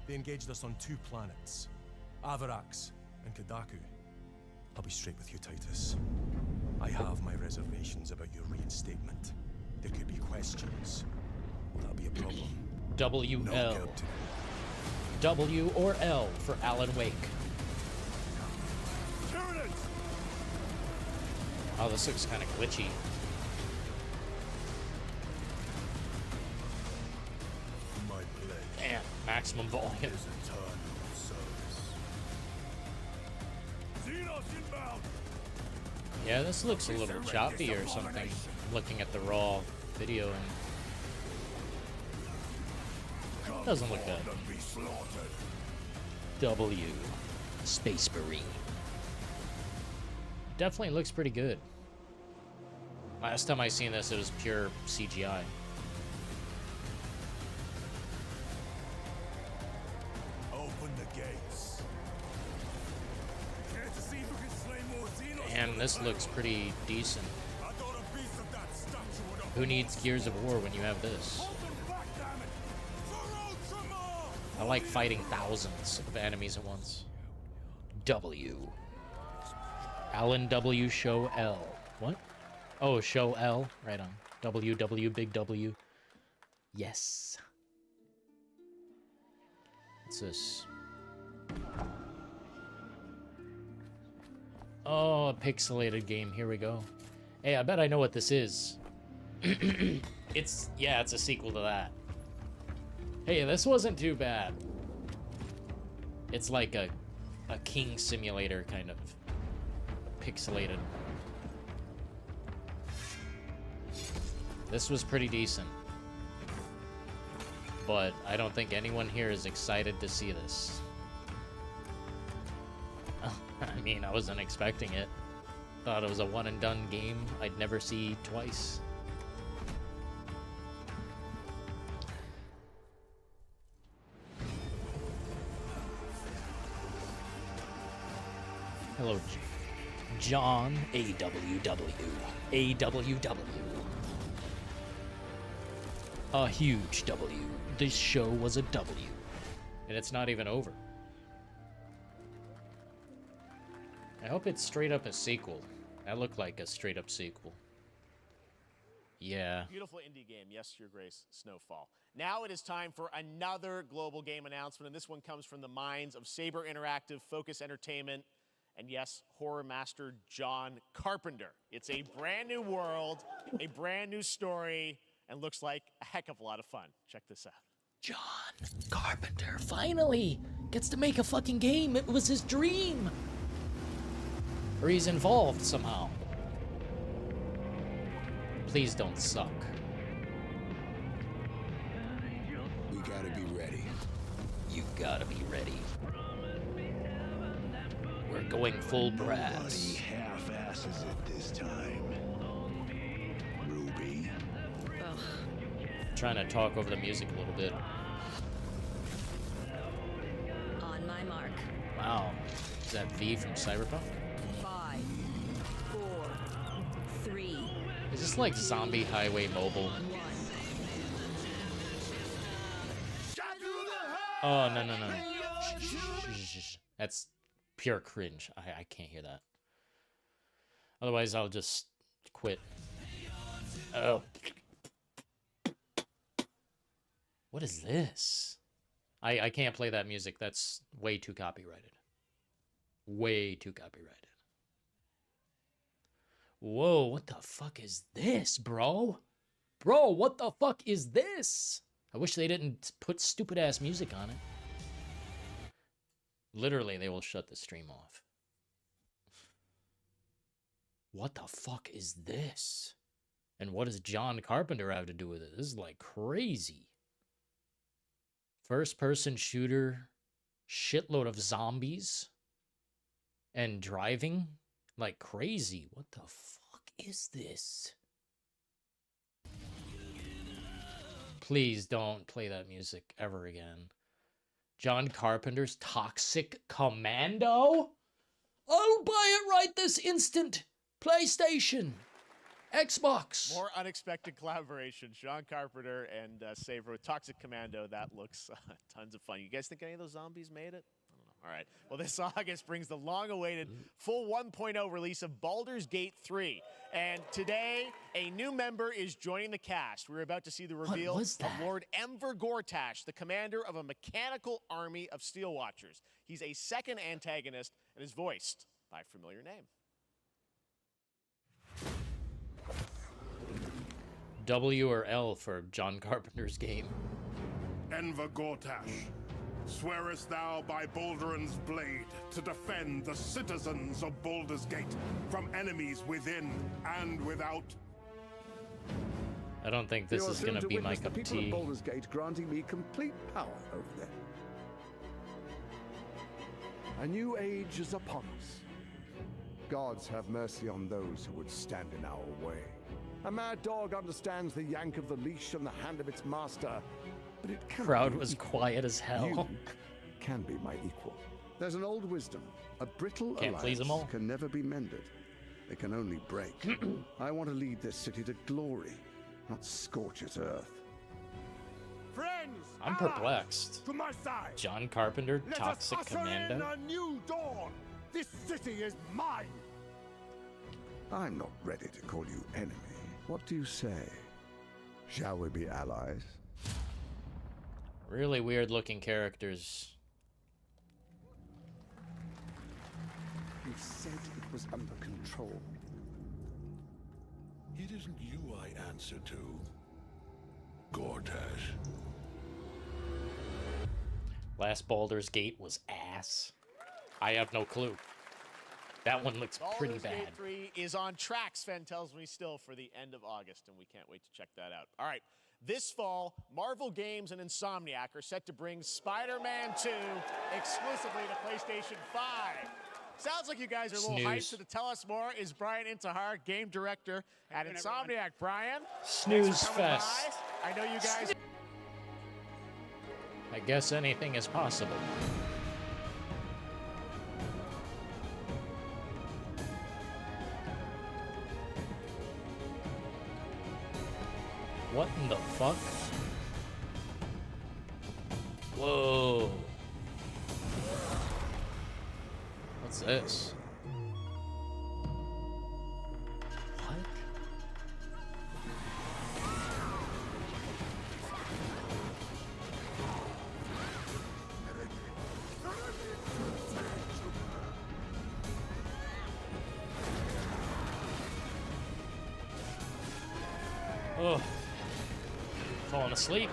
They engaged us on 2 planets, Avarax and Kadaku. I'll be straight with you, Titus. I have my reservations about your reinstatement. There could be questions. Will that be a problem? WL. No, Captain. W or L for Alan Wake. Tyranids! Oh, this looks kind of glitchy. My blade. Damn, maximum volume. Yeah, this looks a little choppy or something. I'm looking at the raw video and doesn't look good. W, Space Marine. Definitely looks pretty good. Last time I seen this, it was pure CGI. Open the gates. Care to see this looks pretty decent. Who needs Gears of War when you have this? I like fighting thousands of enemies at once. W. Alan W. Show L. What? Oh, Show L. Right on. W, W, big W. Yes. What's this? Oh, a pixelated game. Here we go. Hey, I bet I know what this is. It's a sequel to that. Hey, this wasn't too bad. It's like a king simulator kind of pixelated. This was pretty decent. But I don't think anyone here is excited to see this. I mean, I wasn't expecting it. Thought it was a one and done game I'd never see twice. Hello, John AWW. AWW. A huge W. This show was a W. And it's not even over. I hope it's straight up a sequel. That looked like a straight up sequel. Yeah. Beautiful indie game. Yes, Your Grace, Snowfall. Now it is time for another global game announcement, and this one comes from the minds of Saber Interactive, Focus Entertainment, and yes, horror master John Carpenter. It's a brand new world, a brand new story, and looks like a heck of a lot of fun. Check this out. John Carpenter finally gets to make a fucking game. It was his dream. Or he's involved somehow. Please don't suck. We gotta be ready. You gotta be ready. We're going full brass. Nobody half-asses it this time. Ruby. Trying to talk over the music a little bit. On my mark. Wow. Is that V from Cyberpunk? 5, 4, 3. Is this like Zombie Highway Mobile? Oh, no, no, no. Shh. That's pure cringe. I can't hear that. Otherwise, I'll just quit. Oh. What is this? I can't play that music. That's way too copyrighted. Way too copyrighted. Whoa, what the fuck is this, bro? Bro, what the fuck is this? I wish they didn't put stupid-ass music on it. Literally, they will shut the stream off. What the fuck is this? And what does John Carpenter have to do with it? This is like crazy. First-person shooter, shitload of zombies, and driving like crazy. What the fuck is this? Please don't play that music ever again. John Carpenter's Toxic Commando? I'll buy it right this instant. PlayStation. Xbox. More unexpected collaboration. Sean Carpenter and Saber with Toxic Commando. That looks tons of fun. You guys think any of those zombies made it? I don't know. All right. Well, this August brings the long-awaited full 1.0 release of Baldur's Gate 3. And today, a new member is joining the cast. We're about to see the reveal of Lord Enver Gortash, the commander of a mechanical army of Steel Watchers. He's a second antagonist and is voiced by a familiar name. W or L for John Carpenter's game. Enver Gortash, swearest thou by Balduran's blade to defend the citizens of Baldur's Gate from enemies within and without? I don't think this is going to be my cup of tea. Baldur's Gate granting me complete power over them. A new age is upon us. Gods have mercy on those who would stand in our way. A mad dog understands the yank of the leash on the hand of its master, but it cannot Crowd be was equal. quiet as hell. You can be my equal. There's an old wisdom. A brittle Can't please alliance them all. can never be mended. They can only break. I want to lead this city to glory, not scorch its earth. Friends, I'm perplexed. to my side. John Carpenter, Let Toxic us usher in Commando. a new dawn. This city is mine. I'm not ready to call you enemy. What do you say? Shall we be allies? Really weird looking characters. He said it was under control. It isn't you I answer to, Gortash. Last Baldur's Gate was ass. I have no clue. That one looks pretty Baldur's bad. Gate 3 is on track, Sven tells me, still for the end of August, and we can't wait to check that out. All right, this fall, Marvel Games and Insomniac are set to bring Spider-Man 2 exclusively to PlayStation 5. Sounds like you guys are a little hyped, so to tell us more is Brian Intihar, game director at Insomniac. Brian, Snooze fest. by. I know you guys... I guess anything is possible. What in the fuck? Whoa. What's this? What? Oh. Falling asleep.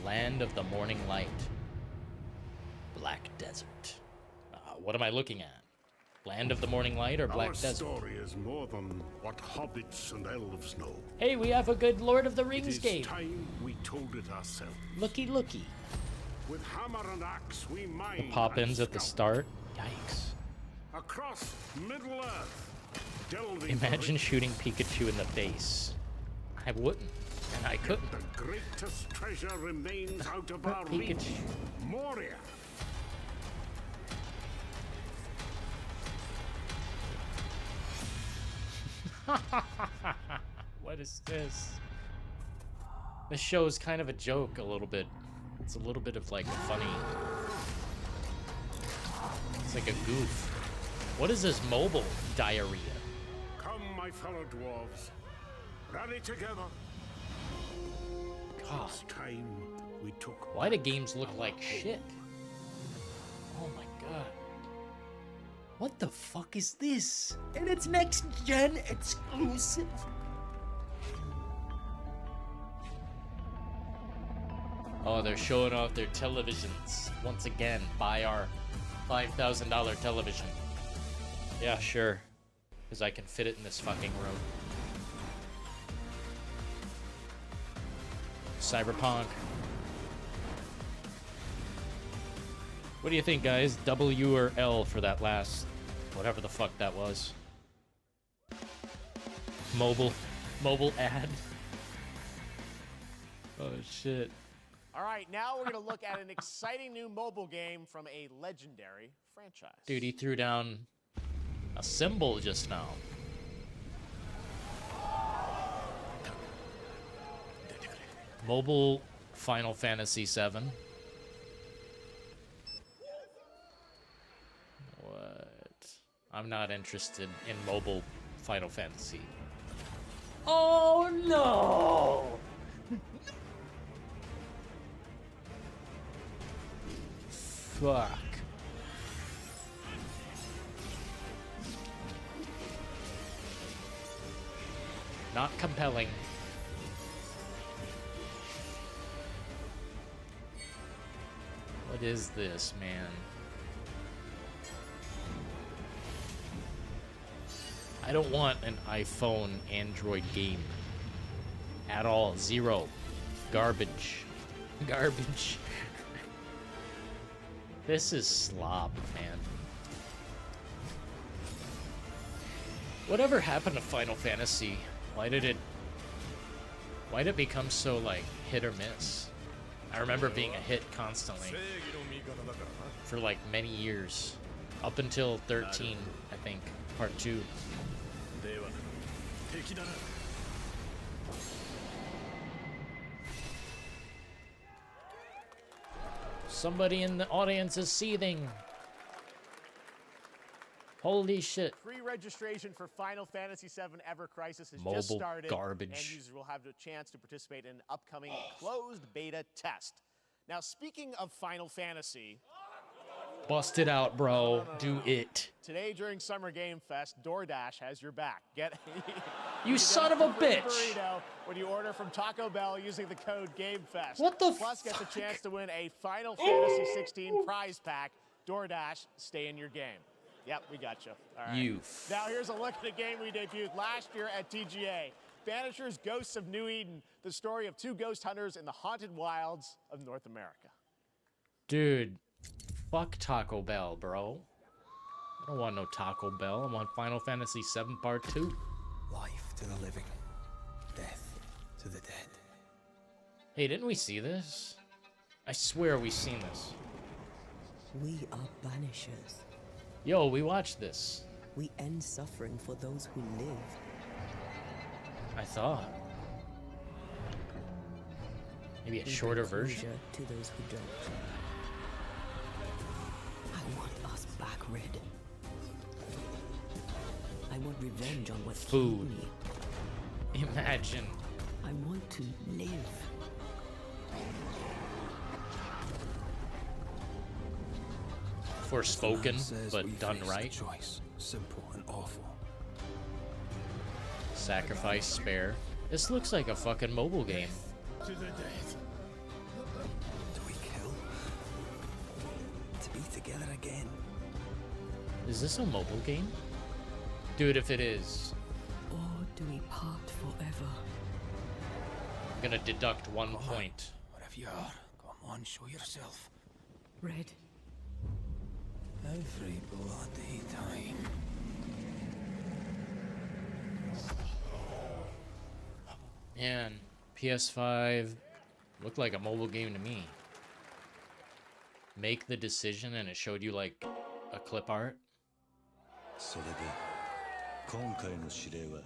Land of the Morning Light. Black Desert. What am I looking at? Land of the Morning Light or Black Desert? Our story is more than what hobbits and elves know. Hey, we have a good Lord of the Rings game. It is time we told it ourselves. Looky, looky. With hammer and axe, we mine. The pop-ins at the start. Yikes. Across Middle Earth. Delving Imagine shooting Pikachu in the face. I wouldn't, and I couldn't. The greatest treasure remains out of our Pikachu. reach. Moria. What is this? This show is kind of a joke a little bit. It's a little bit of like funny. It's like a goof. What is this mobile diarrhea? Come, my fellow dwarves. Rally together. God. It's time we took. Why do games look like shit? Oh my god. What the fuck is this? And it's next gen exclusive. Oh, they're showing off their televisions. Once again, buy our $5,000 television. Yeah, sure. Because I can fit it in this fucking room. Cyberpunk. What do you think, guys? W or L for that last... whatever the fuck that was. Mobile ad. Oh, shit. All right, now we're going to look at an exciting new mobile game from a legendary franchise. Dude, he threw down a symbol just now. Mobile Final Fantasy VII. What? I'm not interested in mobile Final Fantasy. Oh no! Fuck. Not compelling. What is this, man? I don't want an iPhone Android game. At all. Zero. Garbage. Garbage. This is slop, man. Whatever happened to Final Fantasy? Why did it become so, like, hit or miss? I remember being a hit constantly for like many years, up until 13, I think, part 2. Somebody in the audience is seething. Holy shit. Pre-registration for Final Fantasy VII Ever Crisis has Mobile just started. garbage. And users will have the chance to participate in an upcoming closed beta test. Now, speaking of Final Fantasy... Bust it out, bro. Do it. Today during Summer Game Fest, DoorDash has your back. Get You son of a bitch. Burrito when you order from Taco Bell using the code GameFest. What the Plus, get the chance to win a Final Fantasy 16 prize pack. DoorDash, stay in your game. Yep, we got you. All right. You. Now here's a look at a game we debuted last year at TGA. Banishers Ghosts of New Eden, the story of 2 ghost hunters in the haunted wilds of North America. Dude, fuck Taco Bell, bro. I don't want no Taco Bell. I want Final Fantasy VII Part 2. Life to the living, death to the dead. Hey, didn't we see this? I swear we seen this. We are banishers. Yo, we watched this. We end suffering for those who live. I thought. Maybe a shorter version? To those who don't. I want us back, Red. I want revenge on what Food. killed me. Imagine. I want to live. Forspoken, but done right. Choice, simple and awful. Sacrifice, spare. This looks like a fucking mobile game. To the death. Do we kill? To be together again. Is this a mobile game? Dude, if it is, Or do we part forever? I'm gonna deduct 1 point. Whatever you are, come on, show yourself. Red. Every bloody time. Man, PS5 looked like a mobile game to me. Make the decision and it showed you like a clip art. それで今回の指令は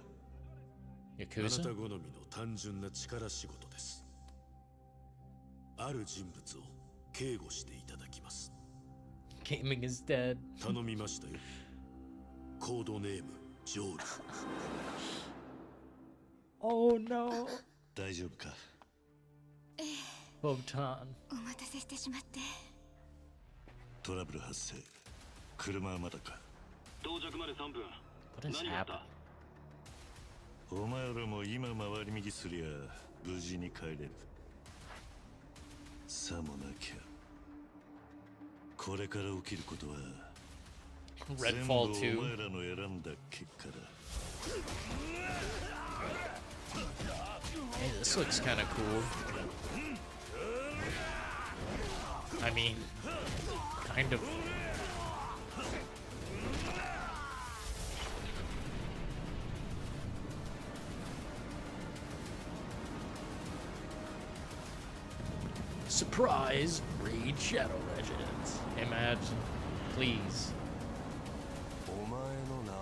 Yakuza? あなた好みの単純な力仕事です。ある人物を警護していただきます。 Gaming is dead. 頼みましたよ。コードネームジョール。Oh no. 大丈夫か。Botan. お待たせしてしまって。トラブル発生。車はまだか。到着まで3分。 What has happened? お前らも今回り右すりゃ無事に帰れる。さもなきゃ。これから起きることは Redfall 2. 全部お前らの選んだ結果だ。 Hey, this looks kind of cool. I mean, kind of. Surprise! Raid Shadow Legends. Imagine, please. お前の名は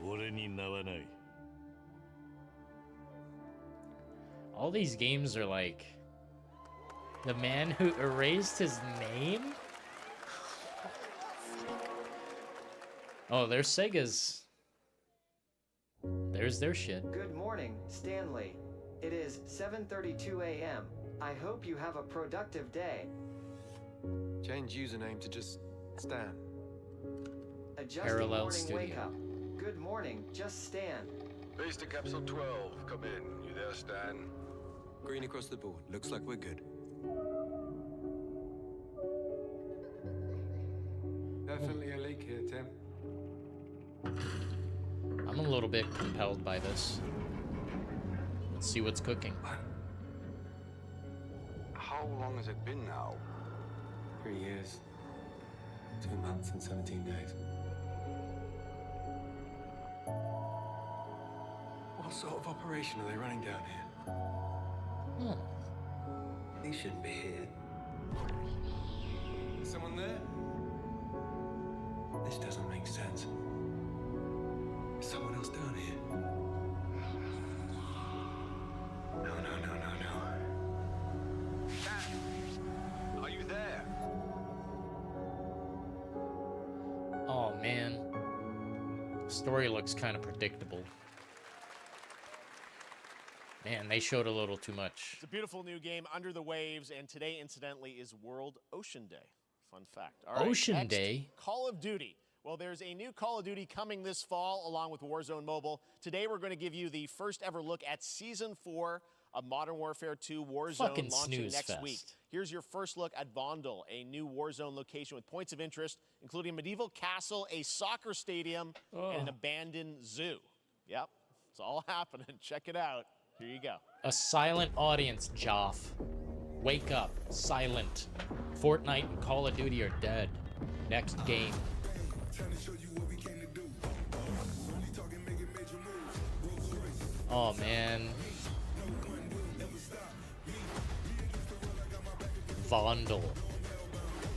俺に名はない。 All these games are like the man who erased his name? Oh, there's Sega's. There's their shit. Good morning, Stanley. It is 7:32 a.m. I hope you have a productive day. Change username to just Stan. Adjusting Parallel morning Studio. wake up. Good morning, just Stan. Base to Capsule 12, come in. You there, Stan? Green across the board. Looks like we're good. Definitely a leak here, Tim. I'm a little bit compelled by this. Let's see what's cooking. How long has it been now? 3 years. 2 months and 17 days. What sort of operation are they running down here? He shouldn't be here. Is someone there? This doesn't make sense. Is someone else down here? No. Dad! Are you there? Oh man. Story looks kind of predictable. Man, they showed a little too much. It's a beautiful new game, Under the Waves, and today, incidentally, is World Ocean Day. Fun fact. All right, Ocean next, Day? Call of Duty. Well, there's a new Call of Duty coming this fall, along with Warzone Mobile. Today, we're going to give you the first ever look at Season 4 of Modern Warfare 2 Warzone, Fucking launching snooze next fest. week. Here's your first look at Vondel, a new Warzone location with points of interest, including a medieval castle, a soccer stadium, and an abandoned zoo. Yep, it's all happening. Check it out. Here you go. A silent audience, Geoff. Wake up. Silent. Fortnite and Call of Duty are dead. Next game. Oh, man. Vondel.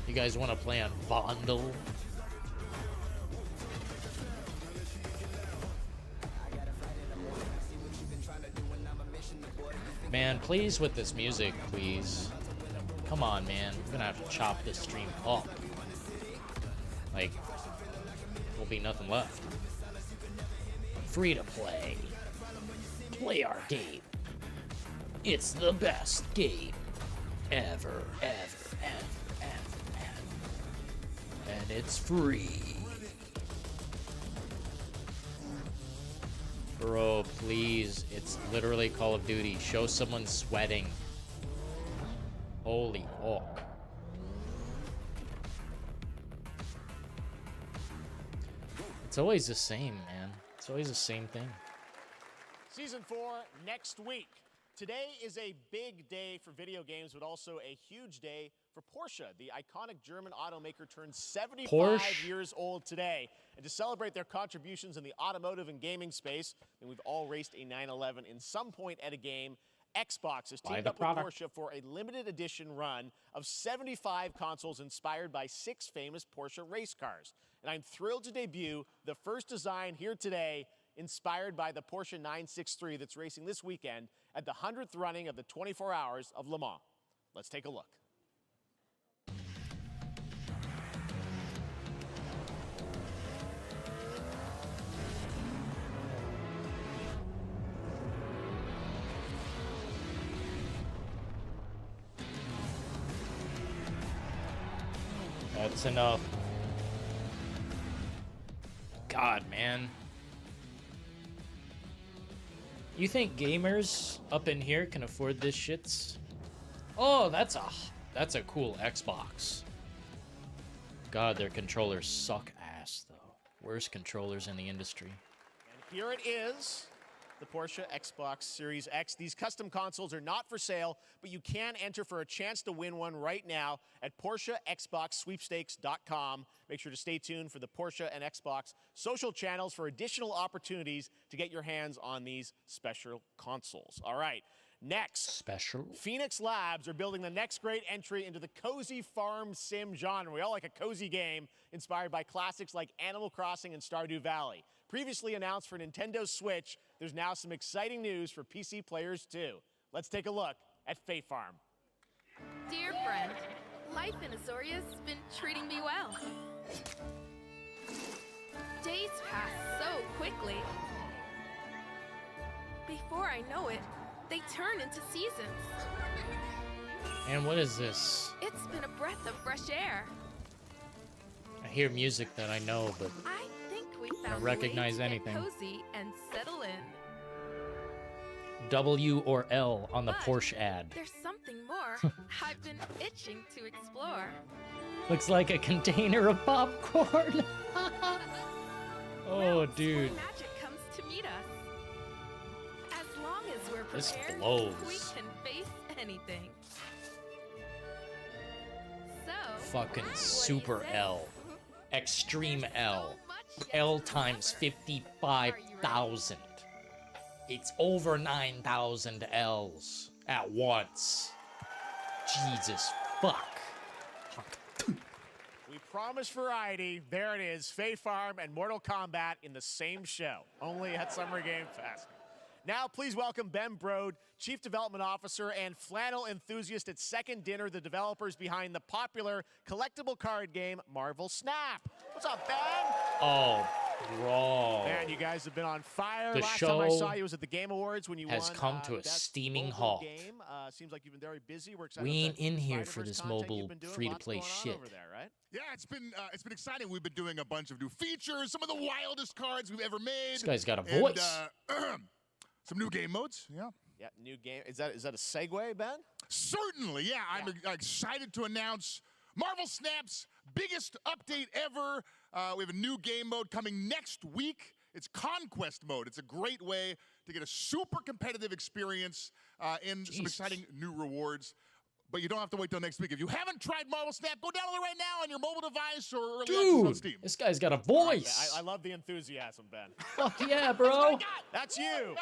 You guys want to play on Vondel? Man, please with this music, please. Come on, man. I'm gonna have to chop this stream up. Like, there'll be nothing left. Free to play. Play our game. It's the best game ever. And it's free. Bro, please. It's literally Call of Duty. Show someone sweating. Holy fuck. It's always the same, man. It's always the same thing. Season 4 next week. Today is a big day for video games, but also a huge day for Porsche. The iconic German automaker turns 75 years old today. And to celebrate their contributions in the automotive and gaming space, and we've all raced a 911 in some point at a game, Xbox has teamed up with Porsche for a limited edition run of 75 consoles inspired by 6 famous Porsche race cars. And I'm thrilled to debut the first design here today, inspired by the Porsche 963 that's racing this weekend at the 100th running of the 24 Hours of Le Mans. Let's take a look. That's enough. God, man. You think gamers up in here can afford this shits? Oh, that's a cool Xbox. God, their controllers suck ass, though. Worst controllers in the industry. And here it is, the Porsche Xbox Series X. These custom consoles are not for sale, but you can enter for a chance to win one right now at PorscheXboxSweepstakes.com. Make sure to stay tuned for the Porsche and Xbox social channels for additional opportunities to get your hands on these special consoles. All right, next. Special? Phoenix Labs are building the next great entry into the cozy farm sim genre. We all like a cozy game inspired by classics like Animal Crossing and Stardew Valley. Previously announced for Nintendo Switch, there's now some exciting news for PC players too. Let's take a look at Fae Farm. Dear friend, life in Azoria's been treating me well. Days pass so quickly. Before I know it, they turn into seasons. And what is this? It's been a breath of fresh air. I hear music that I know, but I think we I found don't recognize a way to anything. get cozy and settle in. W or L on the Porsche ad. There's something more I've been itching to explore. Looks like a container of popcorn. Oh, dude. Magic comes to meet us. As long as we're This prepared, blows. we can face anything. So, Fucking Super L. Extreme L. L times 55,000. It's over 9,000 L's at once. Jesus fuck. We promised variety. There it is. Fae Farm and Mortal Kombat in the same show, only at Summer Game Fest. Now, please welcome Ben Brode, Chief Development Officer and flannel enthusiast at Second Dinner, the developers behind the popular collectible card game Marvel Snap. What's up, Ben? Oh, bro. Man, you guys have been on fire. The Last show time I saw you was at the Game Awards when you has won, come to a Best steaming Mobile halt. Game. Seems like you've been very busy. We're excited We about ain't that in here for Spider-Verse this content mobile you've been doing. free-to-play Lots going on shit. over there, right? Yeah, it's been exciting. We've been doing a bunch of new features, some of the wildest cards we've ever made. This guy's got a and, voice. Some new game modes. Yeah. Yeah, new game. Is that a segue, Ben? Certainly, yeah. I'm excited to announce Marvel Snap's biggest update ever. We have a new game mode coming next week. It's Conquest mode. It's a great way to get a super competitive experience and some exciting new rewards. But you don't have to wait till next week. If you haven't tried Marvel Snap, go download it right now on your mobile device or early access on Steam. This guy's got a voice. I love the enthusiasm, Ben. Fuck yeah, bro. That's you.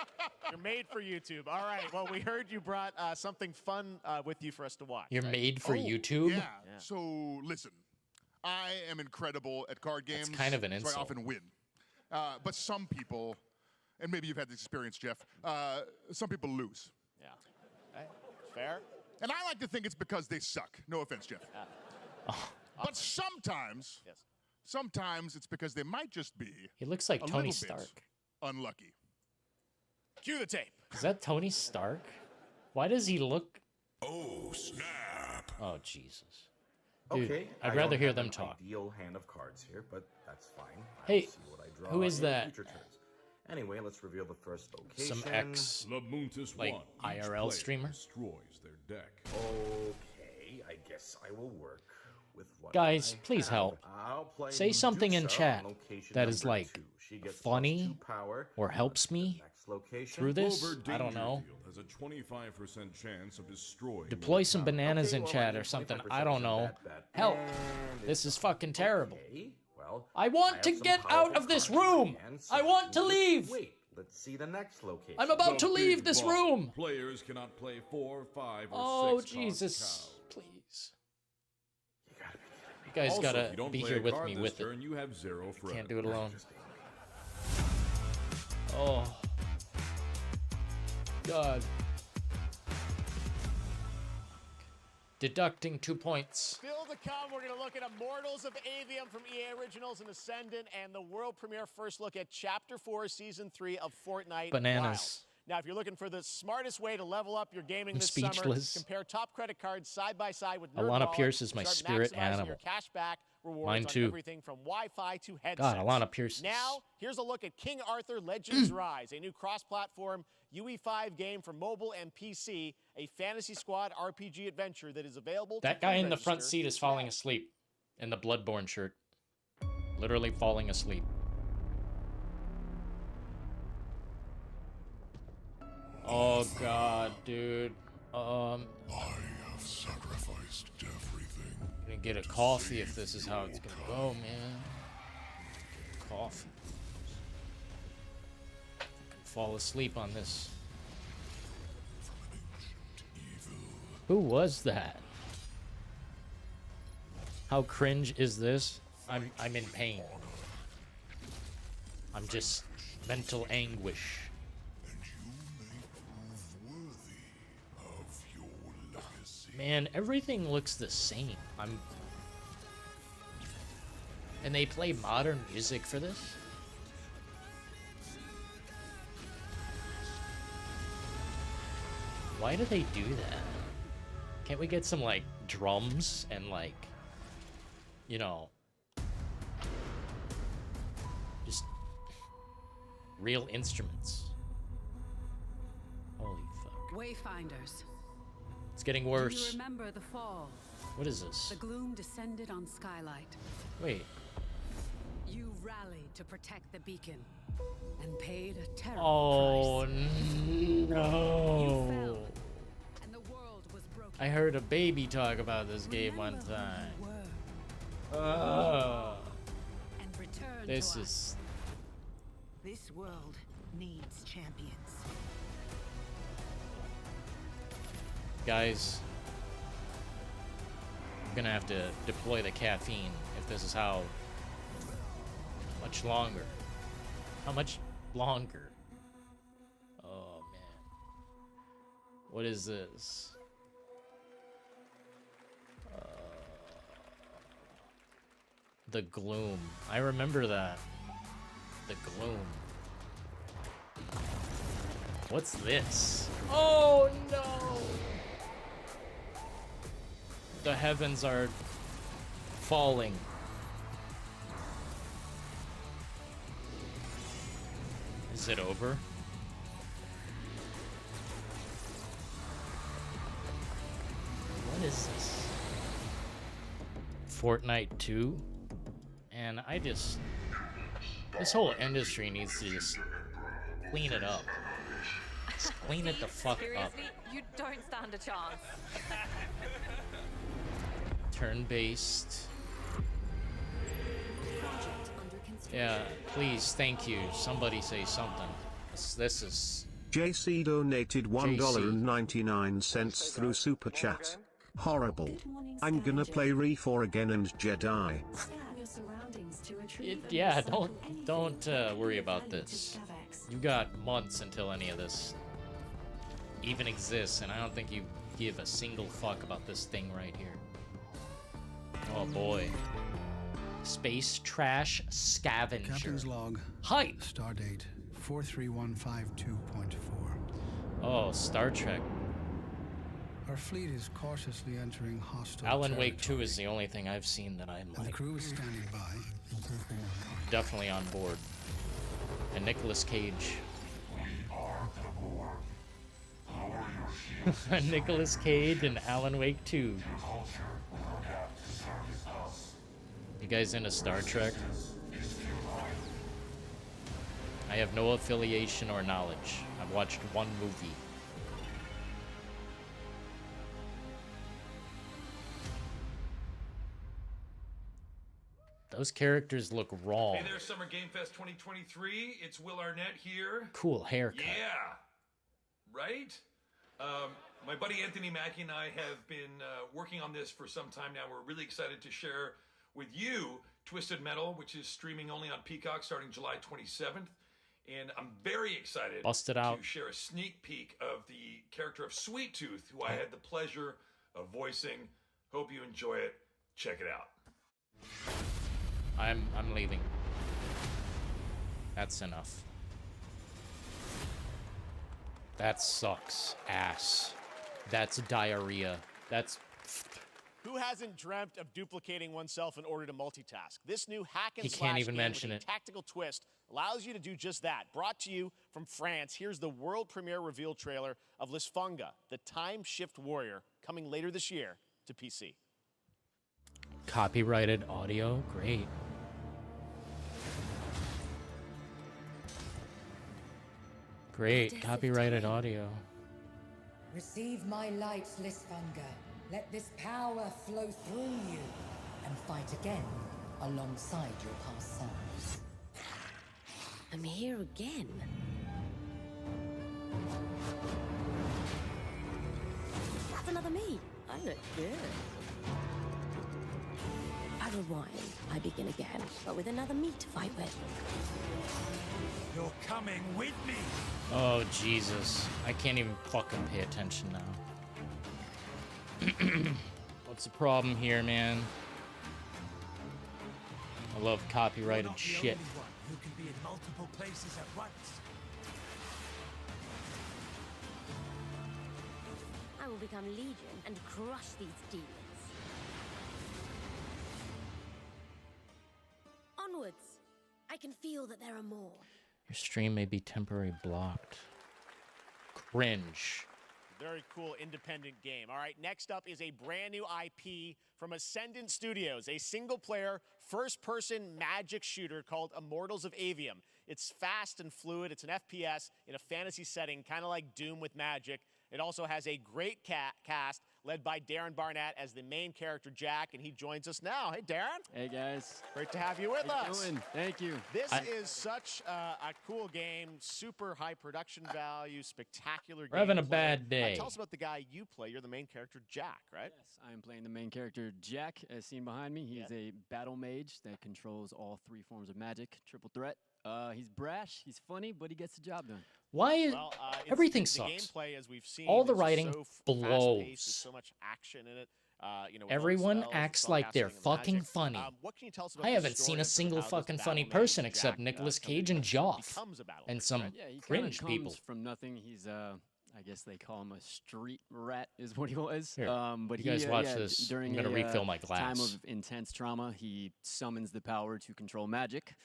You're made for YouTube. All right. Well, we heard you brought something fun with you for us to watch. You're made for YouTube? Yeah. So listen, I am incredible at card games. That's kind of an So insult. I often win. But some people, and maybe you've had this experience, Jeff, some people lose. Yeah. Okay. Fair. And I like to think it's because they suck. No offense, Jeff. But sometimes, sometimes it's because they might just be He looks like a Tony little bit Stark. unlucky. Cue the tape. Is that Tony Stark? Why does he look... Oh, snap. Oh, Jesus. Dude, Okay, I'd I rather don't hear have them an talk. Ideal hand of cards here, but that's fine. I'll Hey, see what I draw who is in that? future turns. Anyway, let's reveal the first location. Some ex, like, IRL streamer? Destroys their deck. Okay, I guess I will work with what Guys, I please have. help. I'll play Say something in Medusa chat on location that is, number like, 2. She gets funny +2 power. or helps me Next location. through this. Clover I don't know. Dangerfield has a 25% chance of destroying Deploy your some power. bananas Okay, in well, chat I or need something. 25% I don't know. of that. Help. And This it's is fucking terrible. okay. Well, I want to have some get out powerful of this cards in room. hand, so I want to leave. Wait, let's see the next location. I'm about to The leave big this ball. room. Players cannot play 4, 5, or Oh, 6 Jesus. cost Please. You guys Also, gotta if you don't be play here a with card me this with turn, it. you have 0 forever. Can't do it alone. Oh. God. Deducting 2 points. Still to come, we're going to look at Immortals of Avium from EA Originals and Ascendant, and the world premiere first look at Chapter 4, Season 3 of Fortnite Bananas. Wild. Now, if you're looking for the smartest way to level up your gaming I'm this summer, speechless. compare top credit cards side by side with Alana NerdWallet Pierce is my to spirit start maximizing animal. Your cash back rewards Mine on too. everything from Wi-Fi to headsets. God, Alana Pierce is- Now, here's a look at King Arthur Legends Rise, a new cross-platform UE5 game for mobile and PC, a Fantasy Squad RPG adventure that is available. That to guy in the front pre-register seat is falling asleep. In the Bloodborne shirt. Literally falling asleep. Oh god, dude. I have sacrificed everything. Gonna get a coffee if this is how it's gonna go, man. Coffee. I can fall asleep on this. Who was that? How cringe is this? I'm in pain. I'm just mental anguish. Man, everything looks the same. And they play modern music for this? Why do they do that? Can't we get some, like, drums and, like, you know, just real instruments? Holy fuck. Wayfinders. It's getting Do worse. you remember the fall? What is this? The gloom descended on Skylight. Wait. You rallied to protect the beacon and paid a terrible Oh price. no. And the world was broken. I heard a baby talk about this game one time. And returned This to is us. This world needs champions. Guys, I'm gonna have to deploy the caffeine if this is how much longer. How much longer? Oh man. What is this? The gloom. I remember that. The gloom. What's this? Oh no! The heavens are falling. Is it over? What is this? Fortnite 2? And I just... This whole industry needs to just clean it up. Just clean it the fuck up. Seriously, you don't stand a chance. Turn-based. Yeah, please, thank you. Somebody say something. This is... JC donated $1.99 through Super Chat. Horrible. I'm gonna play RE4 again and Jedi. Yeah, don't worry about this. You got months until any of this even exists, and I don't think you give a single fuck about this thing right here. Oh boy. Space trash scavenger. Captain's log. Hype. Stardate 43152.4. Oh, Star Trek. Our fleet is cautiously entering hostile Alan Wake 2 is the only thing I've seen that I'm and like the crew is standing by. definitely on board. And Nicolas Cage. Nicolas Cage and Alan Wake 2. You guys into Star Trek? I have no affiliation or knowledge. I've watched one movie. Those characters look wrong. Hey there, Summer Game Fest 2023. It's Will Arnett here. Cool haircut. Yeah. Right? My buddy Anthony Mackie and I have been working on this for some time now. We're really excited to share with you Twisted Metal, which is streaming only on Peacock starting July 27th. And I'm very excited to share a sneak peek of the character of Sweet Tooth, who I had the pleasure of voicing. Hope you enjoy it. Check it out. I'm leaving. That's enough. That sucks ass. That's diarrhea. That's... Who hasn't dreamt of duplicating oneself in order to multitask? This new hack and He slash can't even game mention with a it. tactical twist allows you to do just that. Brought to you from France, here's the world premiere reveal trailer of Lisfunga, the Time Shift Warrior, coming later this year to PC. Copyrighted audio? Great. Great. Copyrighted audio. Receive my light, Lisfunga. Let this power flow through you and fight again alongside your past selves. I'm here again. That's another me. I look good. I rewind. I begin again, but with another me to fight with. You're coming with me. Oh, Jesus. I can't even fucking pay attention now. What's the problem here, man? I love copyrighted shit. Who can be in multiple places at once. I will become Legion and crush these demons. Onwards. I can feel that there are more. Your stream may be temporarily blocked. Cringe. Very cool independent game. All right, next up is a brand new IP from Ascendant Studios, a single-player, first-person magic shooter called Immortals of Avium. It's fast and fluid. It's an FPS in a fantasy setting, kind of like Doom with magic. It also has a great cast led by Darren Barnett as the main character, Jack, and he joins us now. Hey, Darren. Hey, guys. Great to have you with How you us. doing? Thank you. This is such a cool game, super high production value, spectacular We're having a gameplay. bad day. Tell us about the guy you play. You're the main character, Jack, right? Yes, I am playing the main character, Jack, as seen behind me. He's a battle mage that controls all 3 forms of magic, triple threat. He's brash, he's funny, but he gets the job done. Why is everything the sucks? gameplay, as we've seen, All the is writing so blows. fast-paced, there's so much action in it. You know, with all the Everyone spells, acts spellcasting, like they're and the fucking magic. funny. What can you tell us about I the haven't story seen a of single how this fucking battle funny mage person Jack, except Nicolas somebody Cage and Geoff becomes a battle and mage, some right? Yeah, he kinda cringe comes people. from nothing. He's I guess they call him a street rat, is what he was. Here, But you guys watch yeah, this. During I'm gonna a refill my time glass. of intense trauma, he summons the power to control magic.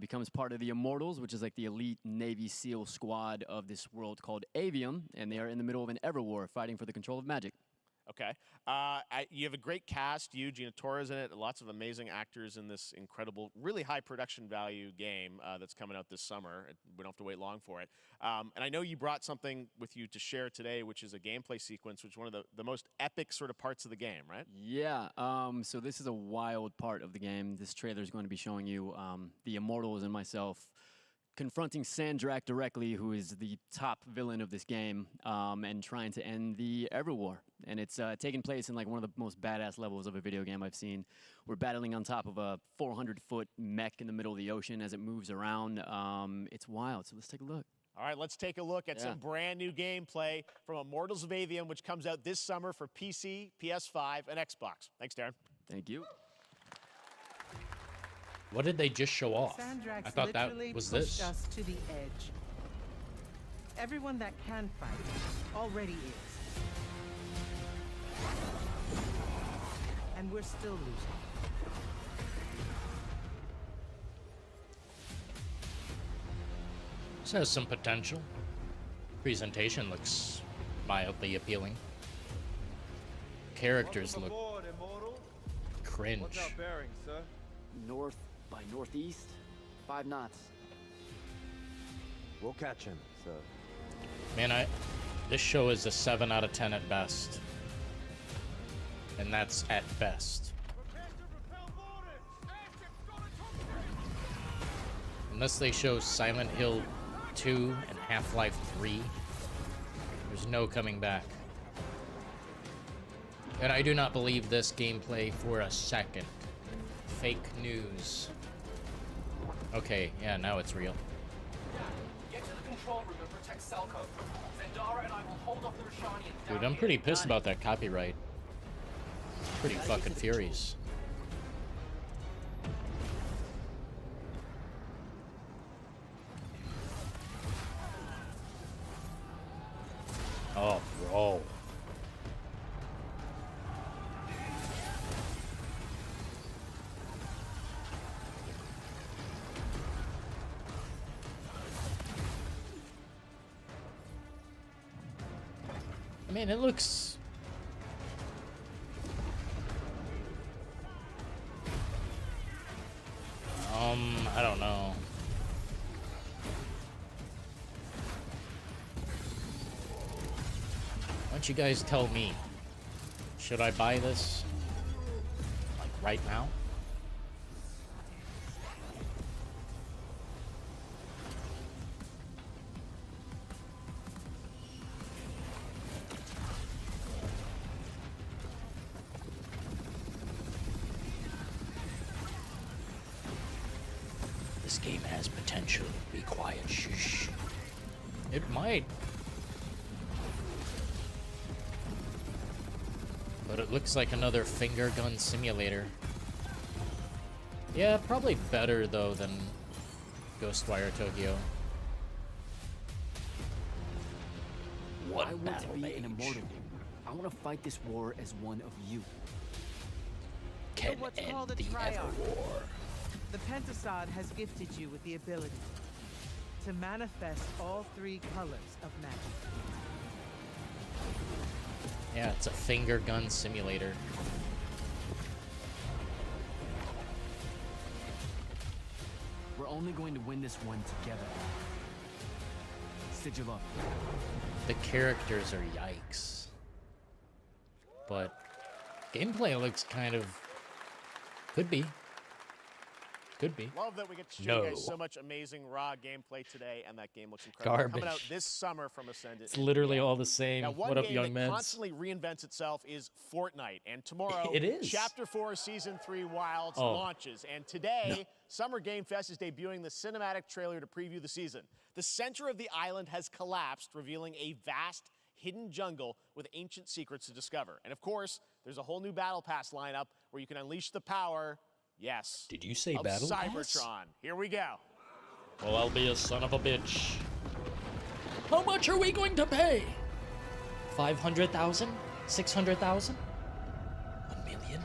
Becomes part of the Immortals, which is like the elite Navy SEAL squad of this world called Avium, and they are in the middle of an Everwar fighting for the control of magic. Okay. You have a great cast. You, Gina Torres in it. Lots of amazing actors in this incredible, really high production value game that's coming out this summer. We don't have to wait long for it. And I know you brought something with you to share today, which is a gameplay sequence, which is one of the most epic sort of parts of the game, right? Yeah, so this is a wild part of the game. This trailer is going to be showing you the Immortals and myself confronting Sandrak directly, who is the top villain of this game, and trying to end the Everwar. And it's taking place in like one of the most badass levels of a video game I've seen. We're battling on top of a 400-foot mech in the middle of the ocean as it moves around. It's wild, so let's take a look. All right, let's take a look at some brand new gameplay from Immortals of Avium, which comes out this summer for PC, PS5, and Xbox. Thanks, Darren. Thank you. What did they just show off? Sandrax I thought that literally was pushed this. us to the edge. Everyone that can fight already is. And we're still losing. This has some potential. Presentation looks mildly appealing. Characters look cringe. What's our bearing, sir? North by northeast, 5 knots. We'll catch him, sir. Man, this show is a 7 out of 10 at best. And that's at best. Unless they show Silent Hill 2 and Half-Life 3, there's no coming back. And I do not believe this gameplay for a second. Fake news. Okay, yeah, now it's real. Get to the control room and protect Selko. Zendara and I will hold off the Rashanians. Dude, I'm pretty pissed about that copyright. Pretty fucking furious. Oh, bro. I mean, it looks... I don't know. Why don't you guys tell me? Should I buy this? Like, right now? This game has potential. Be quiet. Shh. It might. But it looks like another finger gun simulator. Yeah, probably better though than Ghostwire Tokyo. I want to be an immortal. I want to fight this war as one of you. Can what's end called a the triarch. Everwar. The Pentasod has gifted you with the ability to manifest all 3 colors of magic. Yeah, it's a finger gun simulator. We're only going to win this one together. Sigil up. The characters are yikes. but gameplay looks kind of... Could be. Could be. Love that we get to show you guys so much amazing raw gameplay today, and that game looks incredible. Garbage. Coming out this summer from Ascended. It's literally all the same. Now, one What up, game young that meds? constantly reinvents itself is Fortnite, and tomorrow, It is. Chapter 4, Season 3 Wilds launches, and today, Summer Game Fest is debuting the cinematic trailer to preview the season. The center of the island has collapsed, revealing a vast, hidden jungle with ancient secrets to discover. And of course, there's a whole new Battle Pass lineup where you can unleash the power. Yes. Did you say of Battle Pass? Cybertron. Here we go. Well, I'll be a son of a bitch. How much are we going to pay? 500,000? 600,000? 1 million?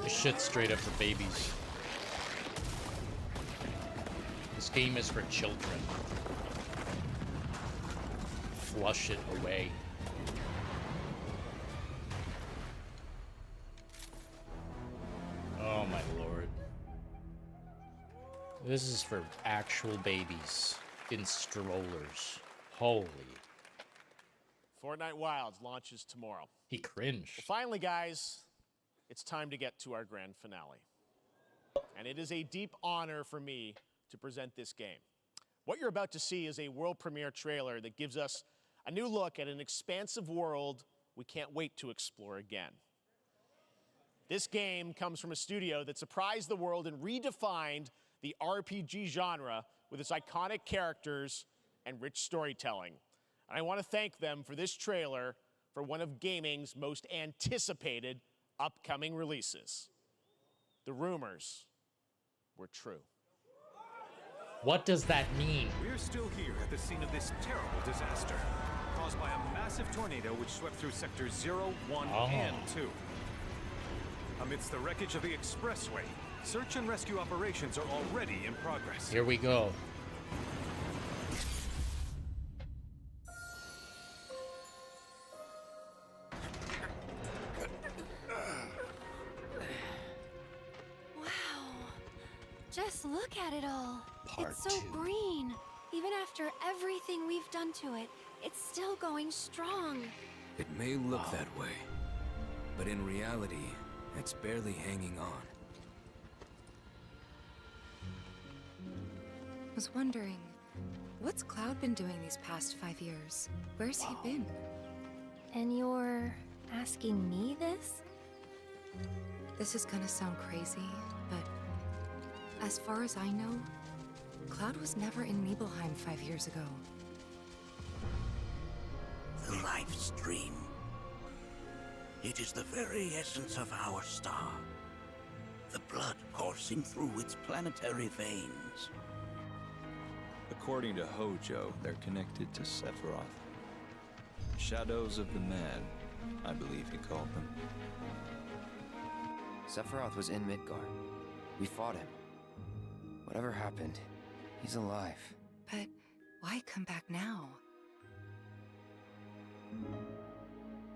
Shit's straight up for babies. This game is for children. Flush it away. Oh my lord. This is for actual babies in strollers. Holy. Fortnite Wilds launches tomorrow. He cringed. Well, finally, guys, it's time to get to our grand finale. And it is a deep honor for me to present this game. What you're about to see is a world premiere trailer that gives us a new look at an expansive world we can't wait to explore again. This game comes from a studio that surprised the world and redefined the RPG genre with its iconic characters and rich storytelling. And I want to thank them for this trailer for one of gaming's most anticipated upcoming releases. The rumors were true. What does that mean? We're still here at the scene of this terrible disaster, caused by a massive tornado which swept through sectors 0, 1, and 2. Amidst the wreckage of the expressway, search and rescue operations are already in progress. Here we go. Just look at it all. Part it's so 2. green. Even after everything we've done to it, it's still going strong. It may look that way, but in reality, it's barely hanging on. Was wondering, what's Cloud been doing these past 5 years? Where's he been? And you're asking me this? This is gonna sound crazy, but as far as I know, Cloud was never in Nibelheim 5 years ago. The life stream. It is the very essence of our star. The blood coursing through its planetary veins. According to Hojo, they're connected to Sephiroth. Shadows of the Man, I believe he called them. Sephiroth was in Midgard. We fought him. Whatever happened, he's alive. But why come back now?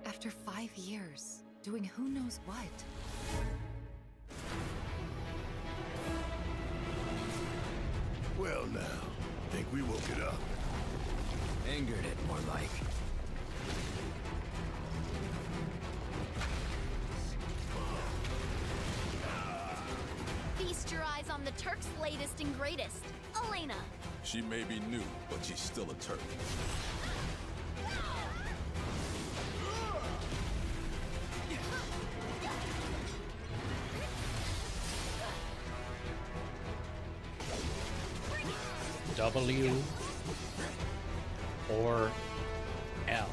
After 5 years, doing who knows what? Well now, think we woke it up. Angered it, more like. Feast your eyes on the Turk's latest and greatest, Elena. She may be new, but she's still a Turk. W or L.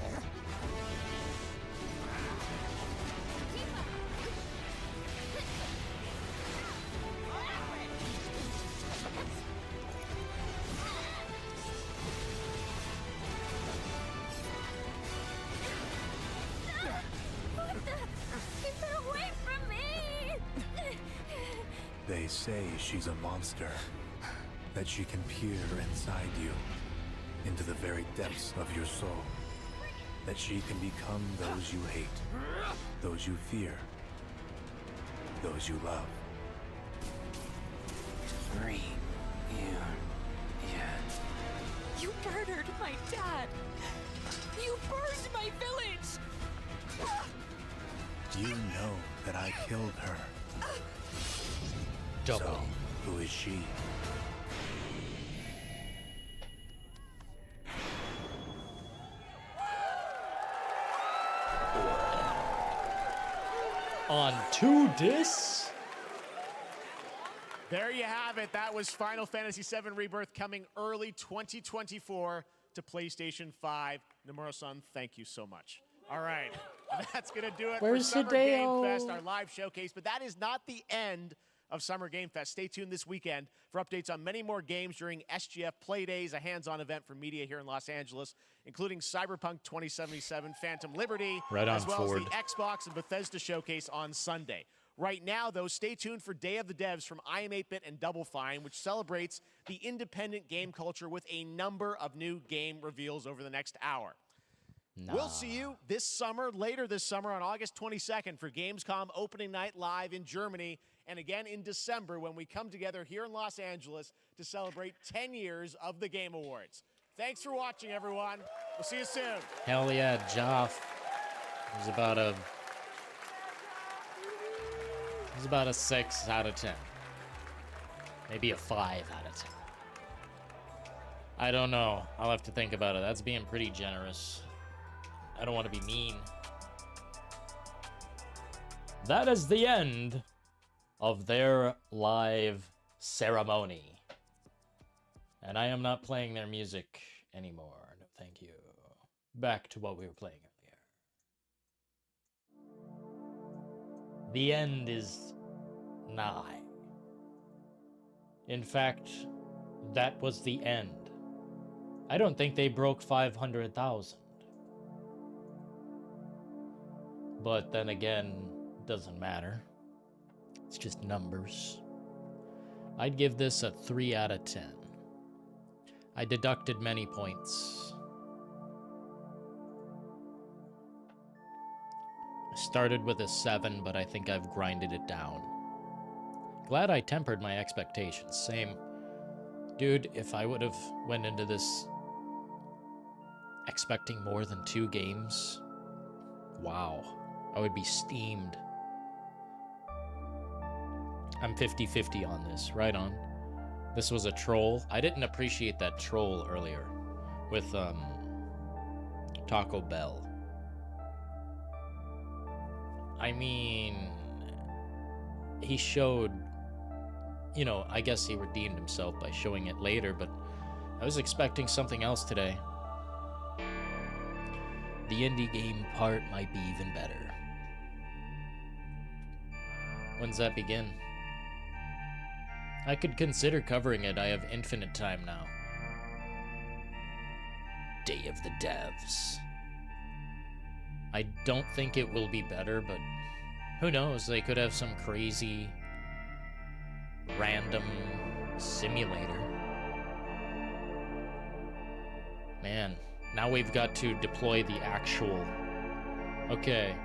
Keep her away from me! They say she's a monster. That she can peer inside you, into the very depths of your soul. That she can become those you hate, those you fear, those you love. Bring you yet. You murdered my dad! You burned my village! You know that I killed her. So, who is she? On to this. There you have it. That was Final Fantasy VII Rebirth coming early 2024 to PlayStation 5. Nomura-san, thank you so much. All right, that's going to do it Where's for Summer Game Hideo? Fest, our live showcase. But that is not the end of Summer Game Fest. Stay tuned this weekend for updates on many more games during SGF Play Days, a hands-on event for media here in Los Angeles, including Cyberpunk 2077, Phantom Liberty, Right on, as well Ford. as the Xbox and Bethesda showcase on Sunday. Right now, though, stay tuned for Day of the Devs from I Am 8-Bit and Double Fine, which celebrates the independent game culture with a number of new game reveals over the next hour. We'll see you this summer, later this summer on August 22nd for Gamescom opening night live in Germany, and again in December when we come together here in Los Angeles to celebrate 10 years of the Game Awards. Thanks for watching, everyone. We'll see you soon. Hell yeah, Geoff. It was about a 6 out of 10. Maybe a 5 out of 10. I don't know. I'll have to think about it. That's being pretty generous. I don't want to be mean. That is the end of their live ceremony. And I am not playing their music anymore. No, thank you. Back to what we were playing earlier. The end is nigh. In fact, that was the end. I don't think they broke 500,000. But then again, doesn't matter. It's just numbers. I'd give this a 3 out of 10. I deducted many points. I started with a 7, but I think I've grinded it down. Glad I tempered my expectations. Same. Dude, if I would have went into this expecting more than 2 games, wow, I would be steamed. I'm 50-50 on this. Right on. This was a troll. I didn't appreciate that troll earlier with Taco Bell. I mean, he showed, you know, I guess he redeemed himself by showing it later, but I was expecting something else today. The indie game part might be even better. When's that begin? I could consider covering it. I have infinite time now. Day of the Devs. I don't think it will be better, but who knows? They could have some crazy, random simulator. Man, now we've got to deploy the actual... Okay.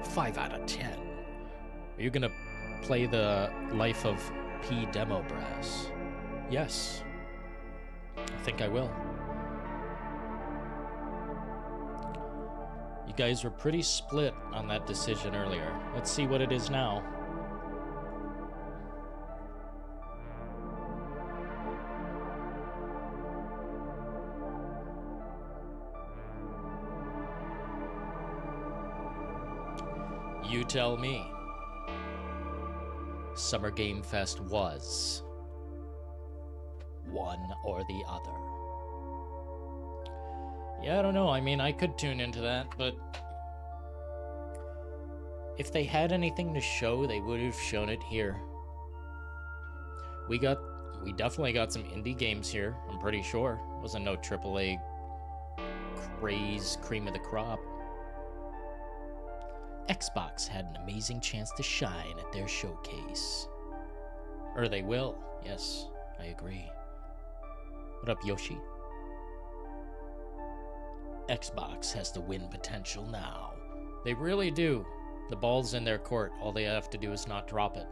$5 out of 10. Are you gonna play the life of P demo brass. Yes. I think I will. You guys were pretty split on that decision earlier. Let's see what it is now. You tell me. Summer Game Fest was one or the other. Yeah, I don't know. I mean, I could tune into that, but if they had anything to show, they would have shown it here. We definitely got some indie games here, I'm pretty sure. Wasn't no AAA craze, cream of the crop. Xbox had an amazing chance to shine at their showcase. Or they will. Yes, I agree. What up, Yoshi? Xbox has the win potential now. They really do. The ball's in their court. All they have to do is not drop it.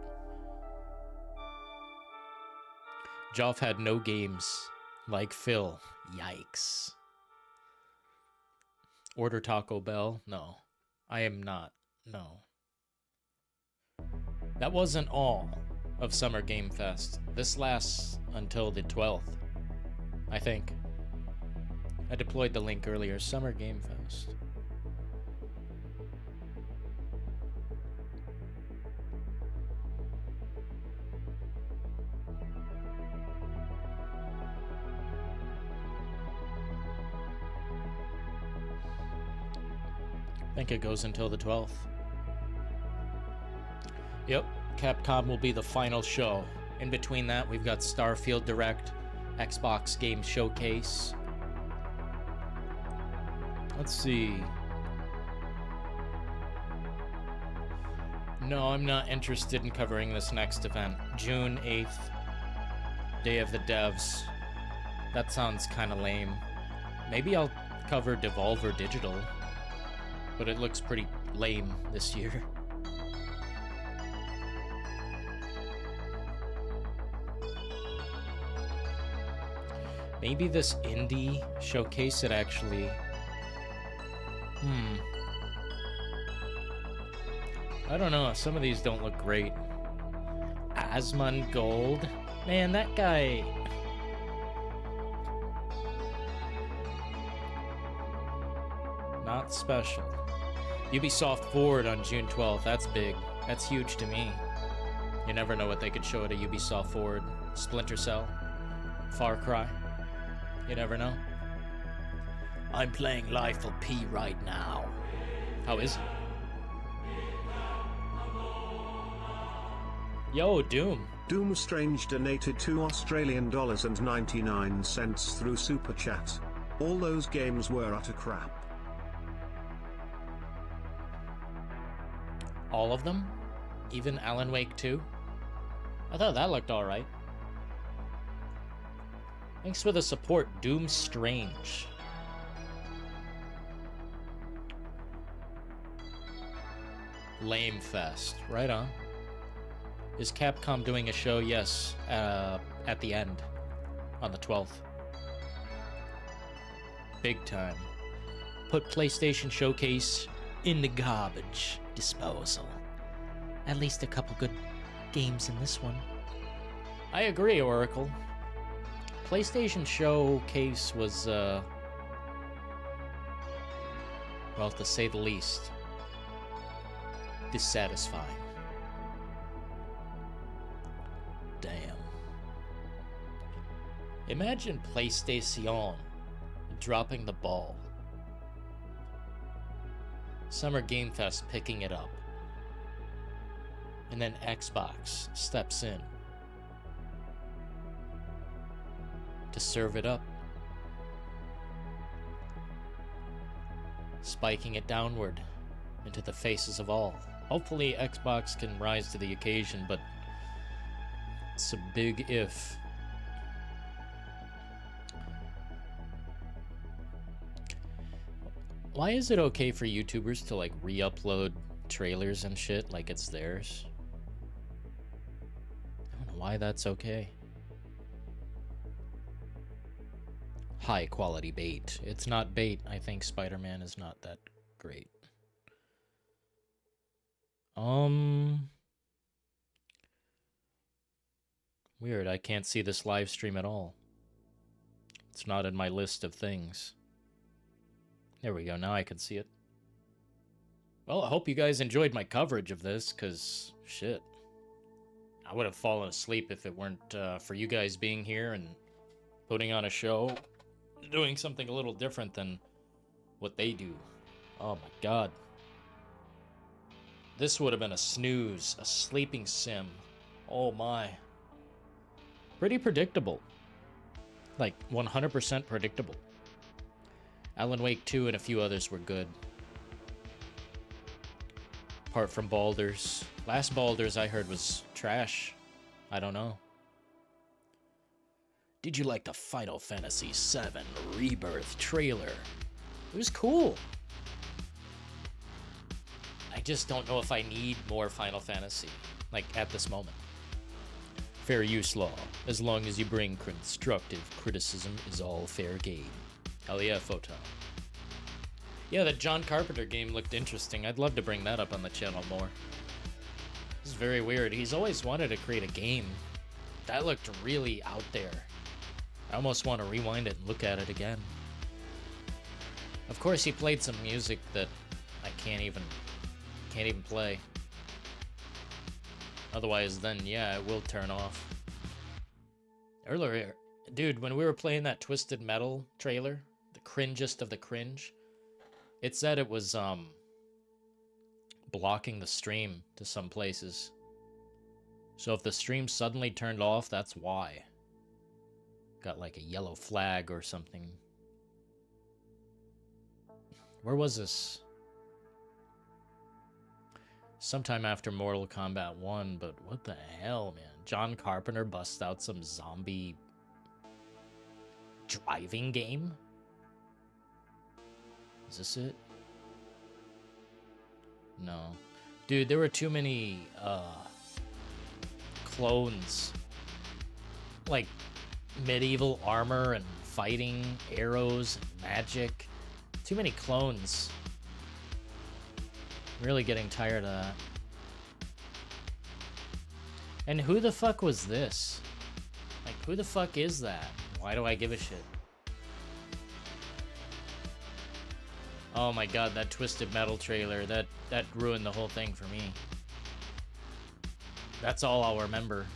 Geoff had no games like Phil. Yikes. Order Taco Bell? No. I am not. No. That wasn't all of Summer Game Fest. This lasts until the 12th, I think. I deployed the link earlier. Summer Game Fest. I think it goes until the 12th. Yep, Capcom will be the final show. In between that, we've got Starfield Direct, Xbox Game Showcase. Let's see. No, I'm not interested in covering this next event. June 8th, Day of the Devs. That sounds kind of lame. Maybe I'll cover Devolver Digital, but it looks pretty lame this year. Maybe this indie showcase it actually... I don't know, some of these don't look great. Asmongold? Man, that guy... Not special. Ubisoft Forward on June 12th, that's big. That's huge to me. You never know what they could show at a Ubisoft Forward. Splinter Cell. Far Cry. You never know. I'm playing Life of P right now. How is it? Yo, Doom. Doom Strange donated $2.99 through Super Chat. All those games were utter crap. All of them? Even Alan Wake 2? I thought that looked alright. Thanks for the support, Doom Strange. Lame Fest. Right on. Is Capcom doing a show? Yes, at the end. On the 12th. Big time. Put PlayStation Showcase in the garbage disposal. At least a couple good games in this one. I agree, Oracle. PlayStation Showcase was, well, to say the least, dissatisfying. Damn. Imagine PlayStation dropping the ball. Summer Game Fest picking it up. And then Xbox steps in to serve it up. Spiking it downward into the faces of all. Hopefully Xbox can rise to the occasion, but it's a big if. Why is it okay for YouTubers to like re-upload trailers and shit like it's theirs? I don't know why that's okay. High quality bait. It's not bait. I think Spider-Man is not that great. Weird, I can't see this live stream at all. It's not in my list of things. There we go, now I can see it. Well, I hope you guys enjoyed my coverage of this, because, shit. I would have fallen asleep if it weren't for you guys being here and putting on a show, doing something a little different than what they do. Oh my god. This would have been a snooze, a sleeping sim. Oh my. Pretty predictable. Like, 100% predictable. Alan Wake 2 and a few others were good. Apart from Baldur's. Last Baldur's I heard was trash. I don't know. Did you like the Final Fantasy VII Rebirth trailer? It was cool. I just don't know if I need more Final Fantasy, like, at this moment. Fair use law. As long as you bring constructive criticism is all fair game. Hell yeah, Photon. Yeah, that John Carpenter game looked interesting. I'd love to bring that up on the channel more. This is very weird. He's always wanted to create a game. That looked really out there. I almost want to rewind it and look at it again. Of course, he played some music that I can't even play. Otherwise, then, yeah, it will turn off. Earlier, dude, when we were playing that Twisted Metal trailer, the cringest of the cringe, it said it was, blocking the stream to some places. So if the stream suddenly turned off, that's why. Got like a yellow flag or something. Where was this? Sometime after Mortal Kombat 1, but what the hell, man? John Carpenter busts out some zombie driving game? Is this it? No. Dude, there were too many, clones. Like, medieval armor and fighting, arrows, and magic. Too many clones. Really getting tired of that. And who the fuck was this? Like, who the fuck is that? Why do I give a shit? Oh my god, that Twisted Metal trailer, that ruined the whole thing for me. That's all I'll remember.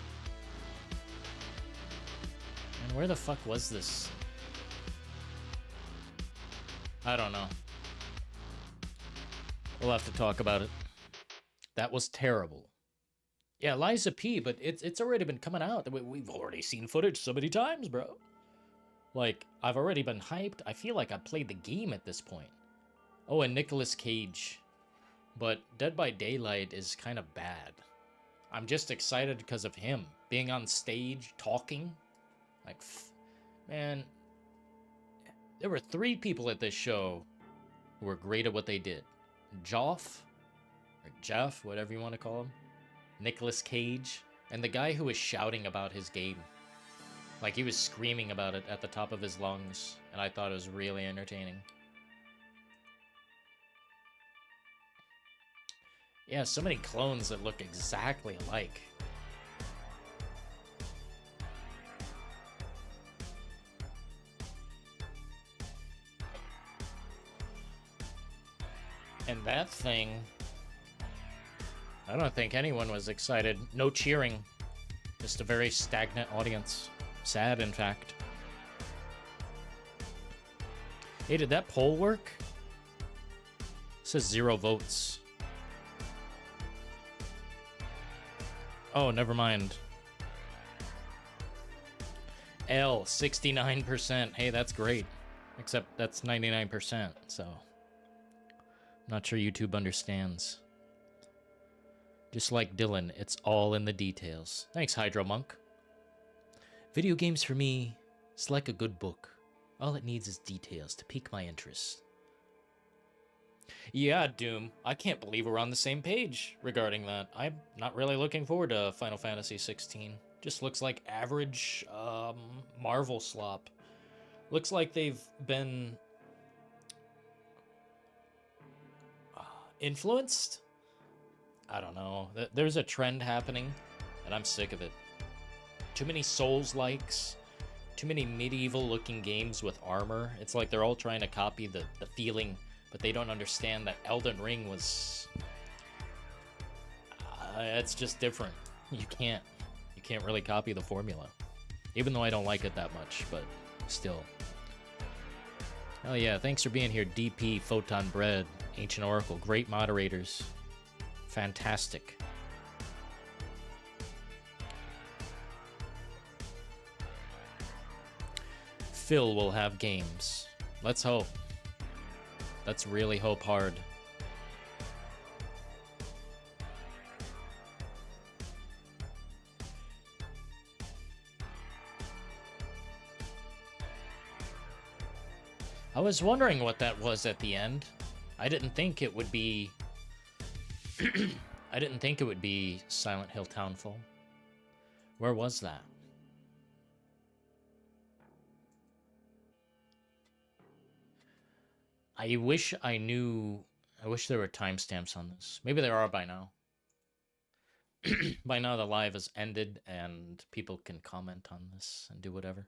And where the fuck was this? I don't know. We'll have to talk about it. That was terrible. Yeah, Liza P, but it's already been coming out. We've already seen footage so many times, bro. Like, I've already been hyped. I feel like I've played the game at this point. Oh, and Nicolas Cage. But Dead by Daylight is kind of bad. I'm just excited because of him. Being on stage, talking. Like, man. There were 3 people at this show who were great at what they did. Geoff, or Jeff, whatever you want to call him, Nicolas Cage, and the guy who was shouting about his game. Like, he was screaming about it at the top of his lungs, and I thought it was really entertaining. Yeah, so many clones that look exactly alike. And that thing, I don't think anyone was excited. No cheering. Just a very stagnant audience. Sad, in fact. Hey, did that poll work? It says 0 votes. Oh, never mind. L, 69%. Hey, that's great. Except that's 99%, so... Not sure YouTube understands. Just like Dylan, it's all in the details. Thanks, Hydro Monk. Video games for me, it's like a good book. All it needs is details to pique my interest. Yeah, Doom. I can't believe we're on the same page regarding that. I'm not really looking forward to Final Fantasy 16. Just looks like average Marvel slop. Looks like they've been influenced? I don't know. There's a trend happening, and I'm sick of it. Too many Souls-likes, too many medieval-looking games with armor. It's like they're all trying to copy the feeling, but they don't understand that Elden Ring was... it's just different. You can't really copy the formula. Even though I don't like it that much, but still. Oh yeah, thanks for being here, DP, Photon Bread, Ancient Oracle. Great moderators. Fantastic. Phil will have games. Let's hope. Let's really hope hard. I was wondering what that was at the end. I didn't think it would be... I didn't think it would be Silent Hill Townfall. Where was that? I wish I knew... I wish there were timestamps on this. Maybe there are by now. By now the live has ended and people can comment on this and do whatever.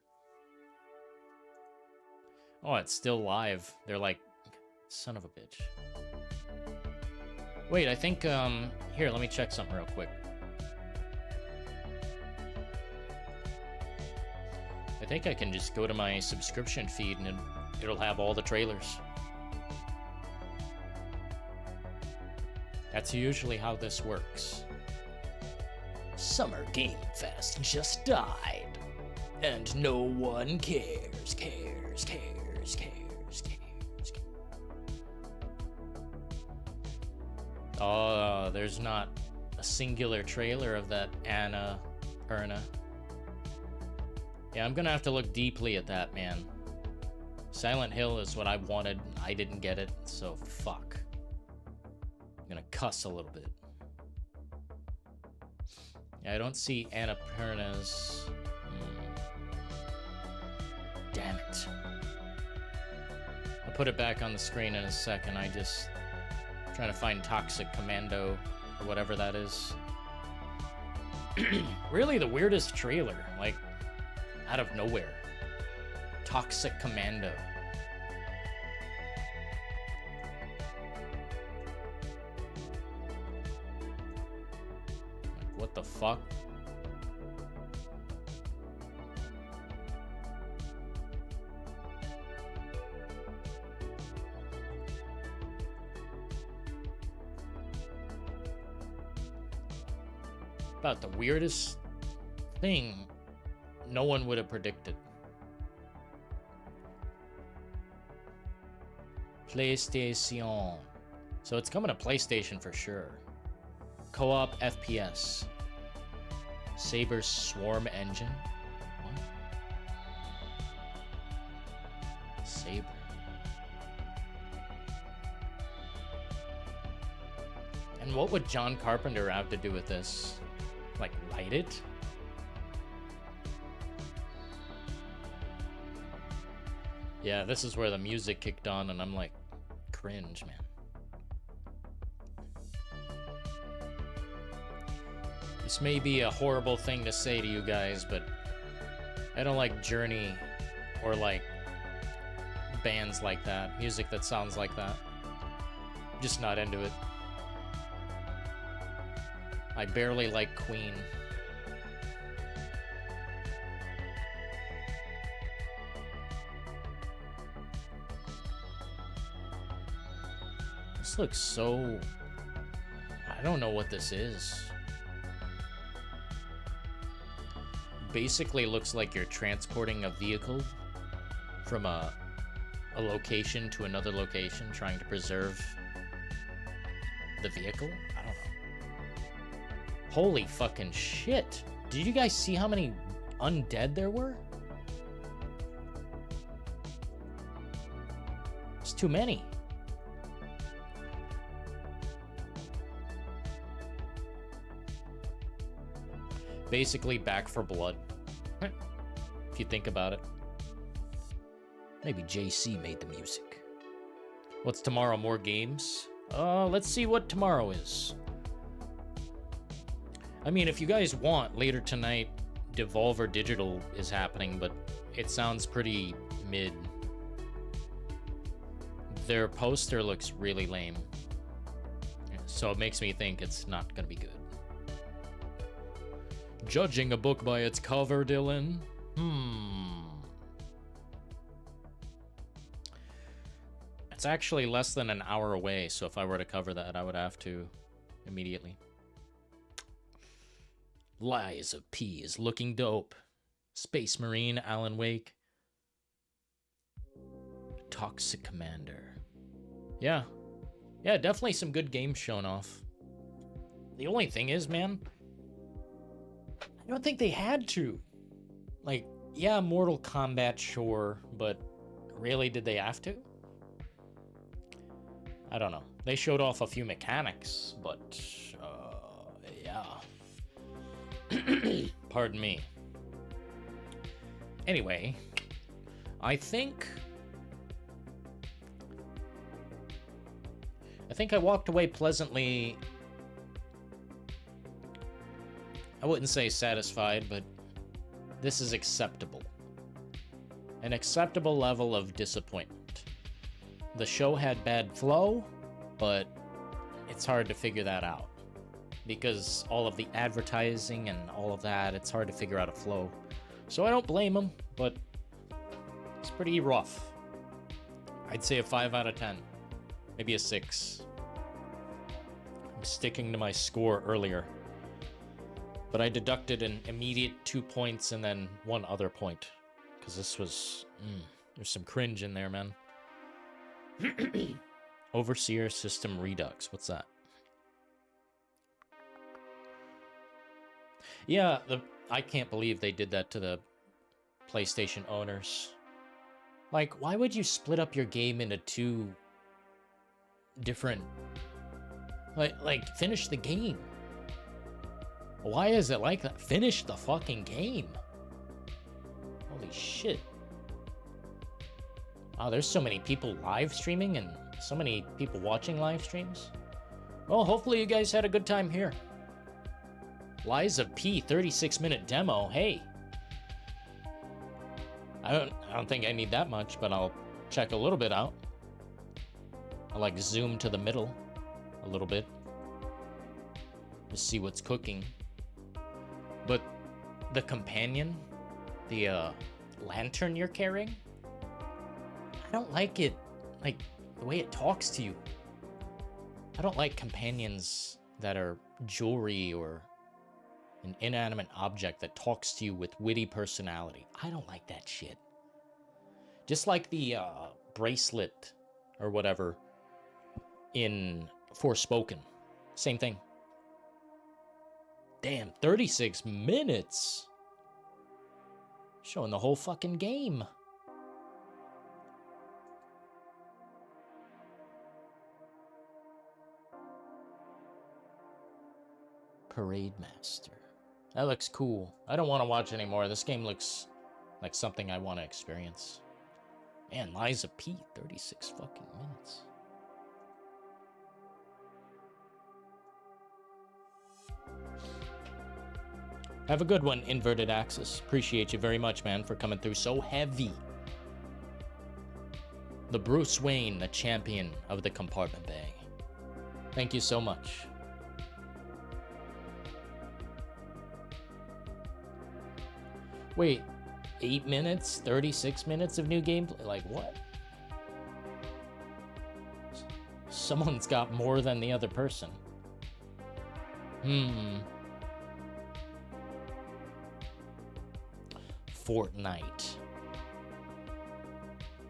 Oh, it's still live. They're like, son of a bitch. Wait, I think, here, let me check something real quick. I think I can just go to my subscription feed and it'll have all the trailers. That's usually how this works. Summer Game Fest just died. And no one cares. Oh, there's not a singular trailer of that Anna Perna. Yeah, I'm gonna have to look deeply at that, man. Silent Hill is what I wanted. I didn't get it, so fuck. I'm gonna cuss a little bit. Yeah, I don't see Anna Perna's... Damn it. I'll put it back on the screen in a second. I just... trying to find Toxic Commando, or whatever that is. Really the weirdest trailer, like, out of nowhere. Toxic Commando. Like, what the fuck? About the weirdest thing no one would have predicted. PlayStation. So it's coming to PlayStation for sure. Co-op FPS. Saber Swarm Engine. What? Saber. And what would John Carpenter have to do with this? Like, write it? Yeah, this is where the music kicked on, and I'm like, cringe, man. This may be a horrible thing to say to you guys, but I don't like Journey or, like, bands like that. Music that sounds like that. I'm just not into it. I barely like Queen. This looks so... I don't know what this is. Basically looks like you're transporting a vehicle from a location to another location, trying to preserve the vehicle? I don't know. Holy fucking shit. Did you guys see how many undead there were? It's too many. basically Back for Blood. If you think about it. Maybe JC made the music. What's tomorrow? More games? Let's see what tomorrow is. I mean, if you guys want, later tonight, Devolver Digital is happening, but it sounds pretty mid. Their poster looks really lame. So it makes me think it's not gonna be good. Judging a book by its cover, Dylan? It's actually less than an hour away, so if I were to cover that, I would have to immediately. Lies of P is looking dope. Space Marine, Alan Wake. Toxic Commander. Yeah. Yeah, definitely some good games shown off. The only thing is, man, I don't think they had to. Like, yeah, Mortal Kombat, sure, but really, did they have to? I don't know. They showed off a few mechanics, but, yeah. Pardon me. Anyway, I think I walked away pleasantly. I wouldn't say satisfied, but this is acceptable. An acceptable level of disappointment. The show had bad flow, but it's hard to figure that out. Because all of the advertising and all of that, it's hard to figure out a flow. So I don't blame them, but it's pretty rough. I'd say a 5 out of 10. Maybe a 6. I'm sticking to my score earlier. But I deducted an immediate 2 points and then 1 other point. Because this was... there's some cringe in there, man. Overseer System Redux. What's that? Yeah, I can't believe they did that to the PlayStation owners. Like, why would you split up your game into 2 different... Like, finish the game. Why is it like that? Finish the fucking game. Holy shit. Wow, there's so many people live streaming and so many people watching live streams. Well, hopefully you guys had a good time here. Lies of P 36-minute demo. Hey. I don't think I need that much, but I'll check a little bit out. I'll like zoom to the middle a little bit. Just see what's cooking. But the companion, the lantern you're carrying, I don't like it. Like the way it talks to you. I don't like companions that are jewelry or an inanimate object that talks to you with witty personality. I don't like that shit. Just like the bracelet or whatever in Forspoken. Same thing. Damn, 36 minutes. Showing the whole fucking game. Parade Master. That looks cool. I don't want to watch anymore. This game looks like something I want to experience. Man, Lies of P, 36 fucking minutes. Have a good one, Inverted Axis. Appreciate you very much, man, for coming through so heavy. The Bruce Wayne, the champion of the compartment bay. Thank you so much. Wait, 8 minutes, 36 minutes of new gameplay? Like, what? Someone's got more than the other person. Fortnite.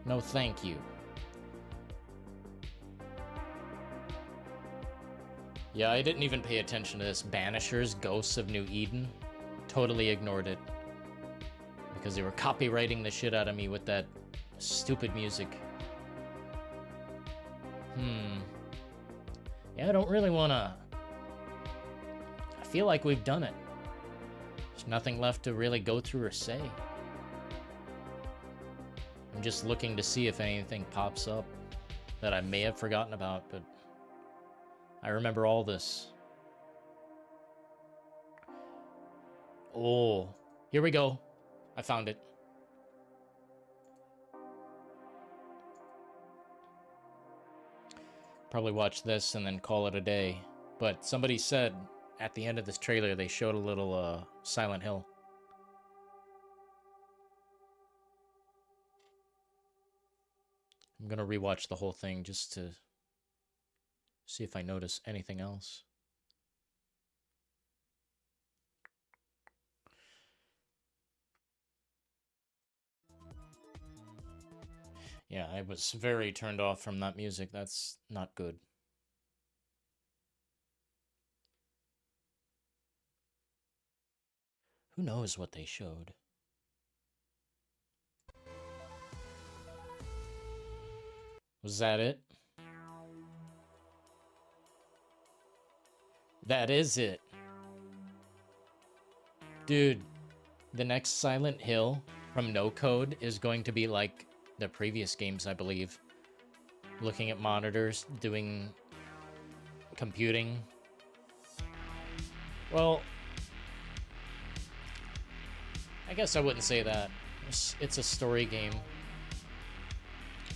No, thank you. Yeah, I didn't even pay attention to this. Banishers, Ghosts of New Eden. Totally ignored it. Because they were copywriting the shit out of me with that stupid music. Yeah, I don't really want to... I feel like we've done it. There's nothing left to really go through or say. I'm just looking to see if anything pops up that I may have forgotten about, but I remember all this. Oh, here we go. I found it. Probably watch this and then call it a day. But somebody said at the end of this trailer, they showed a little Silent Hill. I'm gonna rewatch the whole thing just to see if I notice anything else. Yeah, I was very turned off from that music. That's not good. Who knows what they showed? Was that it? That is it. Dude, the next Silent Hill from No Code is going to be like the previous games, I believe. Looking at monitors, doing computing. Well, I guess I wouldn't say that. It's a story game.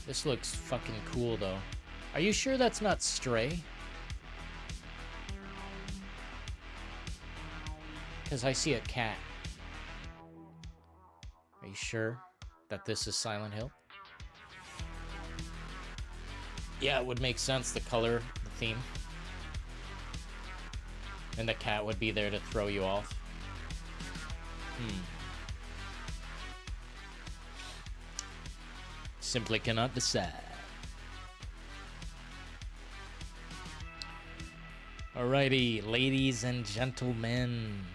This looks fucking cool, though. Are you sure that's not Stray? Because I see a cat. Are you sure that this is Silent Hill? Yeah, it would make sense, the color, the theme. And the cat would be there to throw you off. Simply cannot decide. Alrighty, ladies and gentlemen.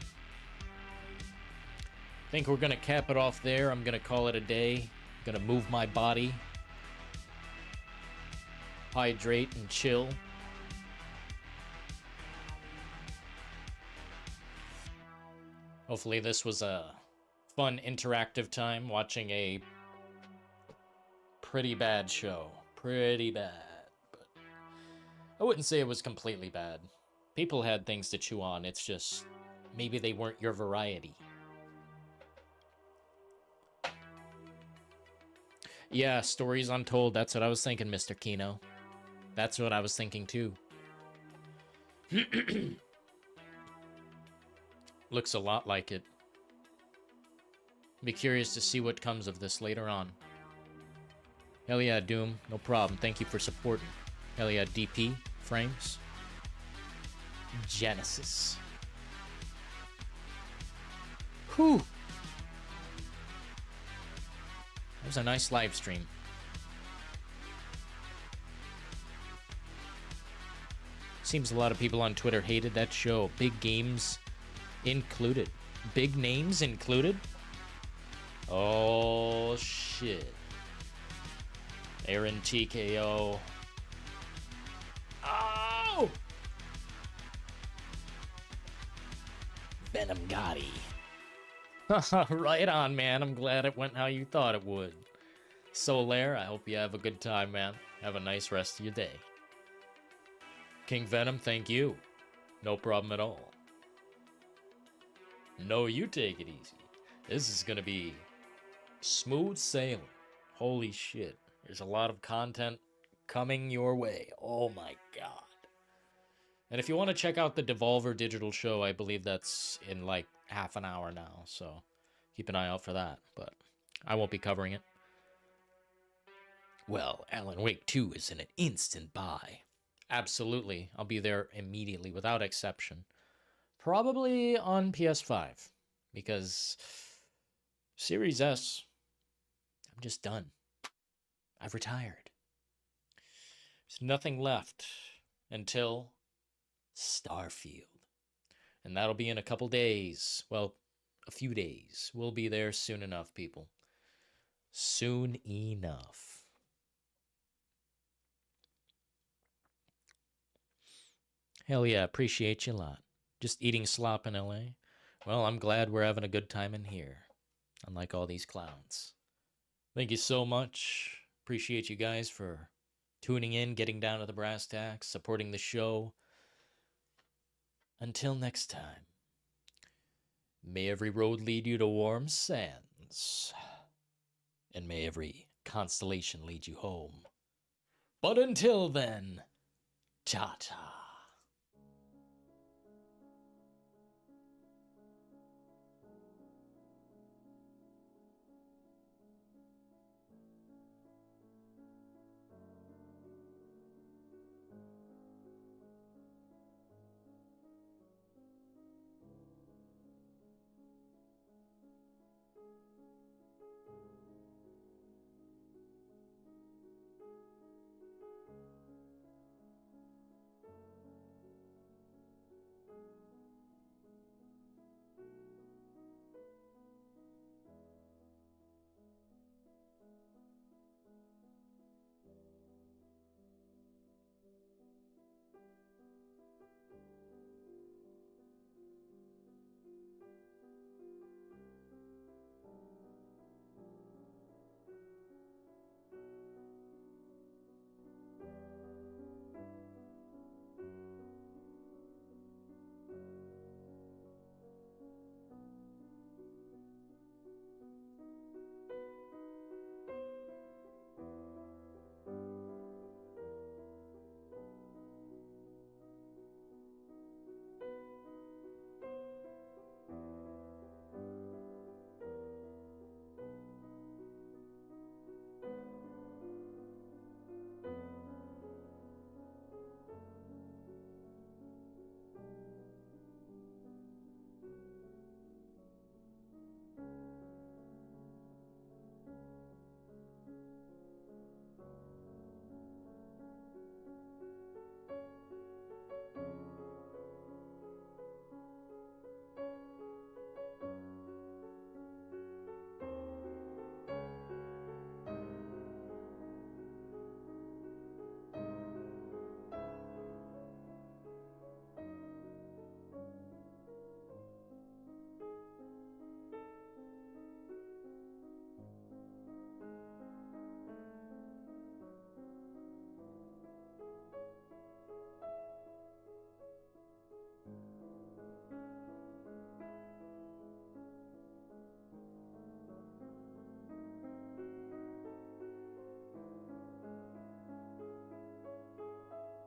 I think we're gonna cap it off there. I'm gonna call it a day. Gonna move my body. Hydrate and chill. Hopefully this was a fun interactive time watching a pretty bad show. Pretty bad. But I wouldn't say it was completely bad. People had things to chew on. It's just maybe they weren't your variety. Yeah, stories untold. That's what I was thinking, Mr. Kino. That's what I was thinking too. Looks a lot like it. Be curious to see what comes of this later on. Hell yeah, Doom. No problem. Thank you for supporting. Hell yeah, DP. Frames. Genesis. Whew. That was a nice live stream. Seems a lot of people on Twitter hated that show. Big games included. Big names included? Oh, shit. Aaron TKO. Oh! Venom Gotti. Right on, man. I'm glad it went how you thought it would. Solaire, I hope you have a good time, man. Have a nice rest of your day. King Venom, thank you. No problem at all. No, you take it easy. This is gonna be smooth sailing. Holy shit. There's a lot of content coming your way. Oh my god. And if you want to check out the Devolver Digital show, I believe that's in like half an hour now. So keep an eye out for that. But I won't be covering it. Well, Alan Wake 2 is an instant buy. Absolutely. I'll be there immediately, without exception. Probably on PS5. Because Series S, I'm just done. I've retired. There's nothing left until Starfield. And that'll be in a couple days. Well, a few days. We'll be there soon enough, people. Soon enough. Hell yeah, appreciate you a lot. Just eating slop in LA. Well, I'm glad we're having a good time in here, unlike all these clowns. Thank you so much. Appreciate you guys for tuning in, getting down to the brass tacks, supporting the show. Until next time, may every road lead you to warm sands, and may every constellation lead you home. But until then, ta-ta.